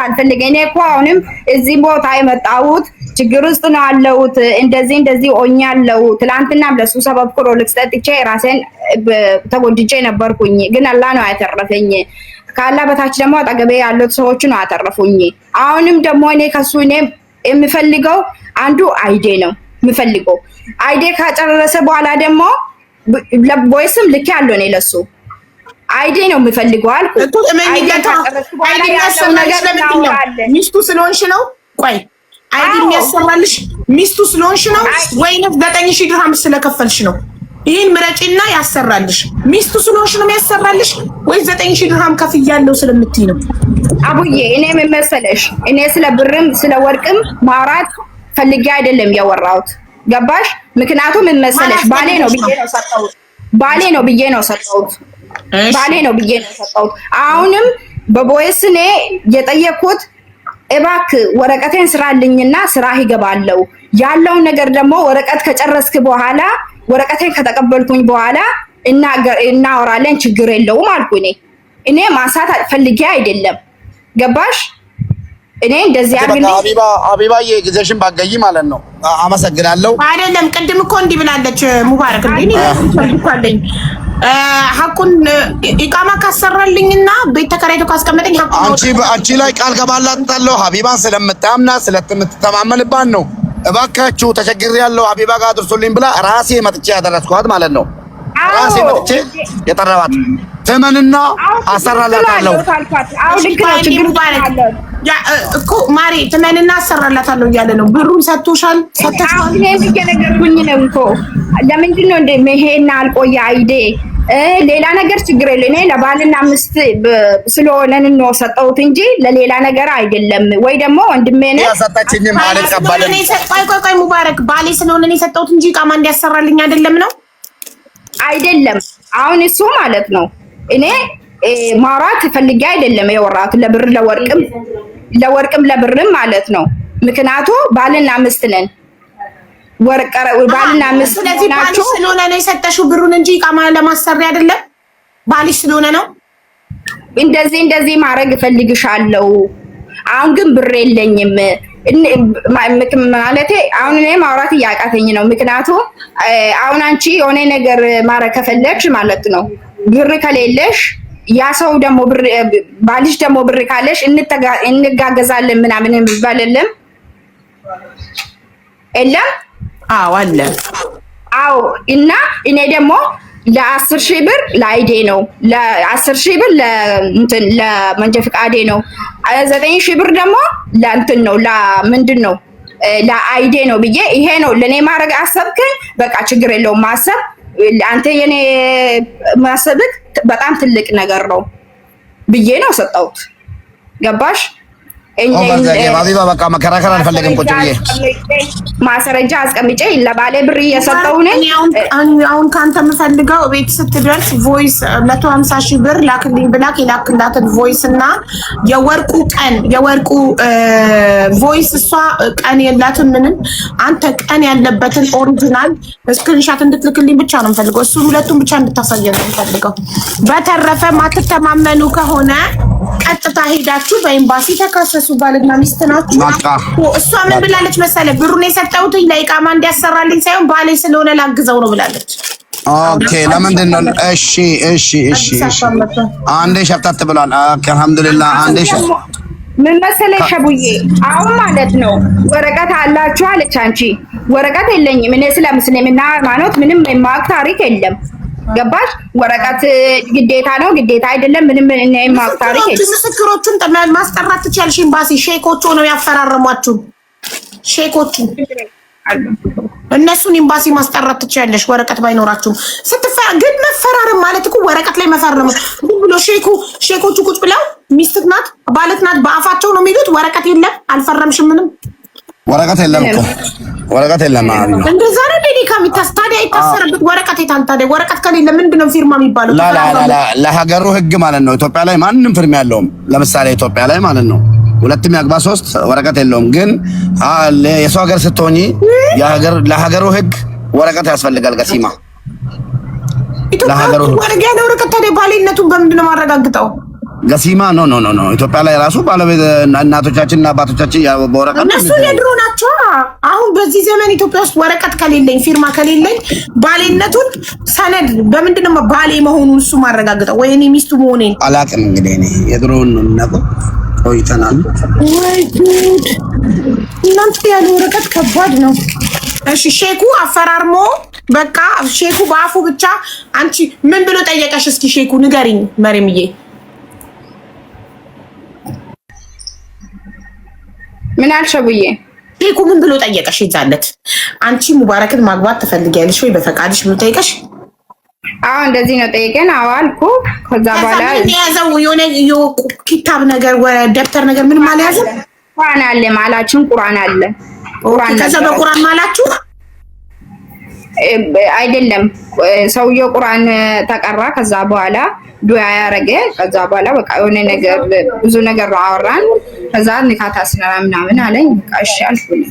አልፈልግም። እኔ እኮ አሁንም እዚህ ቦታ የመጣሁት ችግር ውስጥ ነው ያለሁት። እንደዚህ ሆኛለሁ። ትላንትና ለሱ ሰበብ ክሮልክስ ጠጥቼ ራሴን ተጎድቼ ነበርኩኝ፣ ግን አላህ ነው ያተረፈኝ። ካላ በታች ደግሞ አጠገቤ ያሉት ሰዎች ነው ያተረፉኝ። አሁንም ደግሞ እኔ ከሱ የምፈልገው አንዱ አይዴ ነው የምፈልገው። አይዴ ካጨረሰ በኋላ ደግሞ ለቦይስም ልክ ያለው ነው ለሱ አይዲ ነው የምፈልገው አልኩ
እኮ አይዲ ያሰራልሽ ለምንድን ነው? ሚስቱ ስለሆንሽ ነው? ቆይ አይዲ ያሰራልሽ ሚስቱ ስለሆንሽ ነው ወይንም 9000 ድርሃም ስለከፈልሽ ነው? ይሄን ምረጪና ያሰራልሽ። ሚስቱ ስለሆንሽ ነው ያሰራልሽ ወይስ 9000 ድርሃም ከፍያለሁ ስለምትይ ነው?
አቡዬ እኔ ምን መሰለሽ፣ እኔ ስለ ብርም ስለ ወርቅም ማውራት ፈልጌ አይደለም ያወራሁት። ገባሽ? ምክንያቱም ምን መሰለሽ ባሌ ነው ብዬ ነው ሰጠሁት። አሁንም በቦይስ እኔ የጠየኩት እባክህ ወረቀቴን ስራልኝና ስራ ይገባለው ያለውን ነገር ደግሞ ወረቀት ከጨረስክ በኋላ ወረቀቴን ከተቀበልኩኝ በኋላ እናወራለን፣ ችግር የለውም አልኩ። እኔ ማሳት ፈልጌ አይደለም። ገባሽ? እኔ እንደዚህ
ሀቢባዬ ጊዜሽን ባገይ ማለት ነው። አመሰግናለሁ።
አይደለም ቅድም እኮ እንዲህ ብላለች ሙባረክ እንዴ ሐቁን ኢቃማ ካሰራልኝና ቤት ተከራይቶ ካስቀመጠኝ
አንቺ ላይ ቃል ገባላታለሁ። ሀቢባን ስለምታምናት ስለምትተማመንባት ነው። እባካችሁ ተቸግሬያለሁ ሀቢባ ጋር አድርሱልኝ ብላ ራሴ መጥቼ ያደረስኳት ማለት ነው። ራሴ መጥቼ የጠራኋት ተመንና አሰራላታለሁ።
እኮ ማሪ ተመንና አሰራላታለሁ እያለ ነው። ብሩን ሰጥቶሻል? ሰጥተሻል?
እኔ እየነገርኩኝ ነው እኮ። ለምንድን ነው እንደ መሄና አልቆየ አይዴ ሌላ ነገር ችግር የለ። እኔ ለባልና ሚስት ስለሆነን ነው ሰጠሁት እንጂ ለሌላ ነገር አይደለም። ወይ ደግሞ ወንድሜ ነው
ያሰጣችኝ ማለት ቀባለ።
ቆይ ሙባረክ ባሌ ስለሆነ ነው የሰጠሁት እንጂ ቃማ እንዲያሰራልኝ አይደለም ነው
አይደለም። አሁን እሱ ማለት ነው እኔ ማውራት ፈልጌ አይደለም የወራሁት ለብር ለወርቅም ለብርም ማለት ነው። ምክንያቱ ባልና ሚስት ነን። ባልና ሚስት ናቸው
ስለሆነ ነው የሰጠሽው ብሩን እንጂ ቃማ ለማሰሪያ አይደለም። ባልሽ ስለሆነ ነው
እንደዚህ ማድረግ እፈልግሻለሁ። አሁን ግን ብር የለኝም ማለቴ አሁን እኔ ማውራት እያቃተኝ ነው። ምክንያቱ አሁን አንቺ የሆነ ነገር ማድረግ ከፈለግሽ ማለት ነው ብር ከሌለሽ ያ ሰው ደግሞ ብር ባልሽ ደግሞ ብር ካለሽ እንጋገዛለን ምናምን ይባልልም የለም?
አዎ አለ።
አዎ እና እኔ ደግሞ ለ10,000 ብር ለአይዴ ነው፣ ለ10,000 ብር ለእንትን ለመንጃ ፈቃዴ ነው፣ 9,000 ብር ደግሞ ለእንትን ነው ለምንድን ነው ለአይዴ ነው ብዬ ይሄ ነው ለኔ ማድረግ አሰብከኝ። በቃ ችግር የለውም ማሰብ አንተ የኔ ማሰብክ በጣም ትልቅ ነገር ነው ብዬ ነው ሰጠሁት። ገባሽ?
ሀቢባ በቃ መከራከር አልፈለግም። ቁጭ ብዬ
ማስረጃ አስቀምጬ ለባሌ ብር እየሰጠሁ ነኝ።
አሁን ካንተ የምፈልገው ቤት ስትደርስ ቮይስ 150,000 ብር ላክልኝ ብላክ የላክላትን ቮይስ እና የወርቁ ቮይስ እሷ ቀን የላትም ምንም። አንተ ቀን ያለበትን ኦሪጂናል ስክሪንሻት እንድትልክልኝ ብቻ ነው የምፈልገው። እሱ ሁለቱም ብቻ እንድታሳየን ነው የምፈልገው። በተረፈ ማትተማመኑ ከሆነ ቀጥታ ሄዳችሁ በኤምባሲ ተካሰሱ። ባልና ሚስት ናችሁ። እሷ ምን ብላለች መሰለህ? ብሩን የሰጠሁት ለኢቃማ እንዲያሰራልኝ ሳይሆን ባሌ ስለሆነ ላግዘው ነው ብላለች።
ኦኬ ለምንድን ነው? እሺ አንዴ ሸፍታት ብሏል። ኦኬ አልሐምዱሊላህ። አንዴ
ምን መሰለሽ ሸቡዬ አሁን ማለት ነው ወረቀት አላችሁ አለች። አንቺ ወረቀት የለኝም እኔ ስለ ሙስሊምና ሃይማኖት ምንም የማውቅ ታሪክ የለም። ገባሽ? ወረቀት ግዴታ ነው ግዴታ አይደለም ምንም እኔ የማውቅ ታሪክ የለም።
ምስክሮቹን ማስጠራት ትችያለሽ። ኤምባሲ ሼኮቹ ነው ያፈራረሟችሁ። ሼኮቹ እነሱን ኤምባሲ ማስጠራት ትችያለሽ። ወረቀት ባይኖራችሁም ግን መፈራረም ማለት እኮ ወረቀት ላይ መፈረም ብሎ ሼኮቹ ቁጭ ብለው ሚስትህ ናት ባለት ናት በአፋቸው ነው የሚሉት። ወረቀት የለም አልፈረምሽም ምንም
ወረቀት የለም እኮ ወረቀት የለም ማለት ነው።
እንደዛ ነው ዲካ ታዲያ የታሰረበት ወረቀት የታንታደ ወረቀት ከሌለ ምንድነው ፊርማ የሚባለው?
ለሀገሩ ህግ ማለት ነው። ኢትዮጵያ ላይ ማንንም ፊርማ ያለውም ለምሳሌ ኢትዮጵያ ላይ ማለት ነው 2 ያግባ 3 ወረቀት የለውም። ግን የሰው ሀገር ስትሆኚ ለሀገሩ ህግ ወረቀት ያስፈልጋል። ገሲማ
ለሀገሩ ወረቀት ታዲያ ባሌነቱን በምንድነው ማረጋግጠው?
ገሲማ ኖ ኢትዮጵያ ላይ ራሱ ባለቤት እናቶቻችንና አባቶቻችን በወረቀት
እነሱ የድሮ ናቸው። አሁን በዚህ ዘመን ኢትዮጵያ ውስጥ ወረቀት ከሌለኝ ፊርማ ከሌለኝ ባሌነቱን ሰነድ በምንድነው ባሌ መሆኑን እሱ ማረጋግጠው? ወይ እኔ ሚስቱ መሆኔን
አላውቅም። እንግዲህ እኔ የድሮውን ነው የምናውቀው። ቆይተናል።
ወይ ጉድ! እናንተ ያለ ወረቀት ከባድ ነው። እሺ ሼኩ አፈራርሞ በቃ ሼኩ በአፉ ብቻ አንቺ ምን ብሎ ጠየቀሽ? እስኪ ሼኩ ንገሪኝ መሪምዬ።
ምን አልሸብዬ?
ሼኩ ምን ብሎ ጠየቀሽ? ይዛለት አንቺ ሙባረክን ማግባት ትፈልጊያለሽ ወይ በፈቃድሽ ብሎ ጠየቀሽ?
አዎ እንደዚህ ነው ጠየቀን። አዎ አልኩ። ከዛ በኋላ
ያዘው የሆነ ኪታብ ነገር ደብተር ነገር ምን ማለት ያዘ?
ቁርአን አለ ማላችን ቁርአን አለ።
ቁርአን ከዛ በቁርአን ማላችሁ
አይደለም ሰውየው ቁርአን ተቀራ። ከዛ በኋላ ዱዓ ያረገ። ከዛ በኋላ በቃ የሆነ ነገር ብዙ ነገር አወራን። ከዛ ንካታ አስነራ ምናምን አለኝ። በቃ እሺ አልኩኝ።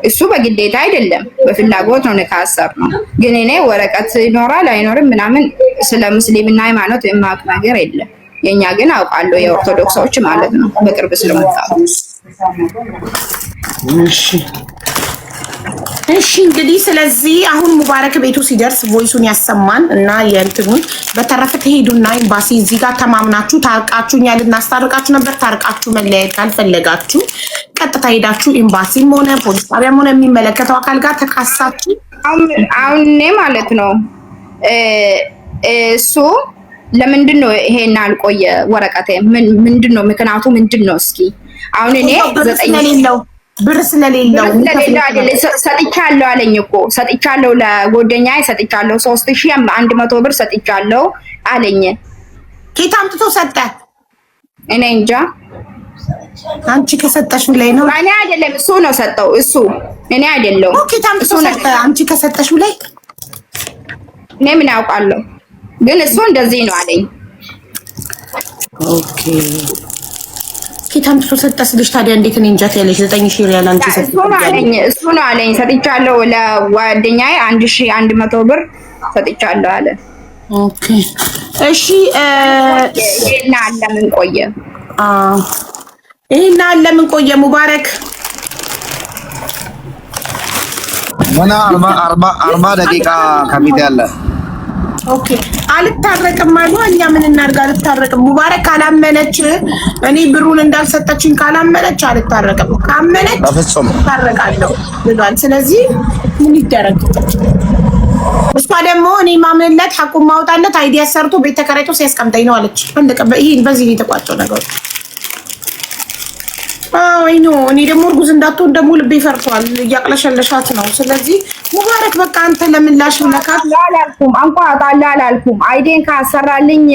እሱ በግዴታ አይደለም በፍላጎት ነው ንካሰር ነው። ግን እኔ ወረቀት ይኖራል አይኖርም ምናምን ስለ ሙስሊምና ሃይማኖት የማውቅ ነገር የለም። የኛ ግን አውቃለሁ የኦርቶዶክሶች ማለት ነው በቅርብ ስለመጣሁ።
እሺ እንግዲህ ስለዚህ አሁን ሙባረክ ቤቱ ሲደርስ ቮይሱን ያሰማን እና የእንትኑን በተረፈ ትሄዱና ኤምባሲ እዚህ ጋር ተማምናችሁ ታርቃችሁ እኛ ልናስታርቃችሁ ነበር። ታርቃችሁ መለያየት ካልፈለጋችሁ ቀጥታ ሄዳችሁ ኤምባሲም ሆነ ፖሊስ ጣቢያም ሆነ የሚመለከተው አካል ጋር ተካሳችሁ
አሁን እኔ ማለት ነው እሱ ለምንድን ነው ይሄን አልቆየ ወረቀቴ ምንድን ነው ምክንያቱ ምንድን ነው? እስኪ አሁን እኔ 9
ብር ስለሌለው
ሰጥቻለሁ አለኝ እኮ ሰጥቻለሁ፣ ለጎደኛዬ ሰጥቻለሁ 3100 ብር ሰጥቻለሁ አለኝ።
ኬት አምጥቶ ሰጠ?
እኔ እንጃ።
አንቺ ከሰጠሽ ላይ ነው?
እኔ አይደለም እሱ ነው ሰጠው። እሱ እኔ አይደለም።
ኬት አምጥቶ ሰጠ? አንቺ ከሰጠሽ ላይ
እኔ ምን ያውቃለሁ? ግን እሱ እንደዚህ ነው አለኝ።
ኦኬ ኬት አምጥቶ ሰጠ ስልሽ ታዲያ እንዴት እኔ እንጃት ያለሽ 9000 ሪያል አንቺ ሰጠሽ?
እሱ ነው አለኝ። ሰጥቻለሁ ለጓደኛዬ 1100 ብር ሰጥቻለሁ አለ።
ኦኬ እሺ
እና ለምን ቆየ?
ይሄና ለምን ቆየ? ሙባረክ
ምን 40 ደቂቃ ከፊት ያለ
ኦኬ አልታረቅም አሉ። እኛ ምን እናድርግ? አልታረቅም። ሙባረክ ካላመነች እኔ ብሩን እንዳልሰጠችኝ ካላመነች አልታረቅም፣ ካመነች
በፍጹም
ታረቃለሁ ብሏል። ስለዚህ ምን ይደረግ? እሷ ደግሞ እኔ ማምንለት ሐቁን ማውጣለት አይዲያ ሰርቶ ቤት ተከራይቶ ሲያስቀምጠኝ ነው አለች። ይሄን በዚህ የተቋጨው ነገር አይ ኖ እኔ ደግሞ እርጉዝ እንዳትሆን ደግሞ ልቤ ፈርቷል። እያቅለሸለሻት ነው። ስለዚህ ሙባረክ በቃ አንተ ለምላሽ ነካት
አላልኩም፣ አንኳታላ አላልኩም። አይዴን ካሰራልኝ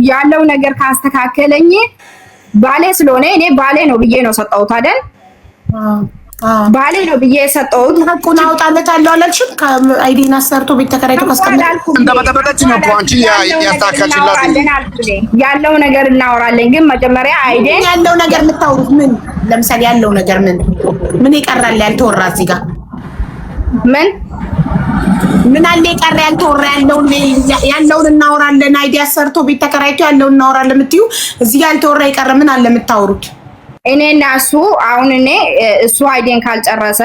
ያለው ነገር ካስተካከለኝ ባሌ ስለሆነ እኔ ባሌ ነው ብዬ ነው ሰጠሁት አይደል? ባሌ ነው ብዬ የሰጠሁት።
ሐቁን አውጣለታለሁ አላልሽም? ከአይዲን አሰርቶ ቤት ተከራይቶ ካስቀመጠ
እንደበጠበጠች ነው እኮ አንቺ ያስተካከልሽላት።
ያለው ነገር እናወራለን። ግን መጀመሪያ አይዲን
ያለው ነገር የምታወሩት ምን? ለምሳሌ ያለው ነገር ምን ይቀራል ያልተወራ እዚህ ጋር? ምን አለ ይቀር ያልተወራ? ያለውን እናወራለን። አይዲያ ሰርቶ ቤት ተከራይቶ ያለውን እናወራለን የምትዩ እዚህ ጋር ያልተወራ ይቀር ምን አለ የምታወሩት?
እኔ እና እሱ አሁን እሱ አይዲን ካልጨረሰ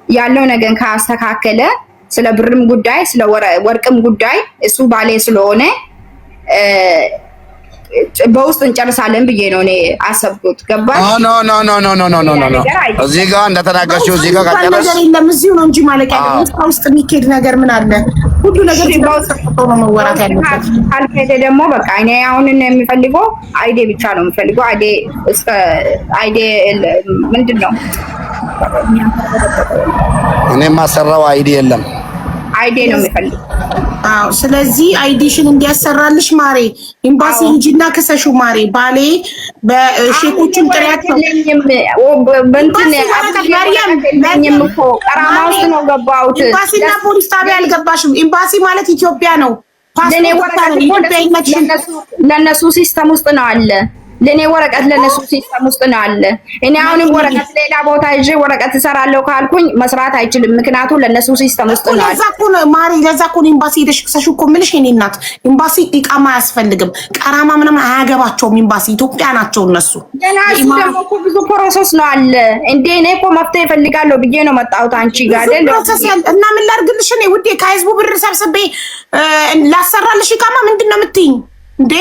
ያለው ነገር ካስተካከለ ስለ ብርም ጉዳይ ስለ ወርቅም ጉዳይ እሱ ባሌ ስለሆነ በውስጥ እንጨርሳለን ብዬ ነው እኔ አሰብኩት። ገባሽ?
ኖ እዚህ ጋር እንደተናገርሽው እዚህ ጋር ካጨረስ
የለም እዚሁ ነው እንጂ ማለት አይደለም። ውስጥ የሚኬድ ነገር ምን አለ? ሁሉ ነገር በውስጥ ነው መወራት ያለበት።
ካልከደ ደግሞ በቃ እኔ አሁን የሚፈልገው አይዲ ብቻ ነው የሚፈልገው። አይዲ ምንድን ነው?
እኔ የማሰራው አይዲ የለም።
አይዲ ነው የሚፈልገው።
አዎ ስለዚህ አይዲሽን እንዲያሰራልሽ ማሬ ኤምባሲ ሂጂና ከሰሹ ማሬ ባሌ በሼኮቹን ጥሪያቸው ኤምባሲና ፖሊስ ጣቢያ አልገባሽም። ኤምባሲ ማለት ኢትዮጵያ ነው።
ለነሱ ሲስተም ውስጥ ነው አለ። ለኔ ወረቀት ለነሱ ሲስተም ውስጥ ነው አለ። እኔ አሁንም ወረቀት ሌላ ቦታ ይዤ ወረቀት እሰራለሁ ካልኩኝ መስራት አይችልም። ምክንያቱም ለነሱ ሲስተም ውስጥ ነው አለ።
ለዛ እኮ ነው ማሪ፣ ለዛ እኮ ነው ኤምባሲ ሄደሽ ክሰሽ እኮ የምልሽ የኔ እናት። ኤምባሲ ኢቃማ አያስፈልግም፣ ቀራማ ምንም አያገባቸውም። ኤምባሲ ኢትዮጵያ ናቸው እነሱ።
ለናሱ ደግሞ እኮ ብዙ ፕሮሰስ ነው አለ። እንዴ እኔ እኮ መፍትሄ እፈልጋለሁ ብዬ ነው መጣሁት አንቺ ጋር አይደል?
እና ምን ላድርግልሽ እኔ ውዴ? ከህዝቡ ብር ሰብስቤ ላሰራልሽ ኢቃማ ምንድን ነው የምትይኝ እንዴ?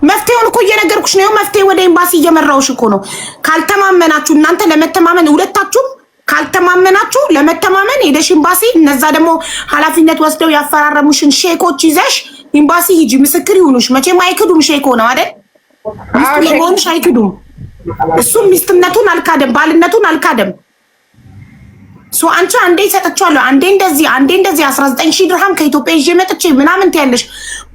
መፍትሄውን እኮ እየነገርኩሽ ነው። መፍትሄ ወደ ኤምባሲ እየመራውሽ እኮ ነው። ካልተማመናችሁ እናንተ ለመተማመን ሁለታችሁም ካልተማመናችሁ ለመተማመን ሄደሽ ኤምባሲ፣ እነዛ ደግሞ ኃላፊነት ወስደው ያፈራረሙሽን ሼኮች ይዘሽ ኤምባሲ ሂጂ። ምስክር ይሁኑሽ። መቼም አይክዱም። ሼክ ሆነው አይደል? ሚስት ለመሆንሽ አይክዱም። እሱም ሚስትነቱን አልካደም፣ ባልነቱን አልካደም። አንቺ አንዴ ሰጥቻለሁ፣ አንዴ እንደዚህ 19000 ድርሃም ከኢትዮጵያ ይዤ መጥቼ ምናምን ትያለሽ።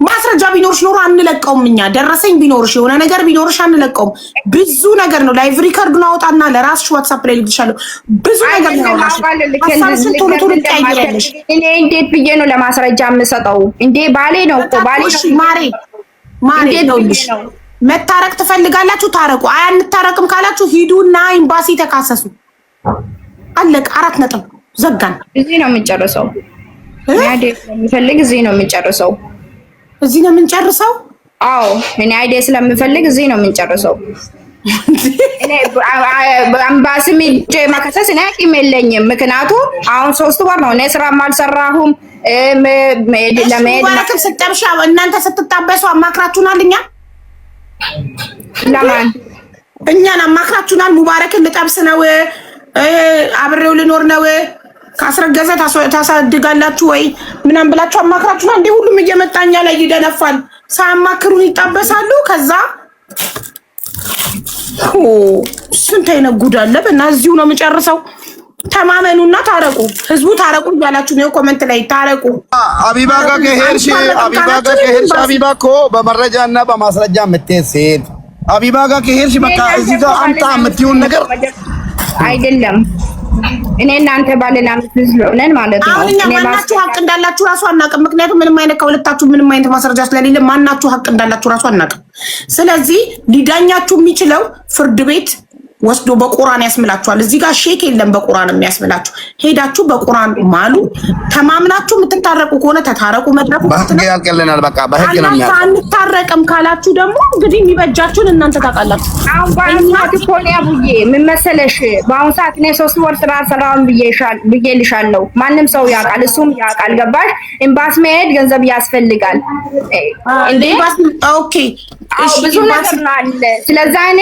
ማስረጃ ቢኖርሽ ኖሮ አንለቀውም። እኛ ደረሰኝ ቢኖርሽ የሆነ ነገር ቢኖርሽ አንለቀውም። ብዙ ነገር ነው። ላይቭ ሪከርዱን አውጣና ለራስሽ ዋትስአፕ ላይ ልግልሻለሁ። ብዙ ነገር ነው። ሀሳብሽን ቶሎ ቶሎ ትቀይሪያለሽ።
እኔ እንዴት ብዬ ነው ለማስረጃ የምሰጠው? እንዴ ባሌ ነው እኮ ባሌ
ማሬ ነውልሽ። መታረቅ ትፈልጋላችሁ? ታረቁ። አይ አንታረቅም ካላችሁ ሂዱና ኤምባሲ ተካሰሱ። አለቅ። 4 ነጥብ ዘጋን።
እዚህ ነው የምንጨርሰው። አይዴ ስለምፈልግ እዚህ ነው የምንጨርሰው።
እዚህ ነው የምንጨርሰው።
አዎ እኔ አይዴ ስለምፈልግ እዚህ ነው የምንጨርሰው። እኔ በአምባሲ ምንጭ መከሰስ እኔ አቅም የለኝም። ምክንያቱም አሁን 3 ወር ነው እኔ ስራም አልሰራሁም።
ሙባረክን ስትጠብሻ እናንተ ስትጣበሱ አማክራችሁናል።
ለማን
እኛን አማክራችሁናል። ሙባረክን ልጠብስ ነው አብሬው ልኖር ነው ካስረገዘ ታሳድጋላችሁ ወይ ምናምን ብላችሁ አማክራችሁና እንዴ? ሁሉም እየመጣኛ ላይ ይደነፋል። ሳያማክሩን ይጣበሳሉ። ከዛ ስንት አይነት ጉድ አለ። እና እዚሁ ነው የምጨርሰው። ተማመኑና ታረቁ። ህዝቡ ታረቁ እያላችሁ ነው ኮሜንት ላይ ታረቁ።
አቢባ ጋር ከሄድሽ አቢባ እኮ በመረጃና በማስረጃ የምትሄድ ሴት አቢባ ጋር ከሄድሽ በቃ እዚህ ጋር አምጣ የምትይውን ነገር
አይደለም። እኔ እናንተ ባለና ምትዝሎነን ማለት ነው።
አሁን እኛ ማናችሁ ሀቅ እንዳላችሁ ራሱ አናውቅም። ምክንያቱም ምንም አይነት ከሁለታችሁ ምንም አይነት ማስረጃ ስለሌለ ማናችሁ ሀቅ እንዳላችሁ ራሱ አናውቅም። ስለዚህ ሊዳኛችሁ የሚችለው ፍርድ ቤት ወስዶ በቁርአን ያስምላችኋል። እዚህ ጋር ሼክ የለም በቁርአን የሚያስምላችሁ። ሄዳችሁ በቁርአን ማሉ። ተማምናችሁ የምትታረቁ ከሆነ ተታረቁ። መድረኩ
በህግ ያልቀልናል። በቃ በህግ ነው የሚያልቀው።
አንታረቅም ካላችሁ ደግሞ እንግዲህ የሚበጃችሁን እናንተ ታውቃላችሁ።
አሁን ባንሳት ፖሊያ ብዬ ምን መሰለሽ፣ በአሁን ሰዓት እኔ 3 ወር ስራ ሰራውን ብዬልሻለሁ። ማንም ሰው ያውቃል፣ እሱም ያውቃል። ገባሽ? ኤምባሲ መሄድ ገንዘብ ያስፈልጋል። እንዴ
ኦኬ፣
ብዙ ነገር ነው አለ። ስለዚህ እኔ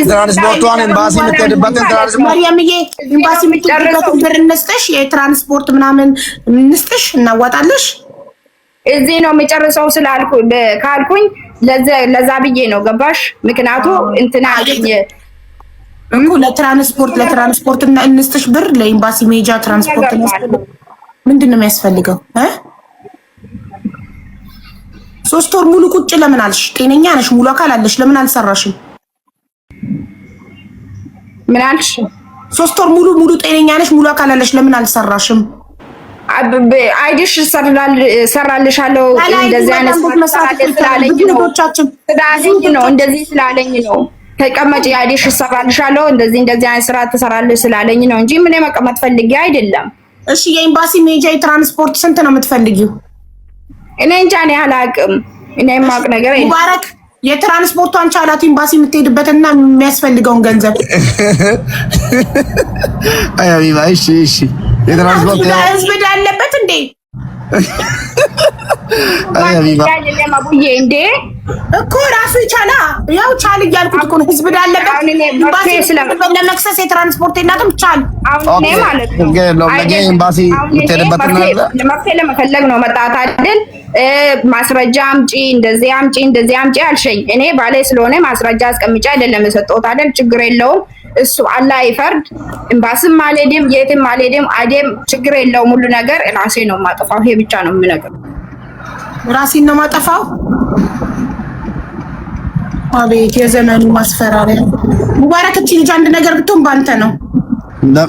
ትራንስፖርቷን ኤምባሲ የምትሄድበትን ትራንስፖርት
ማርያምዬ ኤምባሲ የምትሄድበትን ብር እንስጥሽ፣ የትራንስፖርት ምናምን እንስጥሽ፣ እናዋጣለሽ።
እዚህ ነው የምጨርሰው ካልኩኝ ለዛ ብዬ ነው። ገባሽ? ምክንያቱ እንትና
እኮ ለትራንስፖርት እና እንስጥሽ ብር ለኤምባሲ ሜጃ ትራንስፖርት ምንድን ነው የሚያስፈልገው? 3 ወር ሙሉ ቁጭ ለምን አልሽ? ጤነኛ ነሽ፣ ሙሉ አካል አለሽ፣ ለምን አልሰራሽም?
ምን አልሽ?
3 ወር ሙሉ ጤነኛ ነሽ፣ ሙሉ አካል አለሽ፣ ለምን አልሰራሽም?
አይዲሽ ሰራልሻለሁ እንደዚህ አይነት ስላለኝ ነው እንደዚህ ስላለኝ ነው። ተቀመጪ አይዲሽ ሰራልሻለሁ እንደዚህ አይነት ስራ ተሰራልሽ ስላለኝ ነው እንጂ ምን መቀመጥ ፈልጌ አይደለም።
እሺ የኤምባሲ ሜጃ ትራንስፖርት ስንት ነው የምትፈልጊው?
እኔ እንጃ እኔ አላውቅም። እኔ የማውቅ ነገር የለም።
ሙባረክ የትራንስፖርቷን ቻላት ኤምባሲ የምትሄድበትና የሚያስፈልገውን ገንዘብ
አይ አቢባ እሺ የትራንስፖርት
ህዝብ ያለበት እንዴ?
አይ አቢባ
ለማቡዬ እንዴ
እኮ ራሱ ይቻላ ያው ቻል እያልኩት እኮ ነው። ህዝብ ያለበት ኤምባሲ ለመክሰስ የትራንስፖርት የላትም ቻል።
አሁን እኔ ማለት ነው
ኤምባሲ የምትሄድበትና
ለመፈለግ ነው መጣት አይደል? ማስረጃ አምጪ እንደዚህ አምጪ አልሸኝ። እኔ ባሌ ስለሆነ ማስረጃ አስቀምጬ አይደለም የሰጠሁት አይደል? ችግር የለውም እሱ አላህ ይፈርድ። ኤምባሲም አልሄድም የትም አልሄድም አይደም ችግር የለውም። ሁሉ ነገር ራሴ ነው የማጠፋው። ይሄ ብቻ ነው የምነግርህ።
ራሴን ነው ማጠፋው። አቤት የዘመኑ ማስፈራሪያ። ሙባረክ እቺ ልጅ አንድ ነገር ብትሆን ባንተ ነው።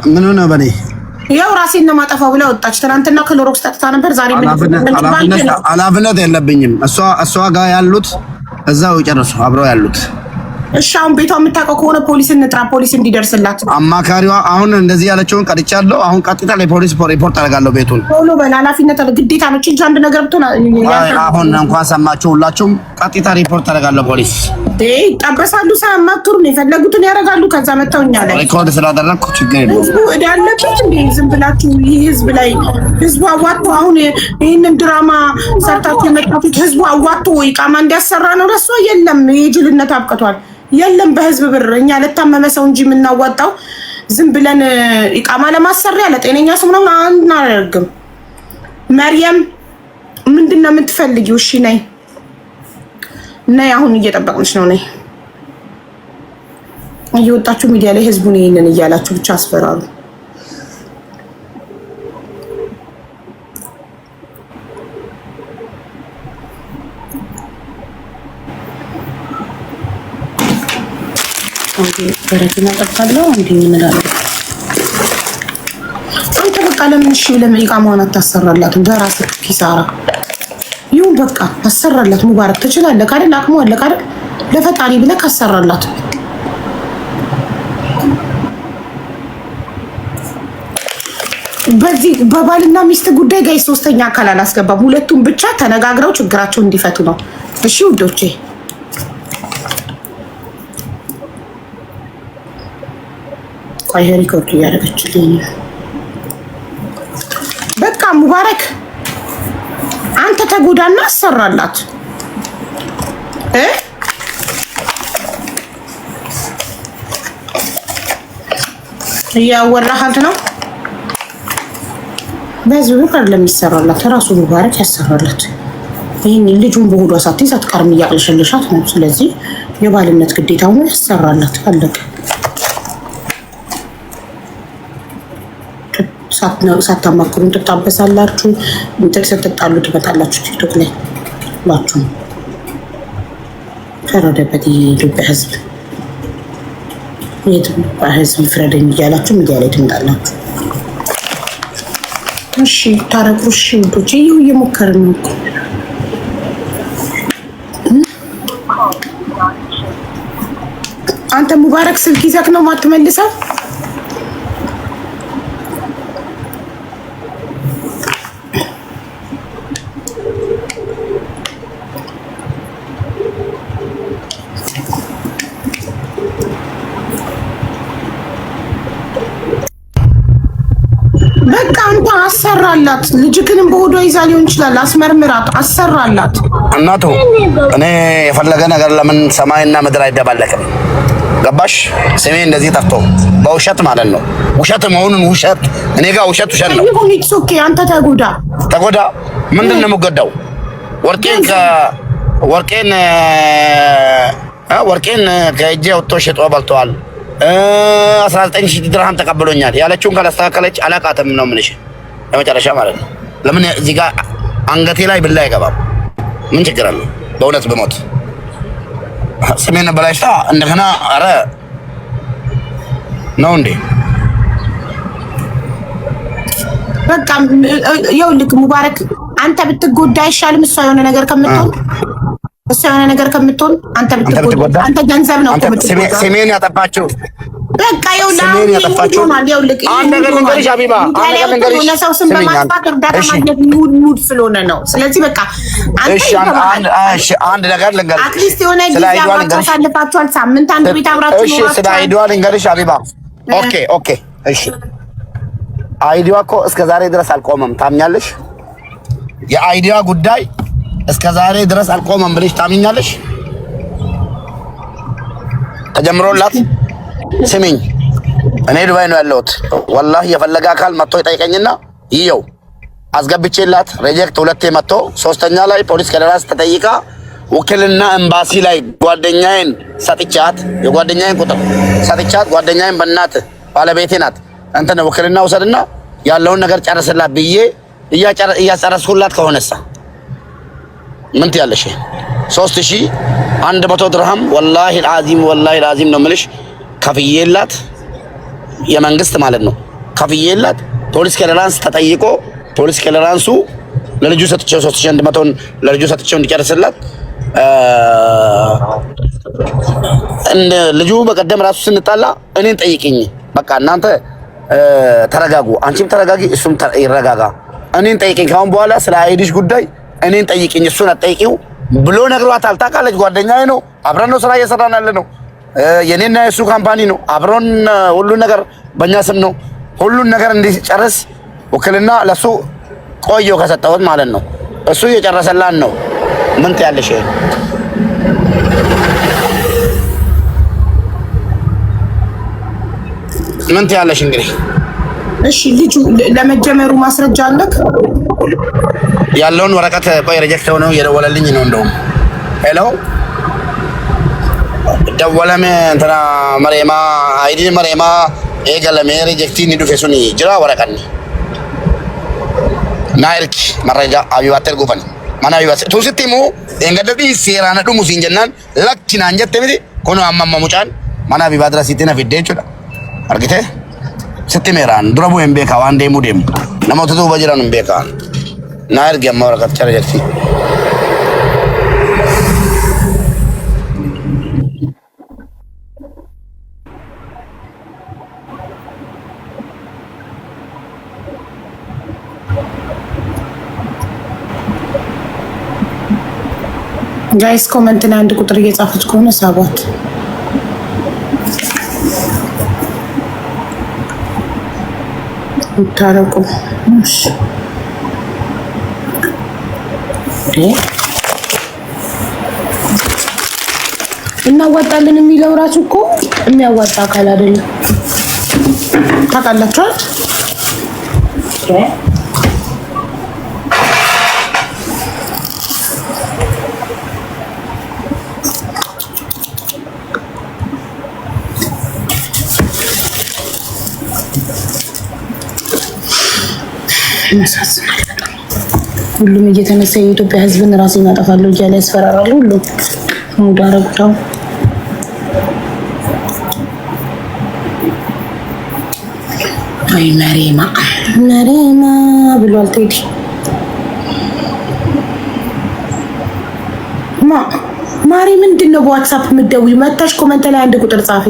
ምን ሆነ በኔ?
ያው ራሴን ነው ማጠፋው ብላ ወጣች። ትናንትና ክሎሮክስ ጠጥታ ነበር። ዛሬ
ኃላፊነት የለብኝም። እሷ ጋር ያሉት እዛው ይጨርሱ አብረው ያሉት።
እሺ አሁን ቤቷ የምታውቀው ከሆነ ፖሊስ እንጥራ፣ ፖሊስ እንዲደርስላት።
አማካሪዋ አሁን እንደዚህ ያለችውን ቀጥቻለሁ። አሁን ቀጥታ ለፖሊስ ሪፖርት አደርጋለሁ። ቤቱን
ቶሎ በል፣ ኃላፊነት አለ ግዴታ ነው። እቺ አንድ ነገር ብትሆን
አሁን እንኳን ሰማችሁ ሁላችሁም፣ ቀጥታ ሪፖርት አደርጋለሁ ፖሊስ።
ይጣበሳሉ፣ ሳያማክሩ ነው የፈለጉትን ያደርጋሉ። ከዛ መተውኛ ላይ
ሪኮርድ ስላደረግኩ ችግር የለውም።
ህዝቡ እዳ አለበት እንዴ? ዝም ብላችሁ ይህ ህዝብ ላይ ህዝቡ አዋጥቶ አሁን ይህንን ድራማ ሰርታችሁ የመጣችሁት ህዝቡ አዋጥቶ ኢቃማ እንዲያሰራ ነው። ለሷ የለም የጅልነት አብቅቷል። የለም በህዝብ ብር እኛ ለታመመ ሰው እንጂ የምናዋጣው ዝም ብለን ኢቃማ ለማሰሪያ ለጤነኛ ሰው ነው አናደርግም። መርየም ምንድነው የምትፈልጊው? እሺ ነይ ነይ፣ አሁን እየጠበቅንሽ ነው። ነይ እየወጣችሁ ሚዲያ ላይ ህዝቡን ይሄንን እያላችሁ ብቻ አስፈራሩ። በረኪና ጠጣለሁ እንዴ? ምን እላለሁ? አንተ በቃ ለምን እሺ ለምን ኢቃማውን አታሰራላትም? በራስህ ኪሳራ ይሁን በቃ አሰራላት። ሙባረክ ትችላለህ አይደል? አቅሙ አለ አይደል? ለፈጣሪ ብለህ ካሰራላት በዚህ በባልና ሚስት ጉዳይ ጋር ሶስተኛ አካል አላስገባም። ሁለቱም ብቻ ተነጋግረው ችግራቸውን እንዲፈቱ ነው። እሺ ውዶቼ ቆይ ሪኮርድ እያደረገችልኝ በቃ ሙባረክ አንተ ተጎዳና አሰራላት ያወራሃት ነው። በዚህ ብር ለሚሰራላት ራሱ ሙባረክ ያሰራላት። ይሄን ልጁን በሆዷ ሳትይዝ አትቀርም፣ እያቅለሸለሻት ነው። ስለዚህ የባልነት ግዴታውን ያሰራላት አለቀ። ሳታማክሩን ትጣበሳላችሁ፣ እንትን ስትጣሉ ትመጣላችሁ ቲክቶክ ላይ ሁላችሁ። ፈረደበት የኢትዮጵያ ሕዝብ የኢትዮጵያ ሕዝብ ይፍረደኝ እያላችሁ ሚዲያ ላይ ትመጣላችሁ። እሺ ታረቁ። እሺ ውዶቼ ይኸው እየሞከርን ነው እኮ። አንተ ሙባረክ ስልክ ይዘህ ነው የማትመልሰው? በቃ አንተ አሰራላት። ልጅክንም በሆዷ ይዛ ሊሆን ይችላል። አስመርምራት፣ አሰራላት።
እናቱ እኔ የፈለገ ነገር ለምን ሰማይና ምድር አይደባለቅም? ገባሽ? ስሜ እንደዚህ ጠፍቶ በውሸት ማለት ነው። ውሸት መሆኑን ውሸት እኔ ጋር ውሸት ነው።
ይሁን ኦኬ። አንተ ተጎዳ
ምንድን ነው የምጎዳው? ወርቄን ከእጄ ወጥቶ ሽጦ በልተዋል። 19,000 ድርሃም ተቀብሎኛል። ያለችውን ካላስተካከለች አላቃተም ነው የምልሽ። ለመጨረሻ ማለት ነው። ለምን እዚህ ጋር አንገቴ ላይ ብላ አይገባም? ምን ችግር አለው? በእውነት ብሞት ስሜን በላሽታ እንደገና አረ ነው እንዴ?
በቃ ይኸውልህ ሙባረክ አንተ ብትጎዳ አይሻልም? እሷ የሆነ ነገር ከምትሆን አንተ ብትጎዳ አንተ ገንዘብ ነው
ስሜን ያጠፋችው።
በቃ ይኸውልህ
አንድ ነገር ልንገርሽ ሀቢባ፣
ለሰው ስም በማጥፋት እርዳታ ማግኘት ሙድ ስለሆነ ነው። ስለዚህ በቃ
አንድ ነገር ልንገርሽ፣
አትሊስት የሆነ ጊዜ አብራችሁ አሳልፋችኋል። ሳምንት አንድ ቤት አብራችሁ
እሺ፣ ስለ አይዲዋ ልንገርሽ ሀቢባ። ኦኬ እሺ፣ አይዲዋ እኮ እስከ ዛሬ ድረስ አልቆመም። ታምኛለሽ? የአይዲዋ ጉዳይ እስከ ዛሬ ድረስ አልቆመም ብለሽ ታምኛለሽ? ተጀምሮላት ስሚኝ፣ እኔ ዱባይ ነው ያለሁት። ወላሂ የፈለገ አካል መጥቶ ይጠይቀኝና ይየው አስገብቼላት ሪጀክት ሁለቴ መጥቶ ሶስተኛ ላይ ፖሊስ ከደራስ ተጠይቃ ውክልና ኤምባሲ ላይ ጓደኛዬን ሰጥቻት የጓደኛዬን ቁጥር ሰጥቻት ጓደኛዬን በእናት ባለቤቴ ናት እንትን ውክልና ውሰድና ያለውን ነገር ጨርስላት ብዬ እያጨረስኩላት ከሆነሳ ምን ትያለሽ? 3100 ድርሃም ወላሂ العظيم ነው የምልሽ ከፍዬላት የመንግስት ማለት ነው ከፍዬላት ፖሊስ ክሊራንስ ተጠይቆ ፖሊስ ክሊራንሱ ለልጁ ሰጥቼው 3100ን ለልጁ ሰጥቼው እንዲጨርስላት እንደ ልጁ በቀደም ራሱ ስንጣላ እኔን ጠይቂኝ በቃ እናንተ ተረጋጉ አንቺም ተረጋጊ እሱም ይረጋጋ እኔን ጠይቂኝ ካሁን በኋላ ስለ አይዲሽ ጉዳይ እኔን ጠይቂኝ እሱን አትጠይቂው ብሎ ነግሯታል። ታውቃለች። ጓደኛዬ ነው። አብረን ነው ስራ እየሰራን ያለ ነው። የኔና የሱ ካምፓኒ ነው። አብረን ሁሉን ነገር በእኛ ስም ነው። ሁሉን ነገር እንዲጨርስ ወክልና ለሱ ቆየው ከሰጠሁት ማለት ነው። እሱ እየጨረሰላን ነው። ምን ትያለሽ? ምን ትያለሽ? እንግዲህ
እሺ ልጁ ለመጀመሩ ማስረጃ አለክ?
ያለውን ወረቀት ቆይ ሪጀክት ሆኖ እየደወለልኝ ነው። እንደውም ሄሎ ደወለሜ እንትና መሬማ አይዲ መሬማ ኤገለሜ ሪጀክቲ ኒዱ ፌሱኒ ጅራ ወረቀኒ ናይርክ መረጃ አቢባተር ጉፈን ማና አቢባስ ቱስቲሙ እንገደዲ ሲራና ዱሙ ሲንጀናን ለክቲና እንጀት ቢዲ ኮኖ አማማ ሙጫን ማና አቢባድራ ሲቲና ፊዴቹዳ አርጊቴ ስትሜራን ድረቡ ኤምቤካ ዋንዴ ሙዴም ነሞተቱ በጅራን ኤምቤካ ናይር ገማ ወረቀት ቸረጀክቲ
ጋይስ ኮሜንት ላይ አንድ ቁጥር እየጻፈች ከሆነ ሳባት ታረቁ እሺ እናዋጣለን የሚለው ራሱ እኮ የሚያዋጣ አካል አይደለም። ታውቃላችሁ? ሁሉም እየተነሳ የኢትዮጵያ ሕዝብን ራሴን አጠፋለሁ እያለ ያስፈራራል። ሁሉም ሙዳረጉታው አይ መሬማ ብሏል ቴዲ ማሪ ምንድን ነው በዋትስአፕ የምትደውይው? መታሽ ኮመንት ላይ አንድ ቁጥር ጻፊ።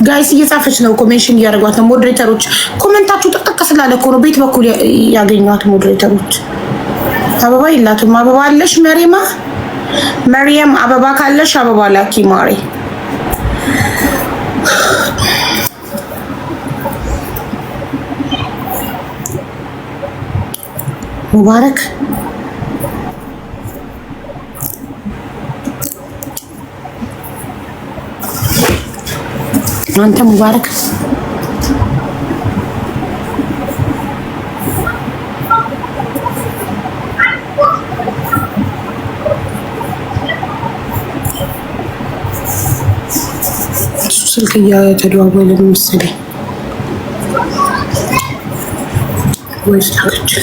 ጋይስ እየጻፈች ነው። ኮሜንሽን እያደረጓት ነው። ሞዴሬተሮች ኮሜንታችሁ ጥቅጥቅ ስላለ እኮ ነው ቤት በኩል ያገኟት ሞዴሬተሮች። አበባ ይላቱም አበባ አለሽ መሪየም አበባ ካለሽ አበባ ላኪ ማሪ። ሙባረክ አንተ ሙባረክ ስልክ እየተደዋወለ ነው መሰለኝ ወይስ ታከች